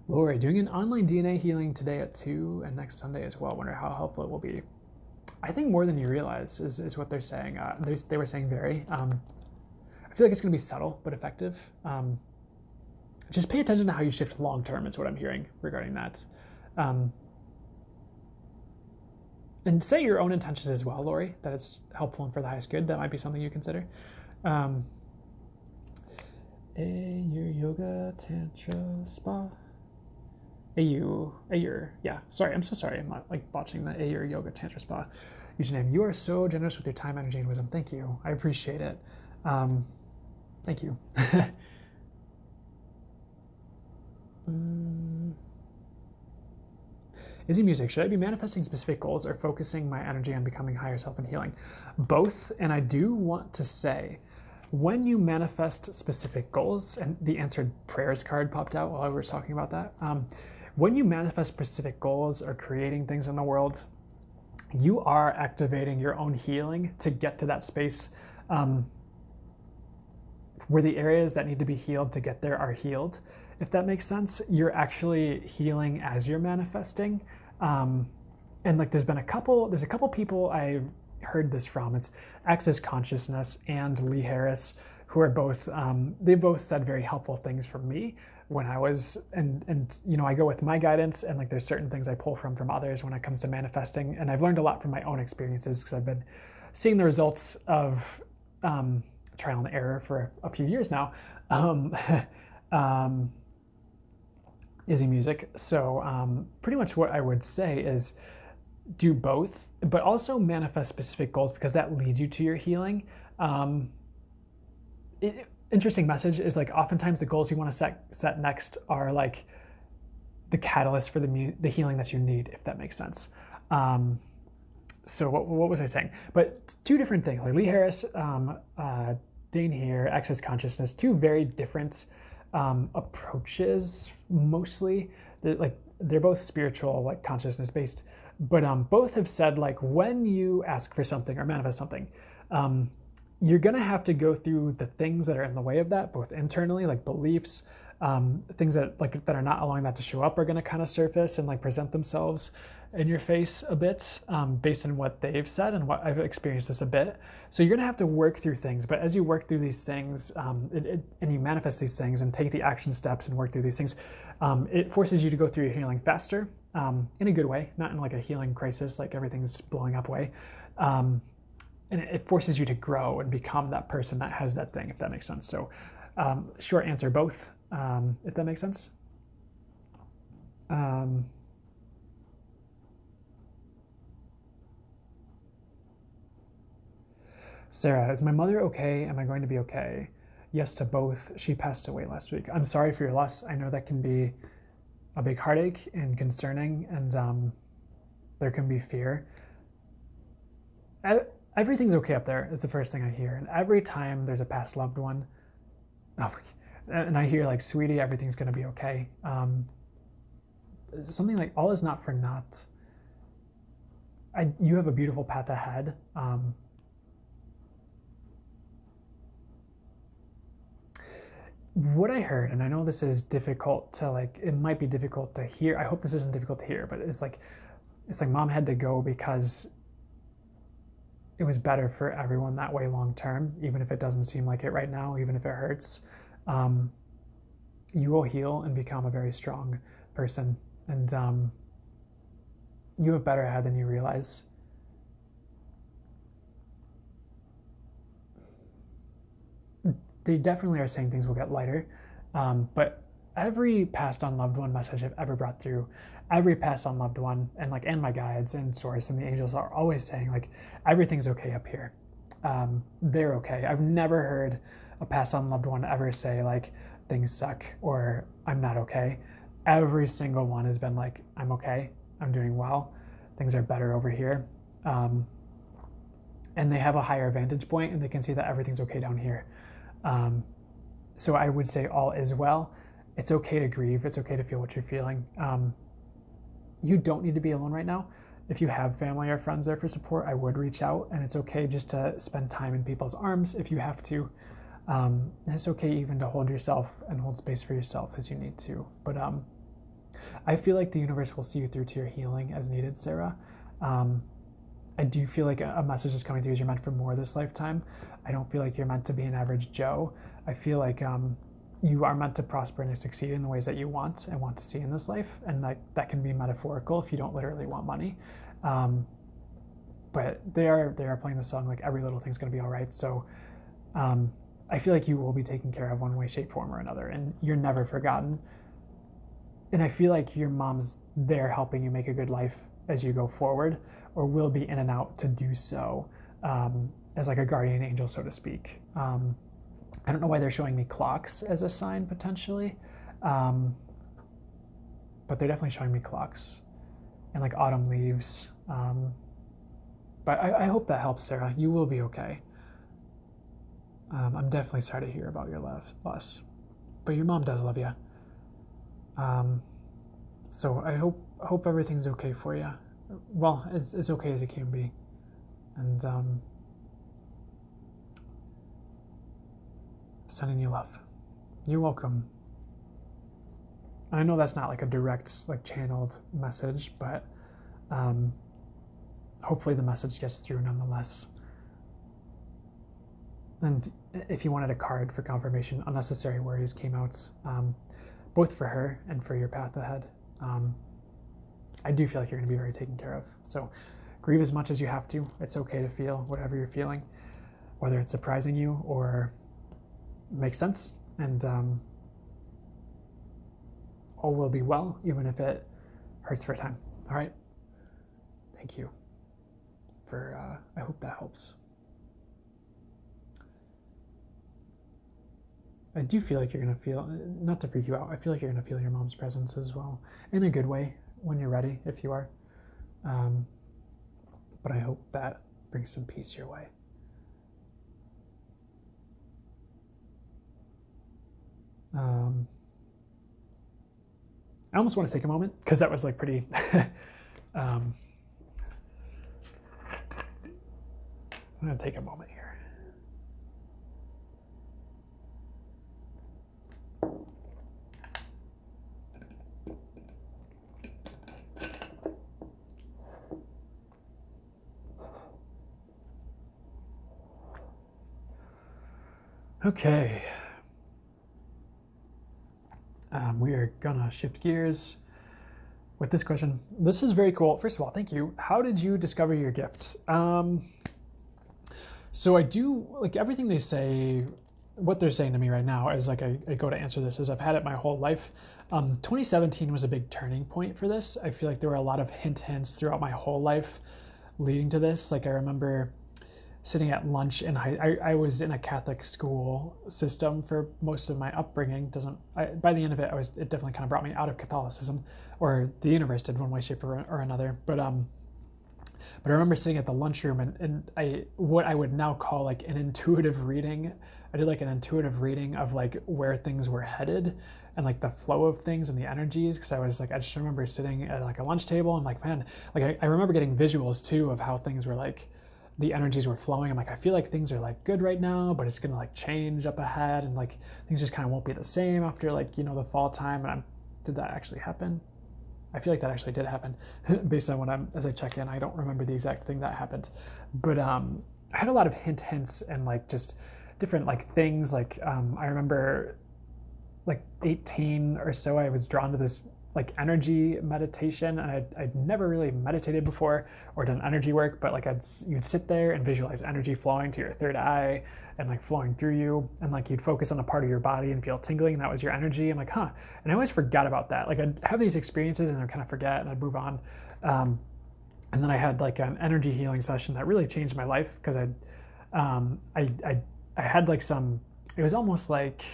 Lori, doing an online DNA healing today at 2 and next Sunday as well. Wonder how helpful it will be. I think more than you realize is what they're saying. They were saying very. I feel like it's going to be subtle but effective. Just pay attention to how you shift long term is what I'm hearing regarding that. And set your own intentions as well, Lori, that it's helpful and for the highest good. That might be something you consider. Your yoga tantra spa. Yeah. Sorry, I'm so sorry. I'm not like botching the Ayur yoga tantra spa username. You are so generous with your time, energy, and wisdom. Thank you. I appreciate it. Thank you. Izzy Music, should I be manifesting specific goals or focusing my energy on becoming higher self and healing? Both, and I do want to say, when you manifest specific goals, and the answered prayers card popped out while I was talking about that, when you manifest specific goals or creating things in the world, you are activating your own healing to get to that space where the areas that need to be healed to get there are healed. If that makes sense, you're actually healing as you're manifesting. And like there's a couple people I heard this from. It's Access Consciousness and Lee Harris, who are both, they both said very helpful things for me when I was, and you know, I go with my guidance, and like there's certain things I pull from others when it comes to manifesting. And I've learned a lot from my own experiences because I've been seeing the results of trial and error for a few years now. Izzy Music. So pretty much what I would say is do both, but also manifest specific goals because that leads you to your healing. Interesting message is like oftentimes the goals you want to set next are like the catalyst for the healing that you need, if that makes sense. So what was I saying? But two different things, like Lee Harris, Dane here, Access Consciousness, two very different approaches. Mostly, they're both spiritual, like consciousness based, but both have said like when you ask for something or manifest something, you're gonna have to go through the things that are in the way of that, both internally, like beliefs, things that are not allowing that to show up are gonna kind of surface and like present themselves in your face a bit, based on what they've said and what I've experienced this a bit. So you're gonna have to work through things, but as you work through these things, and you manifest these things and take the action steps and work through these things, it forces you to go through your healing faster, in a good way, not in like a healing crisis, like everything's blowing up way. and it forces you to grow and become that person that has that thing, if that makes sense. So short answer, both, if that makes sense. Sarah, is my mother okay? Am I going to be okay? Yes to both. She passed away last week. I'm sorry for your loss. I know that can be a big heartache and concerning, and there can be fear. Everything's okay up there is the first thing I hear. And every time there's a past loved one, oh, and I hear like, sweetie, everything's going to be okay. Something like, all is not for naught. You have a beautiful path ahead. What I heard, and I know this is difficult to like, it might be difficult to hear. I hope this isn't difficult to hear, but it's like mom had to go because it was better for everyone that way long term, even if it doesn't seem like it right now, even if it hurts. You will heal and become a very strong person, and you have better ahead than you realize. They definitely are saying things will get lighter, but every passed on loved one message I've ever brought through, every passed on loved one, and my guides and source and the angels are always saying like, everything's okay up here. They're okay. I've never heard a passed on loved one ever say like, things suck or I'm not okay. Every single one has been like, I'm okay, I'm doing well, things are better over here. And they have a higher vantage point and they can see that everything's okay down here. So I would say all is well. It's okay to grieve. It's okay to feel what you're feeling. You don't need to be alone right now. If you have family or friends there for support, I would reach out, and it's okay just to spend time in people's arms if you have to. And it's okay even to hold yourself and hold space for yourself as you need to. But I feel like the universe will see you through to your healing as needed, Sarah. I do feel like a message is coming through as you're meant for more this lifetime. I don't feel like you're meant to be an average Joe. I feel like you are meant to prosper and to succeed in the ways that you want and want to see in this life. And that can be metaphorical if you don't literally want money. But they are playing the song like, every little thing's going to be all right. So I feel like you will be taken care of one way, shape, form, or another. And you're never forgotten. And I feel like your mom's there helping you make a good life as you go forward, or will be in and out to do so, as like a guardian angel, so to speak. I don't know why they're showing me clocks as a sign potentially, but they're definitely showing me clocks and like autumn leaves. But I hope that helps, Sarah. You will be okay. I'm definitely sorry to hear about your loss, but your mom does love you. So I hope everything's okay for you. Well, it's okay as it can be. And sending you love. You're welcome. And I know that's not like a direct, like channeled message, but hopefully the message gets through nonetheless. And if you wanted a card for confirmation, unnecessary worries came out, both for her and for your path ahead. I do feel like you're going to be very taken care of. So grieve as much as you have to. It's okay to feel whatever you're feeling, whether it's surprising you or makes sense. And all will be well, even if it hurts for a time. All right. Thank you for, I hope that helps. I do feel like you're going to feel, not to freak you out, I feel like you're going to feel your mom's presence as well, in a good way, when you're ready, if you are. But I hope that brings some peace your way. I almost want to take a moment, because that was like pretty... I'm going to take a moment here. Okay. We are gonna shift gears with this question. This is very cool. First of all, thank you. How did you discover your gifts? So I do like everything they say. What they're saying to me right now is like I go to answer this is I've had it my whole life. 2017 was a big turning point for this. I feel like there were a lot of hints throughout my whole life leading to this. Like I remember sitting at lunch in I was in a Catholic school system for most of my upbringing. By the end of it, it definitely kind of brought me out of Catholicism, or the universe did one way, shape, or another. But I remember sitting at the lunchroom and what I would now call like an intuitive reading. I did like an intuitive reading of like where things were headed and like the flow of things and the energies. Cause I just remember sitting at like a lunch table and like, man, like I remember getting visuals too of how things were like, the energies were flowing. I'm like, I feel like things are like good right now, but it's going to like change up ahead. And like things just kind of won't be the same after like, the fall time. And did that actually happen? I feel like that actually did happen based on as I check in. I don't remember the exact thing that happened, but I had a lot of hints and like just different like things. Like I remember like 18 or so, I was drawn to this like energy meditation, and I'd never really meditated before or done energy work, but like you'd sit there and visualize energy flowing to your third eye and like flowing through you, and like you'd focus on a part of your body and feel tingling, and that was your energy. I'm like, huh. And I always forgot about that. Like I'd have these experiences and I'd kind of forget and I'd move on. And then I had like an energy healing session that really changed my life, because I had like it was almost like,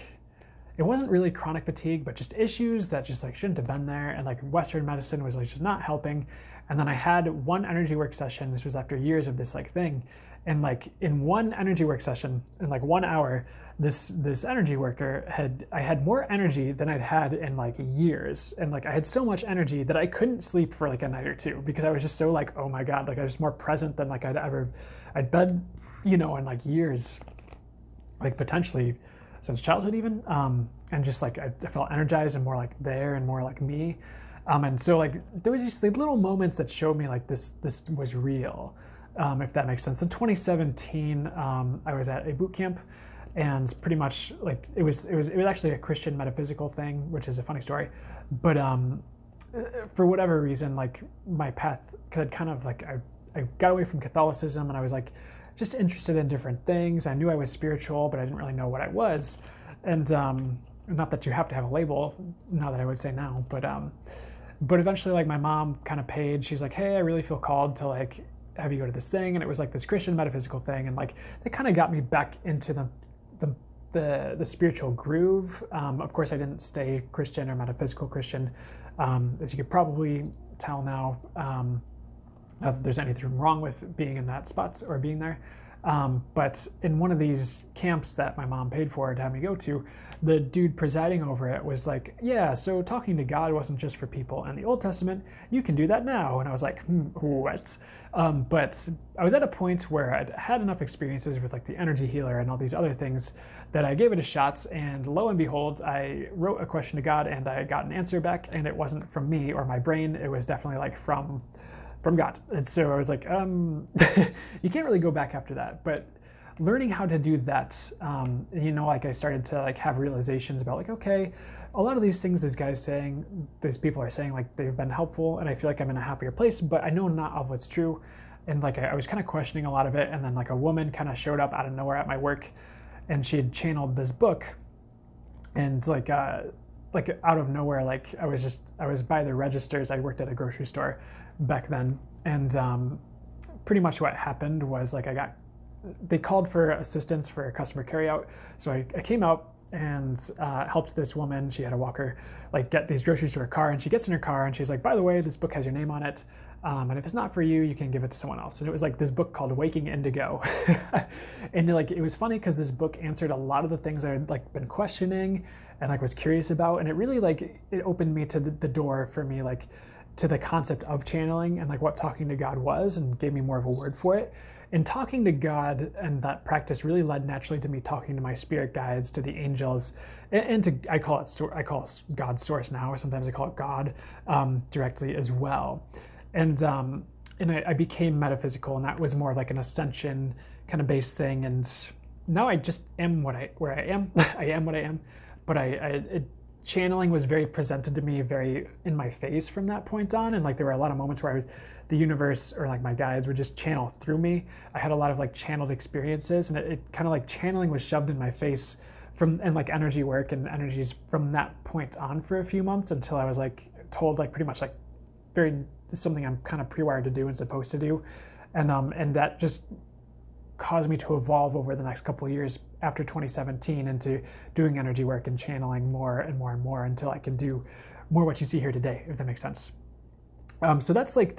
it wasn't really chronic fatigue, but just issues that just like shouldn't have been there. And like Western medicine was like just not helping. And then I had one energy work session. This was after years of this like thing. And like in one energy work session, in like 1 hour, this energy worker I had more energy than I'd had in like years. And like I had so much energy that I couldn't sleep for like a night or two, because I was just so like, oh my God, like I was more present than like I'd been, in like years, like potentially since childhood even, and just like I felt energized and more like there and more like me, and so like there was these like, little moments that showed me like this was real, if that makes sense. In 2017, I was at a boot camp, and pretty much like it was actually a Christian metaphysical thing, which is a funny story, but for whatever reason, like my path could kind of like I got away from Catholicism, and I was like just interested in different things. I knew I was spiritual, but I didn't really know what I was. And not that you have to have a label, now that I would say now, but eventually like my mom kind of paid. She's like, hey, I really feel called to like have you go to this thing. And it was like this Christian metaphysical thing. And like, they kind of got me back into the spiritual groove. Of course, I didn't stay Christian or metaphysical Christian, as you could probably tell now. Not that there's anything wrong with being in that spot or being there. But in one of these camps that my mom paid for to have me go to, the dude presiding over it was like, yeah, so talking to God wasn't just for people in the Old Testament. You can do that now. And I was like, what? But I was at a point where I'd had enough experiences with like the energy healer and all these other things that I gave it a shot. And lo and behold, I wrote a question to God and I got an answer back, and it wasn't from me or my brain. It was definitely like from God. And so I was like, you can't really go back after that. But learning how to do that, like I started to like have realizations about like, okay, a lot of these things these people are saying, like they've been helpful, and I feel like I'm in a happier place, but I know not all of what's true. And like I was kind of questioning a lot of it. And then like a woman kind of showed up out of nowhere at my work, and she had channeled this book, and like out of nowhere, like I was by the registers. I worked at a grocery store back then, and pretty much what happened was like they called for assistance for a customer carryout. So I came out and helped this woman. She had a walker like get these groceries to her car, and she gets in her car and she's like, by the way, this book has your name on it, and if it's not for you, you can give it to someone else. And it was like this book called Waking Indigo. And like it was funny because this book answered a lot of the things I had like been questioning and like was curious about, and it really like it opened me to the door for me like to the concept of channeling and like what talking to God was, and gave me more of a word for it. And talking to God and that practice really led naturally to me talking to my spirit guides, to the angels, and to I call it God's source now, or sometimes I call it God directly as well. And I became metaphysical, and that was more like an ascension kind of based thing. And now I just am where I am. I am what I am, but it channeling was very presented to me, very in my face from that point on. And like there were a lot of moments where the universe or like my guides would just channel through me. I had a lot of like channeled experiences, and it kind of like channeling was shoved in my face and like energy work and energies from that point on for a few months until I was like told like pretty much like very something I'm kind of pre-wired to do and supposed to do. And that just caused me to evolve over the next couple of years after 2017 into doing energy work and channeling more and more and more until I can do more what you see here today, if that makes sense. So that's like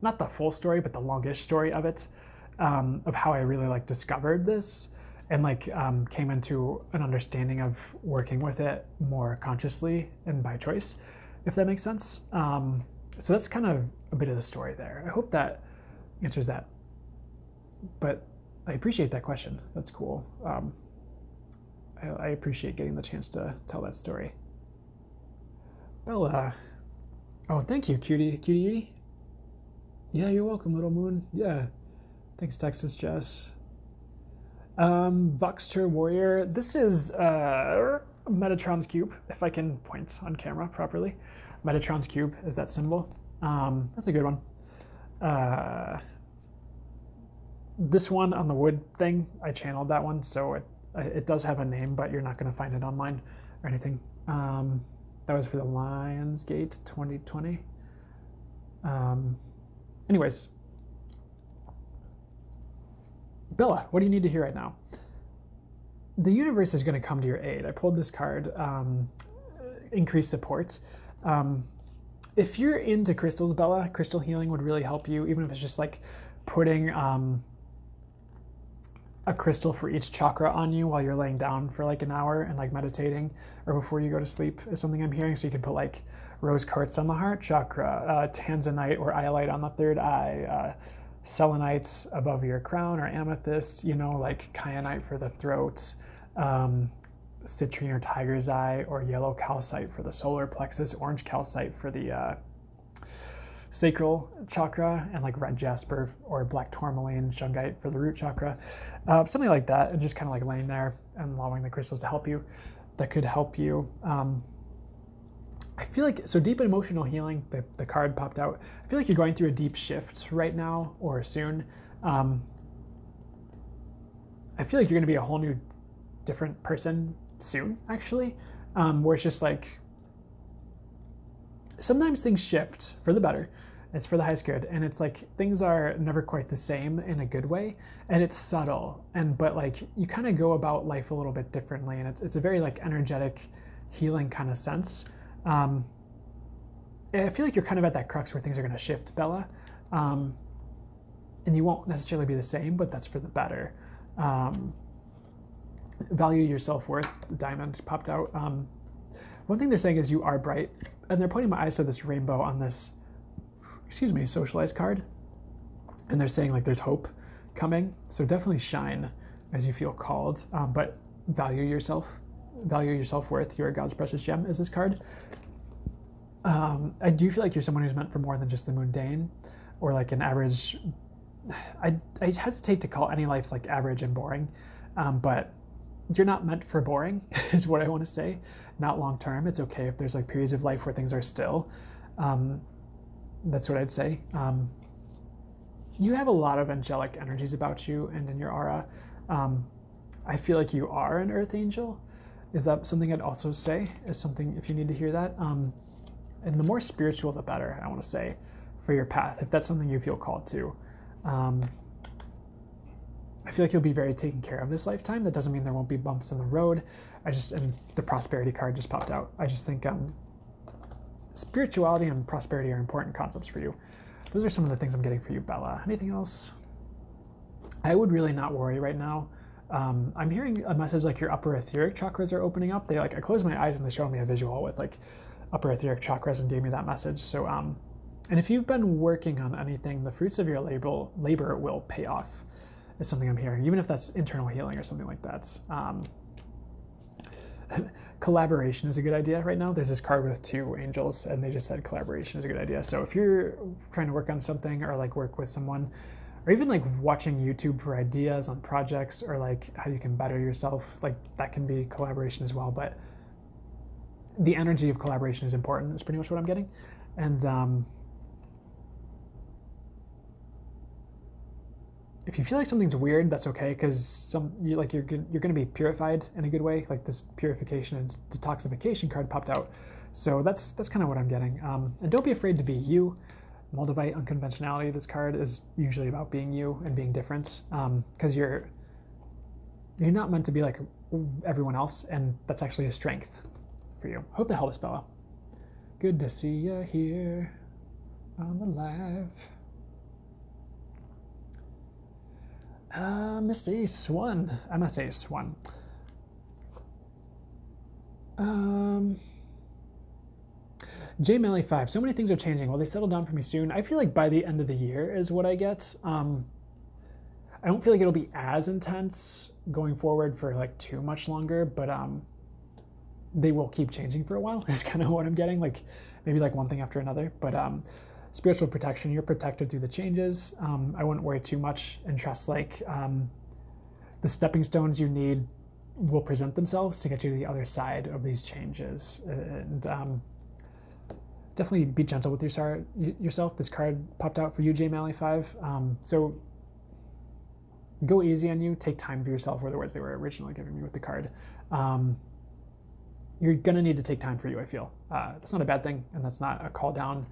not the full story, but the longish story of it, of how I really like discovered this and like came into an understanding of working with it more consciously and by choice, if that makes sense. So that's kind of a bit of the story there. I hope that answers that. But I appreciate that question. That's cool. I appreciate getting the chance to tell that story. Bella. Oh, thank you, cutie. Yeah, you're welcome, little moon. Yeah. Thanks, Texas Jess. Voxter Warrior. This is Metatron's Cube, if I can point on camera properly. Metatron's Cube is that symbol. That's a good one. This one on the wood thing, I channeled that one, so it does have a name, but you're not going to find it online or anything. That was for the Lionsgate 2020. Anyways, Bella, what do you need to hear right now? The universe is going to come to your aid. I pulled this card, increased support. If you're into crystals, Bella, crystal healing would really help you, even if it's just like putting a crystal for each chakra on you while you're laying down for like an hour and like meditating or before you go to sleep is something I'm hearing. So you can put like rose quartz on the heart chakra, tanzanite or iolite on the third eye, selenite above your crown or amethyst, like kyanite for the throat, citrine or tiger's eye, or yellow calcite for the solar plexus, orange calcite for the sacral chakra, and like red jasper or black tourmaline, shungite for the root chakra, something like that, and just kind of like laying there and allowing the crystals to help you. That could help you. I feel like, so deep emotional healing, the card popped out. I feel like you're going through a deep shift right now or soon. I feel like you're going to be a whole new different person soon, actually, where it's just like, sometimes things shift for the better. It's for the highest good, and it's like things are never quite the same in a good way, and it's subtle, but like you kind of go about life a little bit differently, and it's a very like energetic healing kind of sense. I feel like you're kind of at that crux where things are going to shift, Bella, and you won't necessarily be the same, but that's for the better. Value your self-worth. The diamond popped out. One thing they're saying is you are bright, and they're pointing my eyes to this rainbow on this, socialized card, and they're saying like there's hope coming. So definitely shine as you feel called, but value yourself, value your self-worth. You're a God's precious gem is this card. I do feel like you're someone who's meant for more than just the mundane or like an average. I hesitate to call any life like average and boring, but you're not meant for boring is what I want to say. Not long term. It's okay if there's like periods of life where things are still. That's what I'd say. You have a lot of angelic energies about you and in your aura. I feel like you are an earth angel. Is that something I'd also say? Is something, if you need to hear that? And the more spiritual, the better, I want to say, for your path, if that's something you feel called to. I feel like you'll be very taken care of this lifetime. That doesn't mean there won't be bumps in the road. And the prosperity card just popped out. I just think spirituality and prosperity are important concepts for you. Those are some of the things I'm getting for you, Bella. Anything else? I would really not worry right now. I'm hearing a message like your upper etheric chakras are opening up. I closed my eyes and they showed me a visual with like upper etheric chakras and gave me that message. So, and if you've been working on anything, the fruits of your labor will pay off, is something I'm hearing, even if that's internal healing or something like that. Collaboration is a good idea right now. There's this card with two angels and they just said collaboration is a good idea. So if you're trying to work on something or like work with someone, or even like watching YouTube for ideas on projects or like how you can better yourself, like that can be collaboration as well. But the energy of collaboration is important is pretty much what I'm getting. And if you feel like something's weird, that's okay, because you're going to be purified in a good way. Like this purification and detoxification card popped out, so that's kind of what I'm getting. And don't be afraid to be you. Moldavite Unconventionality. This card is usually about being you and being different, because you're not meant to be like everyone else, and that's actually a strength for you. Hope that helps, Bella. Good to see you here on the live. Miss Ace 1. MS Ace 1. J Melly 5. So many things are changing. Will they settle down for me soon? I feel like by the end of the year is what I get. I don't feel like it'll be as intense going forward for like too much longer, but they will keep changing for a while is kind of what I'm getting. Like maybe like one thing after another, but spiritual protection, you're protected through the changes. I wouldn't worry too much and trust like the stepping stones you need will present themselves to get you to the other side of these changes. And definitely be gentle with yourself. This card popped out for you, J Mally 5. So go easy on you. Take time for yourself were the words they were originally giving me with the card. You're going to need to take time for you, I feel. That's not a bad thing, and that's not a call down.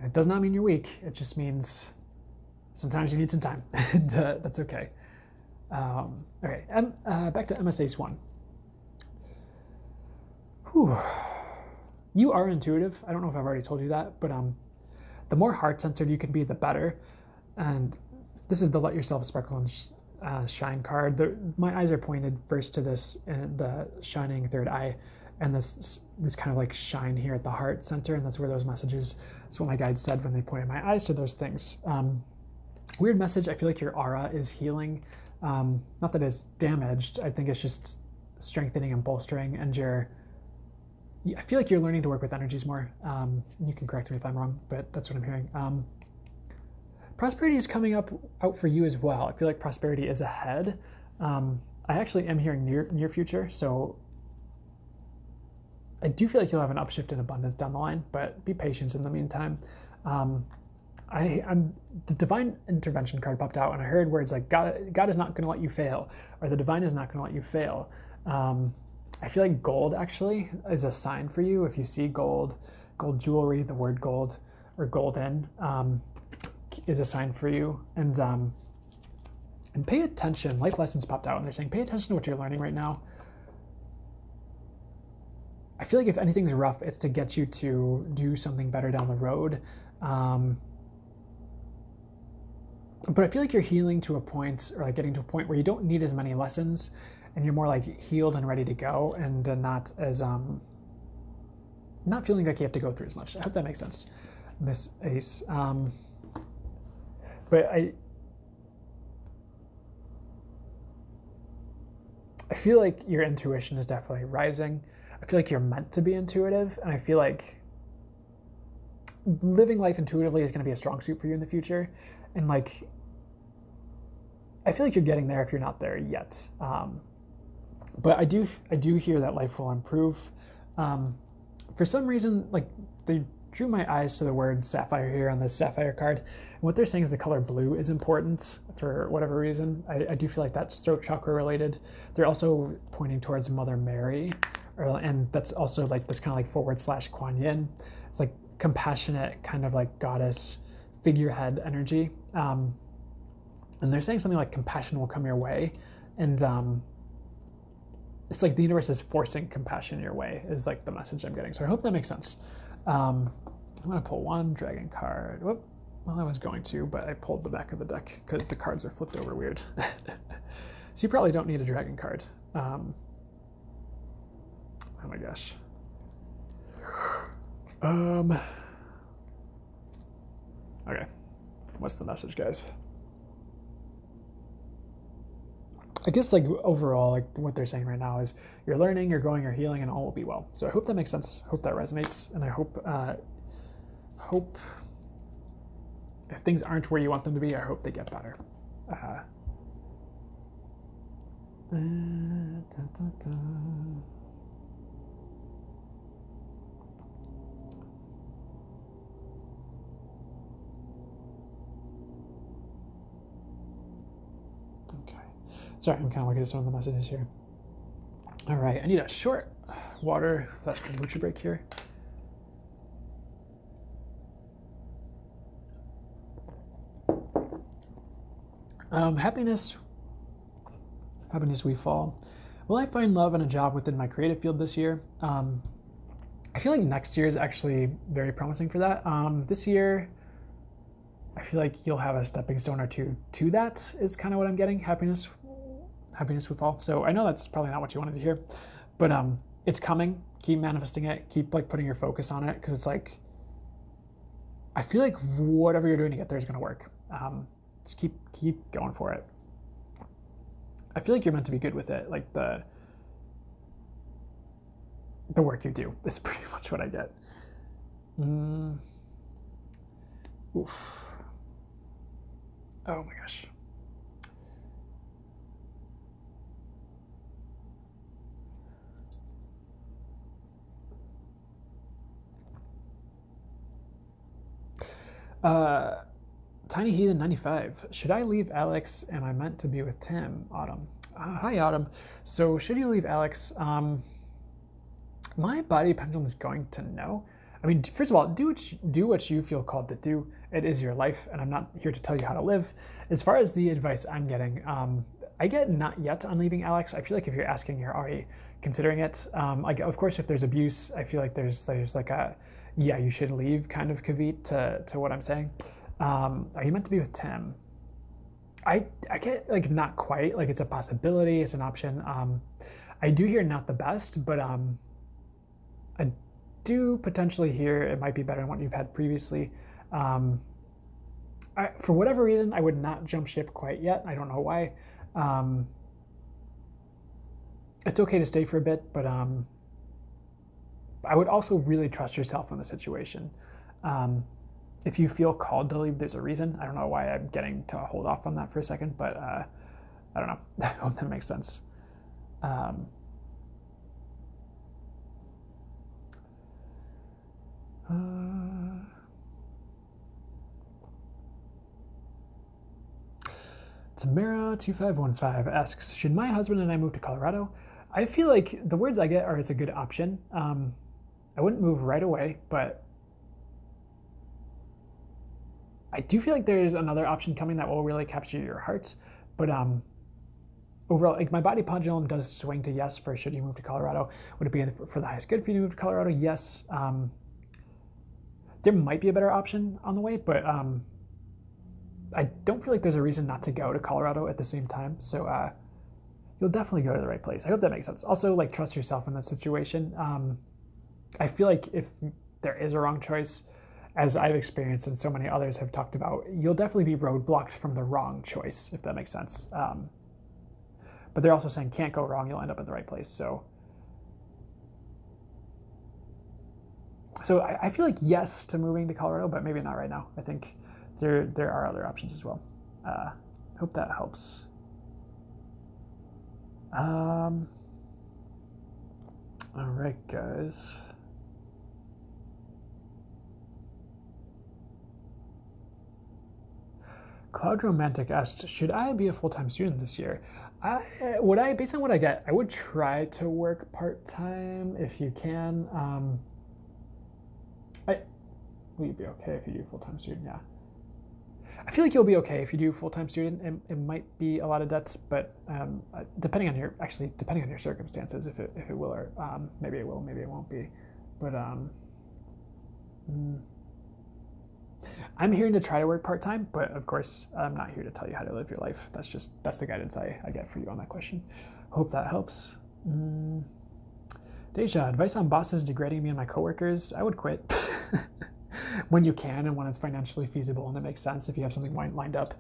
It does not mean you're weak. It just means sometimes you need some time, and that's okay. Okay, back to MS Ace 1. Whew. You are intuitive. I don't know if I've already told you that, but the more heart-centered you can be, the better. And this is the Let Yourself Sparkle and Shine card. My eyes are pointed first to this, the shining third eye, and this kind of like shine here at the heart center, and that's where those messages, that's what my guides said when they pointed my eyes to those things. Weird message. I feel like your aura is healing. Not that it's damaged. I think it's just strengthening and bolstering, and I feel like you're learning to work with energies more. You can correct me if I'm wrong, but that's what I'm hearing. Prosperity is coming out for you as well. I feel like prosperity is ahead. I actually am hearing near future, so I do feel like you'll have an upshift in abundance down the line, but be patient in the meantime. The divine intervention card popped out, and I heard words like God is not going to let you fail, or the divine is not going to let you fail. I feel like gold actually is a sign for you. If you see gold jewelry, the word gold or golden is a sign for you. And pay attention. Life lessons popped out, and they're saying pay attention to what you're learning right now. I feel like if anything's rough, it's to get you to do something better down the road. But I feel like you're healing to a point, or like getting to a point where you don't need as many lessons, and you're more like healed and ready to go, and not as not feeling like you have to go through as much. I hope that makes sense, Miss Ace. But I feel like your intuition is definitely rising. I feel like you're meant to be intuitive, and I feel like living life intuitively is going to be a strong suit for you in the future. And like, I feel like you're getting there if you're not there yet. But I do hear that life will improve. For some reason, like they drew my eyes to the word sapphire here on this sapphire card. And what they're saying is the color blue is important for whatever reason. I do feel like that's throat chakra related. They're also pointing towards Mother Mary, and that's also like this kind of like / Kuan Yin. It's like compassionate kind of like goddess figurehead energy. And they're saying something like compassion will come your way. And it's like the universe is forcing compassion your way is like the message I'm getting. So I hope that makes sense. I'm going to pull one dragon card. Whoop. Well, I was going to, but I pulled the back of the deck because the cards are flipped over weird. So you probably don't need a dragon card. Oh my gosh. Okay. What's the message, guys? I guess like overall, like what they're saying right now is you're learning, you're growing, you're healing, and all will be well. So I hope that makes sense. Hope that resonates, and I hope if things aren't where you want them to be, I hope they get better. Okay. Sorry, I'm kind of looking at some of the messages here. All right, I need a short water / kombucha break here. Happiness we fall. Will I find love and a job within my creative field this year? I feel like next year is actually very promising for that. This year, I feel like you'll have a stepping stone or two to that. Is kind of what I'm getting. Happiness will fall. So I know that's probably not what you wanted to hear, but it's coming. Keep manifesting it. Keep like putting your focus on it, because it's like I feel like whatever you're doing to get there is going to work. Just keep going for it. I feel like you're meant to be good with it. Like the work you do is pretty much what I get. Oof. Oh my gosh. Tiny Heathen 95. Should I leave Alex? Am I meant to be with him? Autumn. Hi, Autumn. So should you leave Alex? My body pendulum is going to know. I mean, first of all, do what you feel called to do. It is your life, and I'm not here to tell you how to live. As far as the advice I'm getting, I get not yet on leaving Alex. I feel like if you're asking, you're already considering it. Like, of course, if there's abuse, I feel like there's like a, yeah, you should leave kind of caveat to what I'm saying. Are you meant to be with Tim? I get like not quite, like it's a possibility, it's an option. I do hear not the best, but I do potentially hear it might be better than what you've had previously. For whatever reason, I would not jump ship quite yet. I don't know why. It's okay to stay for a bit, but I would also really trust yourself in the situation. If you feel called to leave, there's a reason. I don't know why I'm getting to hold off on that for a second, but I don't know. I hope that makes sense. Tamara2515 asks, should my husband and I move to Colorado? I feel like the words I get are it's a good option. I wouldn't move right away, but I do feel like there's another option coming that will really capture your heart. But overall, like my body pendulum does swing to yes for should you move to Colorado. Would it be for the highest good for you to move to Colorado? Yes. There might be a better option on the way, but I don't feel like there's a reason not to go to Colorado at the same time. So you'll definitely go to the right place. I hope that makes sense. Also, like trust yourself in that situation. I feel like if there is a wrong choice, as I've experienced and so many others have talked about, you'll definitely be roadblocked from the wrong choice, if that makes sense. But they're also saying can't go wrong, you'll end up in the right place. So I feel like yes to moving to Colorado, but maybe not right now. I think there are other options as well. Hope that helps. All right, guys. Cloud Romantic asked, should I be a full-time student this year? Based on what I get, I would try to work part-time if you can. Will you be okay if you do full-time student? Yeah. I feel like you'll be okay if you do full-time student. It might be a lot of debts, but depending on your circumstances, if it will or maybe it will, maybe it won't be. But I'm here to try to work part-time, but of course I'm not here to tell you how to live your life. That's the guidance I get for you on that question. Hope that helps. Deja, advice on bosses degrading me and my coworkers? I would quit. When you can and when it's financially feasible and it makes sense if you have something lined up.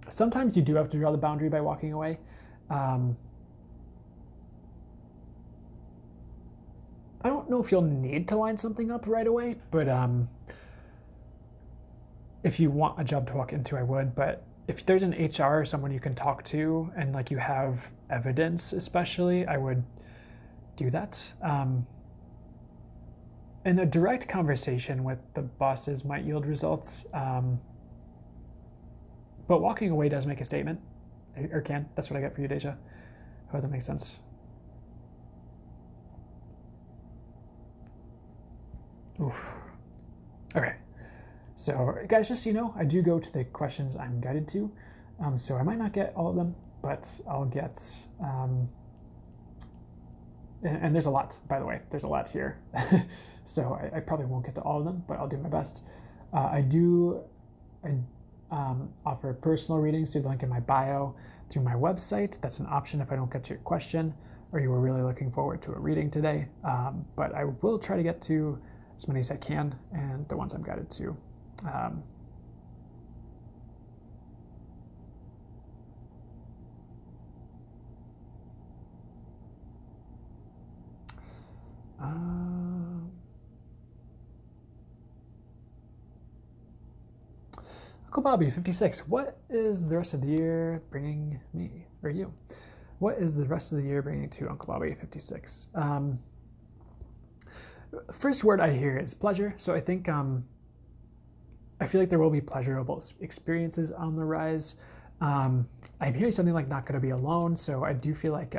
Sometimes you do have to draw the boundary by walking away. I don't know if you'll need to line something up right away, but if you want a job to walk into, I would. But if there's an HR or someone you can talk to and like you have evidence, especially, I would do that. And a direct conversation with the bosses might yield results. But walking away does make a statement, or can. That's what I get for you, Deja. I hope that makes sense. Oof. Okay. So, guys, just so you know, I do go to the questions I'm guided to. So I might not get all of them, but I'll get. And there's a lot, by the way. There's a lot here. So I probably won't get to all of them, but I'll do my best. I offer personal readings through the link in my bio through my website. That's an option if I don't get to your question or you were really looking forward to a reading today. But I will try to get to as many as I can and the ones I'm guided to. Uncle Bobby, 56. What is the rest of the year bringing me, or you? What is the rest of the year bringing to Uncle Bobby, 56? First word I hear is pleasure. So I think I feel like there will be pleasurable experiences on the rise. I'm hearing something like not going to be alone. So I do feel like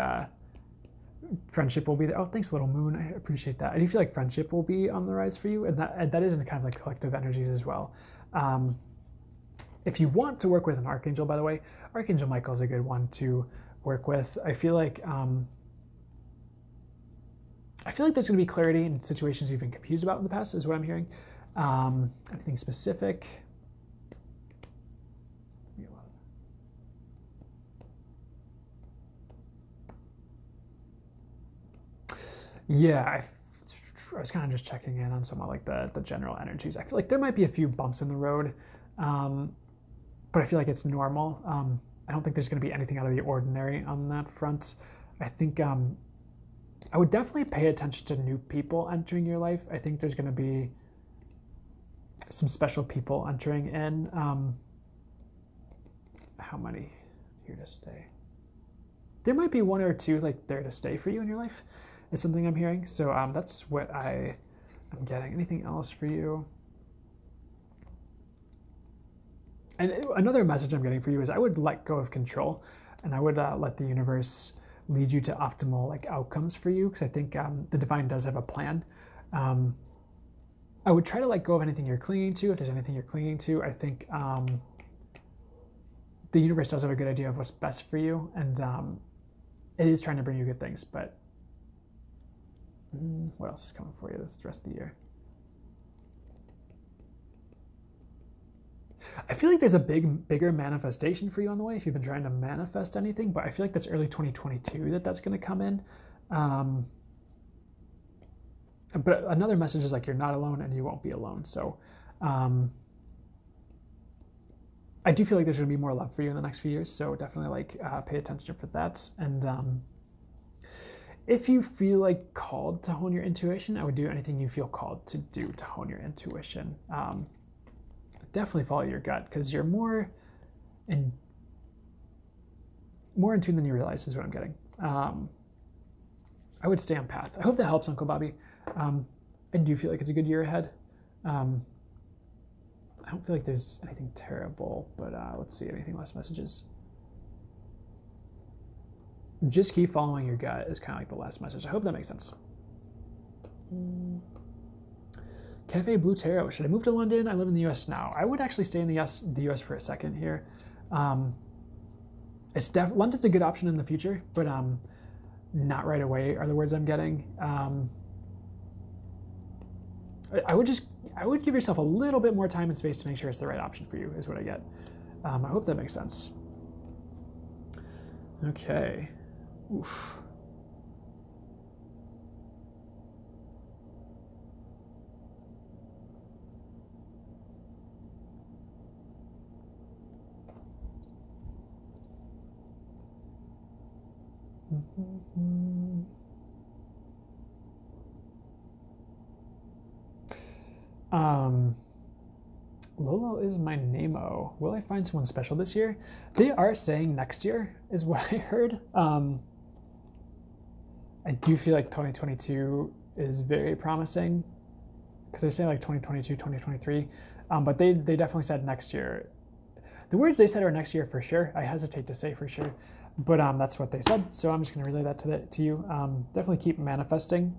friendship will be there. Oh, thanks, Little Moon. I appreciate that. I do feel like friendship will be on the rise for you, and that is in kind of like collective energies as well. If you want to work with an archangel, by the way, Archangel Michael is a good one to work with. I feel like there's going to be clarity in situations you've been confused about in the past, is what I'm hearing. Anything specific? Yeah, I was kind of just checking in on some of like the general energies. I feel like there might be a few bumps in the road, but I feel like it's normal. I don't think there's going to be anything out of the ordinary on that front. I think I would definitely pay attention to new people entering your life. I think there's going to be some special people entering in. How many here to stay? There might be one or two like there to stay for you in your life, is something I'm hearing. So that's what I am getting. Anything else for you? And another message I'm getting for you is I would let go of control, and I would let the universe lead you to optimal like outcomes for you, because I think the divine does have a plan. I would try to let go of anything you're clinging to. If there's anything you're clinging to, I think the universe does have a good idea of what's best for you, and it is trying to bring you good things. But what else is coming for you this rest of the year? I feel like there's a bigger manifestation for you on the way if you've been trying to manifest anything, but I feel like that's early 2022 that's going to come in. But another message is like you're not alone and you won't be alone. So I do feel like there's going to be more love for you in the next few years. So definitely like pay attention for that. And if you feel like called to hone your intuition, I would do anything you feel called to do to hone your intuition. Definitely follow your gut, because you're more in tune than you realize, is what I'm getting. I would stay on path. I hope that helps, Uncle Bobby. I do feel like it's a good year ahead. I don't feel like there's anything terrible, but let's see, anything less messages. Just keep following your gut is kind of like the last message. I hope that makes sense. Cafe Blue Tarot. Should I move to London? I live in the US now. I would actually stay in the US for a second here. London's a good option in the future, but not right away are the words I'm getting. I would give yourself a little bit more time and space to make sure it's the right option for you, is what I get. I hope that makes sense. Okay. Oof. Lolo is my name-o. Will I find someone special this year? They are saying next year, is what I heard. I do feel like 2022 is very promising, because they're saying like 2022, 2023. But they definitely said next year. The words they said are next year for sure. I hesitate to say for sure, but that's what they said. So I'm just going to relay that to you. Definitely keep manifesting.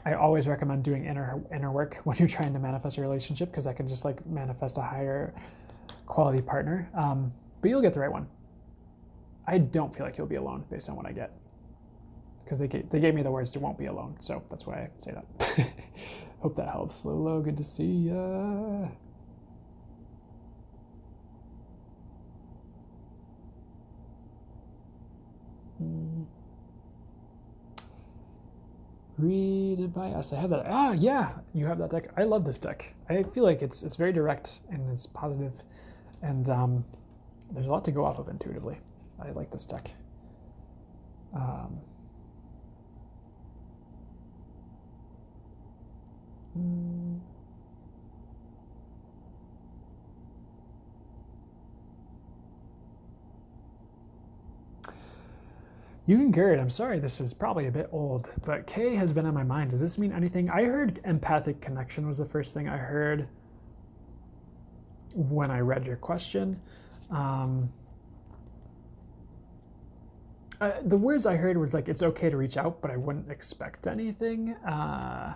I always recommend doing inner work when you're trying to manifest a relationship, because that can just like manifest a higher quality partner. But you'll get the right one. I don't feel like you'll be alone based on what I get, because they gave me the words to won't be alone. So that's why I say that. Hope that helps. Lolo, good to see ya. Read by us. I have that. Ah, yeah, you have that deck. I love this deck. I feel like it's very direct and it's positive, and there's a lot to go off of intuitively. I like this deck. You can Garrett, I'm sorry, this is probably a bit old, but K has been on my mind. Does this mean anything? I heard empathic connection was the first thing I heard when I read your question. The words I heard was like, it's okay to reach out, but I wouldn't expect anything. I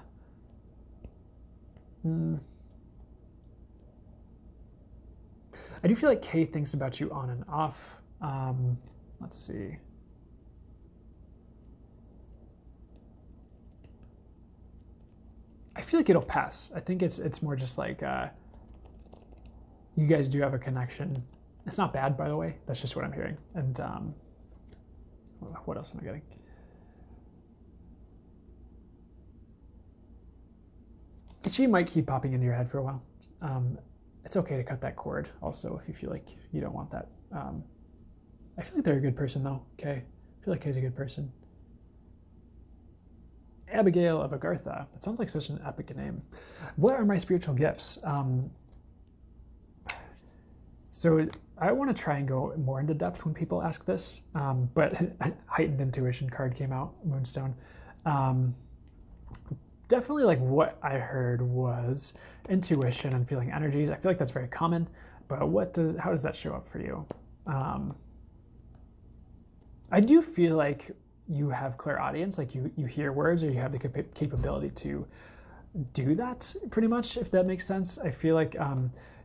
do feel like Kay thinks about you on and off. Let's see. I feel like it'll pass. I think it's more just like you guys do have a connection. It's not bad, by the way. That's just what I'm hearing. And what else am I getting? She might keep popping into your head for a while. It's okay to cut that cord also if you feel like you don't want that. I feel like they're a good person though, Kay. I feel like Kay's a good person. Abigail of Agartha. That sounds like such an epic name. What are my spiritual gifts? So I want to try and go more into depth when people ask this, but heightened intuition card came out, Moonstone. Definitely like what I heard was intuition and feeling energies. I feel like that's very common, but how does that show up for you? I do feel like you have clairaudience, like you hear words, or you have the capability to do that pretty much, if that makes sense. I feel like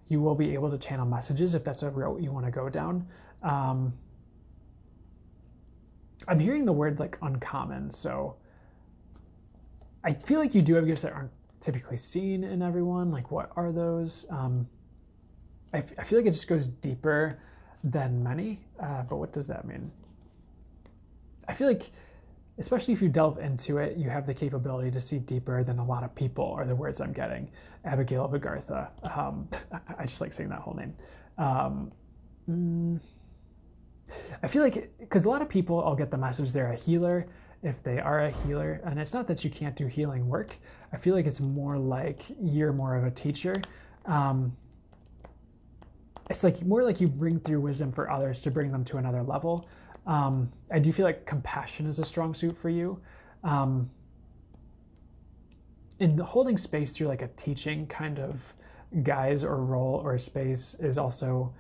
you will be able to channel messages if that's a route you want to go down. I'm hearing the word like uncommon, so I feel like you do have gifts that aren't typically seen in everyone. Like, what are those? I feel like it just goes deeper than many, but what does that mean? I feel like, especially if you delve into it, you have the capability to see deeper than a lot of people, are the words I'm getting. Abigail of Agartha. I just like saying that whole name. I feel like, because a lot of people, I'll get the message they're a healer if they are a healer. And it's not that you can't do healing work. I feel like it's more like you're more of a teacher. It's like more like you bring through wisdom for others to bring them to another level. I do feel like compassion is a strong suit for you. And holding space through like a teaching kind of guise or role or space is also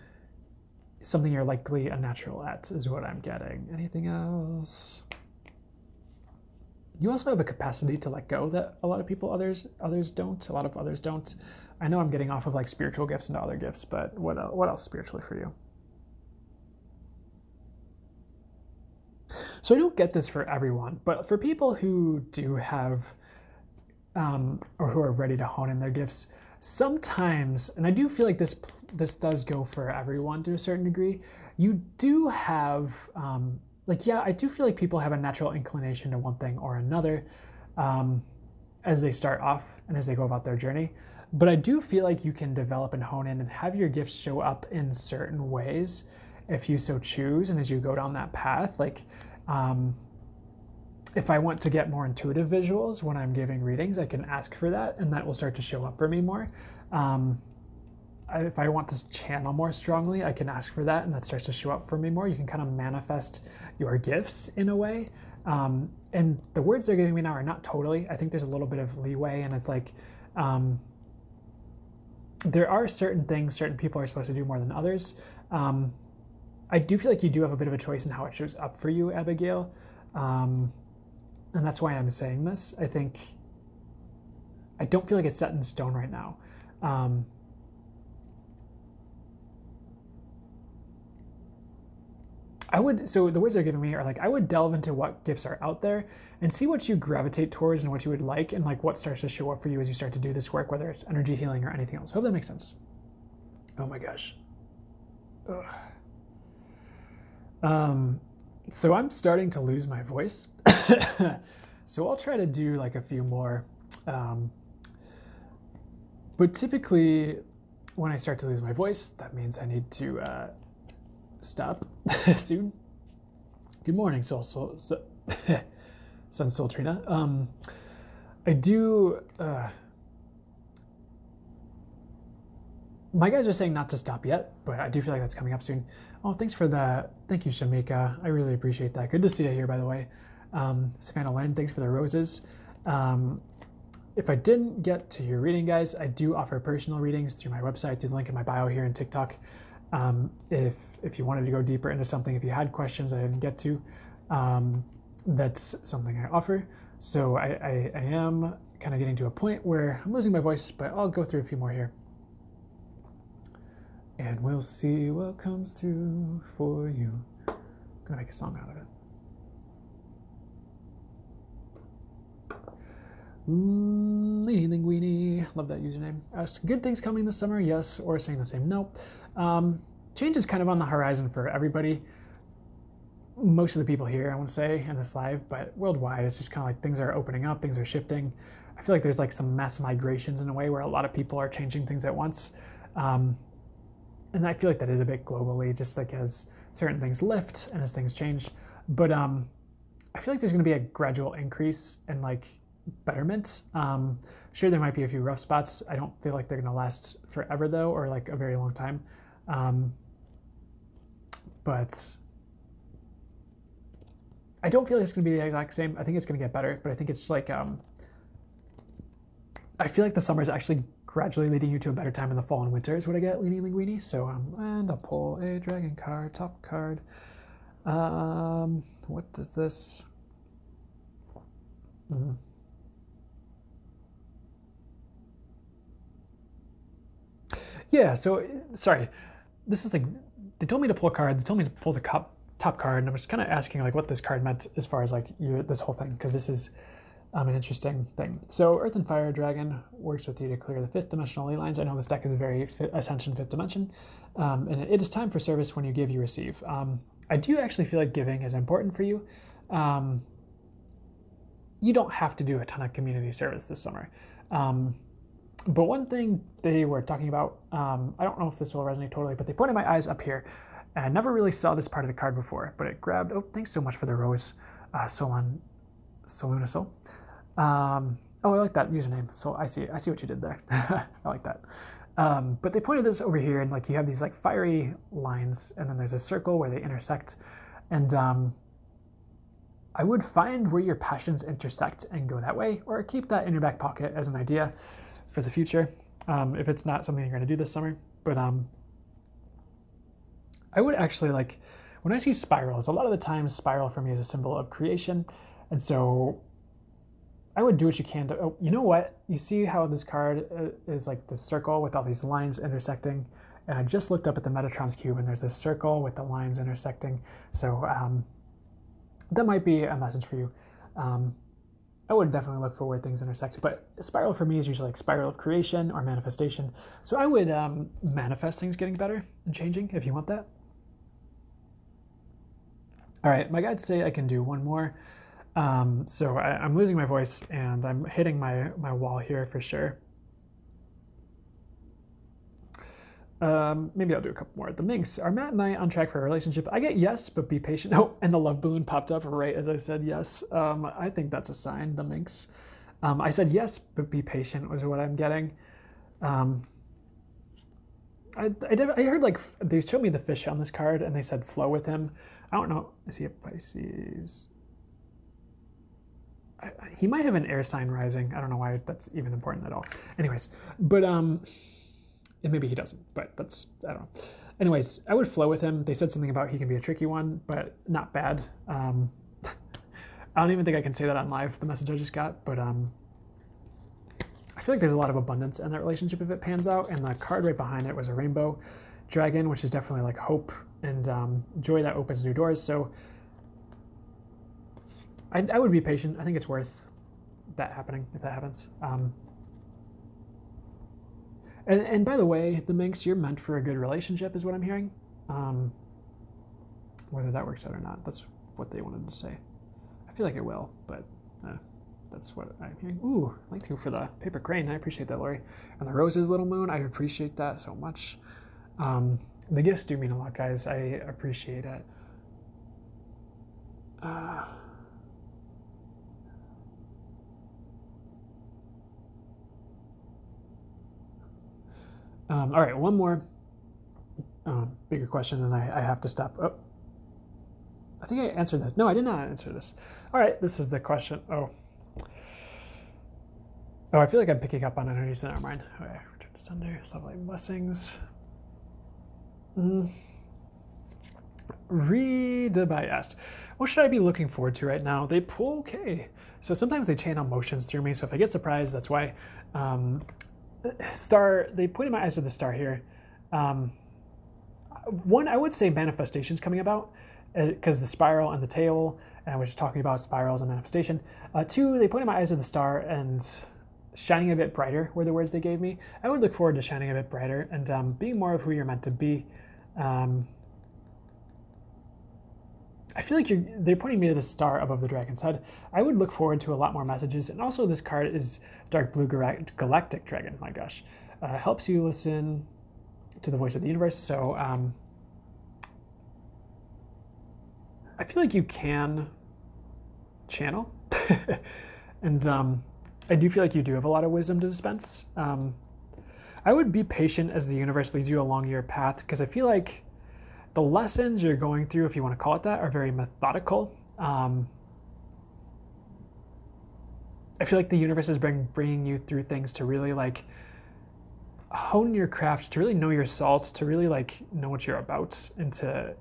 something you're likely a natural at, is what I'm getting. Anything else? You also have a capacity to let go that a lot of people, others don't. A lot of others don't. I know I'm getting off of like spiritual gifts into other gifts, but what else spiritually for you? So I don't get this for everyone, but for people who do have, or who are ready to hone in their gifts, sometimes, and I do feel like this does go for everyone to a certain degree, you do have, I do feel like people have a natural inclination to one thing or another as they start off and as they go about their journey. But I do feel like you can develop and hone in and have your gifts show up in certain ways if you so choose. And as you go down that path, like, if I want to get more intuitive visuals when I'm giving readings, I can ask for that, and that will start to show up for me more. If I want to channel more strongly, I can ask for that, and that starts to show up for me more. You can kind of manifest your gifts in a way. And the words they're giving me now are not totally. I think there's a little bit of leeway, and it's like, there are certain things certain people are supposed to do more than others. Um, I do feel like you do have a bit of a choice in how it shows up for you, Abigail. Um, and that's why I'm saying this. I don't feel like it's set in stone right now. Um, so the words they're giving me are like, I would delve into what gifts are out there and see what you gravitate towards and what you would like and like what starts to show up for you as you start to do this work, whether it's energy healing or anything else. Hope that makes sense. Oh my gosh. Ugh. So I'm starting to lose my voice. So I'll try to do like a few more. But typically when I start to lose my voice, that means I need to stop soon. Good morning, Sun Soul Trina. I do. My guys are saying not to stop yet, but I do feel like that's coming up soon. Oh, thanks for that. Thank you, Shamika. I really appreciate that. Good to see you here, by the way. Savannah Lynn, thanks for the roses. If I didn't get to your reading, guys, I do offer personal readings through my website, through the link in my bio here in TikTok. If you wanted to go deeper into something, if you had questions I didn't get to, that's something I offer. So I am kind of getting to a point where I'm losing my voice, but I'll go through a few more here. And we'll see what comes through for you. I'm gonna make a song out of it. Leanie Linguini, love that username. Asked, good things coming this summer, yes, or saying the same, no. Change is kind of on the horizon for everybody. Most of the people here, I want to say, in this live, but worldwide, it's just kind of like things are opening up, things are shifting. I feel like there's like some mass migrations in a way where a lot of people are changing things at once. And I feel like that is a bit globally, just like as certain things lift and as things change. But I feel like there's going to be a gradual increase in like betterment. Sure, there might be a few rough spots. I don't feel like they're going to last forever though, or like a very long time. But I don't feel like it's going to be the exact same. I think it's going to get better, but I think it's like I feel like the summer is actually gradually leading you to a better time in the fall and winter is what I get, Leanie Linguini. So, and I'll pull a dragon card, top card. What does this? Yeah, so, sorry. This is like, they told me to pull a card. They told me to pull the top card, and I was kind of asking like what this card meant as far as like this whole thing, because this is an interesting thing. So Earth and Fire Dragon works with you to clear the 5th dimensional ley lines. I know this deck is a very Ascension 5th dimension, and it is time for service. When you give, you receive. I do actually feel like giving is important for you. You don't have to do a ton of community service this summer. But one thing they were talking about, I don't know if this will resonate totally, but they pointed my eyes up here, and I never really saw this part of the card before, but it grabbed, oh, thanks so much for the rose, Soluna Soul. Oh, I like that username. So I see what you did there. I like that. But they pointed this over here, and like you have these like fiery lines, and then there's a circle where they intersect. And I would find where your passions intersect and go that way, or keep that in your back pocket as an idea for the future, if it's not something you're going to do this summer. But I would actually like, when I see spirals, a lot of the times spiral for me is a symbol of creation. And so I would do what you can to, oh, you know what? You see how this card is like this circle with all these lines intersecting? And I just looked up at the Metatron's cube, and there's this circle with the lines intersecting. So that might be a message for you. I would definitely look for where things intersect, but spiral for me is usually like spiral of creation or manifestation. So I would manifest things getting better and changing if you want that. All right, my guides say I can do one more. So I'm losing my voice and I'm hitting my wall here for sure. Maybe I'll do a couple more. The Minx, are Matt and I on track for a relationship? I get yes, but be patient. Oh, and the love balloon popped up right as I said yes. I think that's a sign, the Minx. I said yes, but be patient was what I'm getting. I heard like, they showed me the fish on this card and they said flow with him. I don't know. Is he a Pisces? He might have an air sign rising. I don't know why that's even important at all. Anyways, but And maybe he doesn't, but that's, I don't know. Anyways, I would flow with him. They said something about he can be a tricky one, but not bad. I don't even think I can say that on live, the message I just got, but I feel like there's a lot of abundance in that relationship if it pans out, and the card right behind it was a rainbow dragon, which is definitely like hope and joy that opens new doors. So I would be patient. I think it's worth that happening if that happens. And by the way, the Minx, you're meant for a good relationship is what I'm hearing. Whether that works out or not, that's what they wanted to say. I feel like it will, but that's what I'm hearing. Ooh, thank you for the paper crane. I appreciate that, Lori. And the roses, little moon, I appreciate that so much. The gifts do mean a lot, guys. I appreciate it. All right, one more bigger question, and I have to stop. Oh, I think I answered this. No, I did not answer this. All right, this is the question. Oh, I feel like I'm picking up on energies in our mind. Okay, return to sender, sunlight blessings. Redabai asked, what should I be looking forward to right now? They pull okay. So sometimes they channel emotions through me. So if I get surprised, that's why. Star, they pointed my eyes to the star here. One, I would say manifestations coming about because the spiral and the tail, and I was just talking about spirals and manifestation. Two, they pointed my eyes to the star and shining a bit brighter were the words they gave me. I would look forward to shining a bit brighter and being more of who you're meant to be. I feel like they're pointing me to the star above the dragon's head. I would look forward to a lot more messages. And also this card is Dark Blue Galactic Dragon, my gosh. Helps you listen to the voice of the universe. So I feel like you can channel. And I do feel like you do have a lot of wisdom to dispense. I would be patient as the universe leads you along your path because I feel like the lessons you're going through, if you want to call it that, are very methodical. I feel like the universe is bringing you through things to really like hone your craft, to really know your salt, to really like know what you're about, and to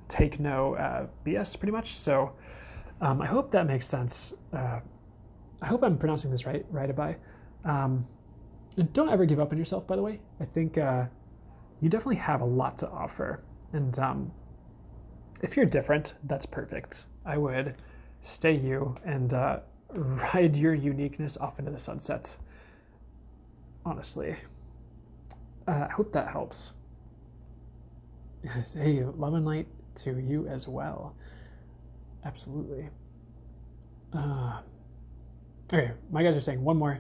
take no BS pretty much. So I hope that makes sense. I hope I'm pronouncing this right, Rightaby. And don't ever give up on yourself, by the way. I think you definitely have a lot to offer. And if you're different, that's perfect. I would stay you and ride your uniqueness off into the sunset. Honestly. I hope that helps. Hey, love and light to you as well. Absolutely. Okay, my guys are saying one more.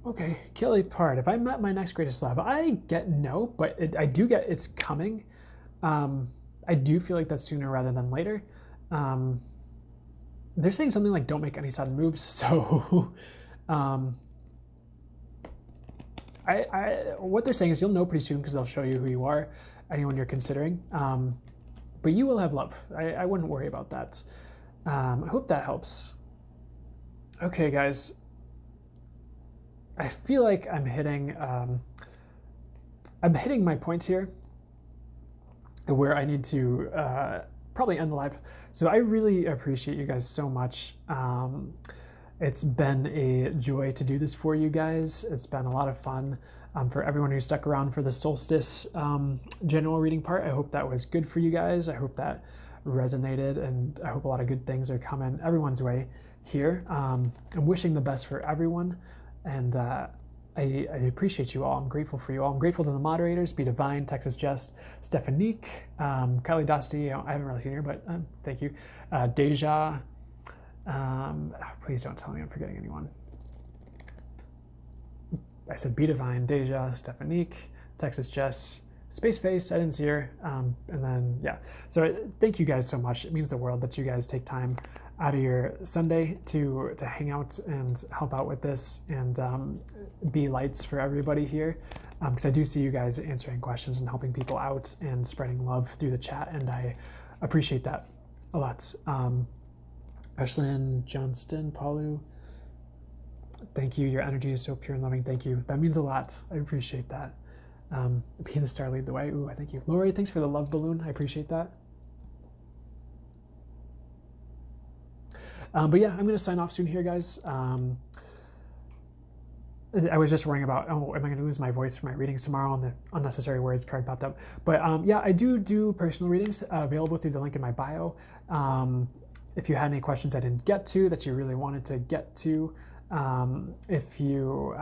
Okay, Kelly Pard. If I met my next greatest love, I get no, but I do get it's coming. I do feel like that's sooner rather than later. They're saying something like don't make any sudden moves. So what they're saying is you'll know pretty soon because they'll show you who you are, anyone you're considering. But you will have love. I wouldn't worry about that. I hope that helps. Okay, guys. I feel like I'm hitting my points here where I need to probably end the live. So I really appreciate you guys so much. It's been a joy to do this for you guys. It's been a lot of fun. For everyone who stuck around for the solstice general reading part, I hope that was good for you guys. I hope that resonated, and I hope a lot of good things are coming everyone's way here. I'm wishing the best for everyone. And I appreciate you all. I'm grateful for you all. I'm grateful to the moderators, Be Divine, Texas Jess, Stephanique, Kylie Dosty. I haven't really seen her, but thank you. Deja. Please don't tell me I'm forgetting anyone. I said Be Divine, Deja, Stephanique, Texas Jess, Space Face. I didn't see her. And then, yeah. So thank you guys so much. It means the world that you guys take time out of your Sunday to hang out and help out with this and be lights for everybody here, because I do see you guys answering questions and helping people out and spreading love through the chat, and I appreciate that a lot. Ashlyn Johnston, Paulu, Thank you. Your energy is so pure and loving. Thank you. That means a lot. I appreciate that. Being the star, lead the way. Ooh, I thank you. Lori, thanks for the love balloon. I appreciate that. But yeah, I'm going to sign off soon here, guys. I was just worrying about, oh, am I going to lose my voice for my readings tomorrow? And the unnecessary words card popped up. But yeah, I do personal readings available through the link in my bio. If you had any questions I didn't get to that you really wanted to get to, if you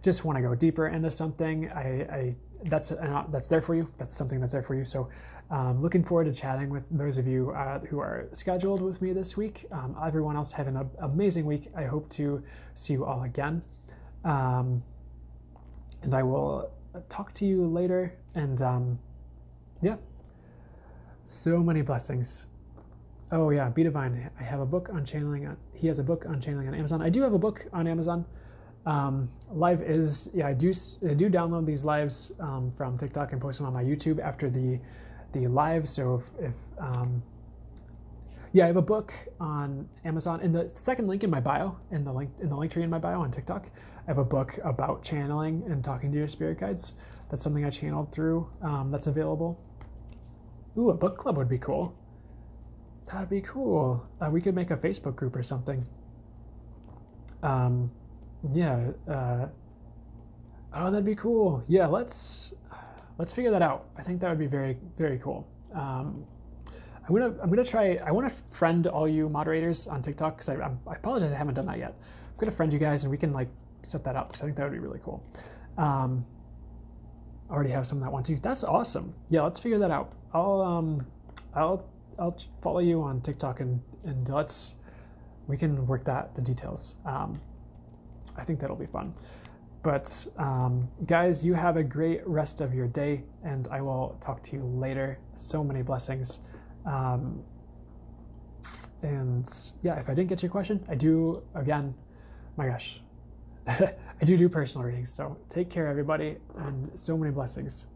just want to go deeper into something, that's there for you. That's something that's there for you. So looking forward to chatting with those of you who are scheduled with me this week. Everyone else have an amazing week. I hope to see you all again. And I will talk to you later. And yeah, so many blessings. Oh yeah, Be Divine. I have a book on channeling. He has a book on channeling on Amazon. I do have a book on Amazon. Live is, yeah, I do download these lives from TikTok and post them on my YouTube after the live. So if yeah, I have a book on Amazon. In the second link in my bio, in the link tree in my bio on TikTok, I have a book about channeling and talking to your spirit guides. That's something I channeled through. That's available. Ooh, a book club would be cool. That'd be cool. We could make a Facebook group or something. Yeah. Oh, that'd be cool. Yeah, let's figure that out. I think that would be very, very cool. I'm gonna try. I want to friend all you moderators on TikTok because I apologize I haven't done that yet. I'm gonna friend you guys and we can like set that up because I think that would be really cool. I already have some that want to. That's awesome. Yeah, let's figure that out. I'll follow you on TikTok and we can work the details. I think that'll be fun. But guys, you have a great rest of your day, and I will talk to you later. So many blessings. And yeah, if I didn't get your question, I do, again, my gosh, I do personal readings. So take care, everybody, and so many blessings.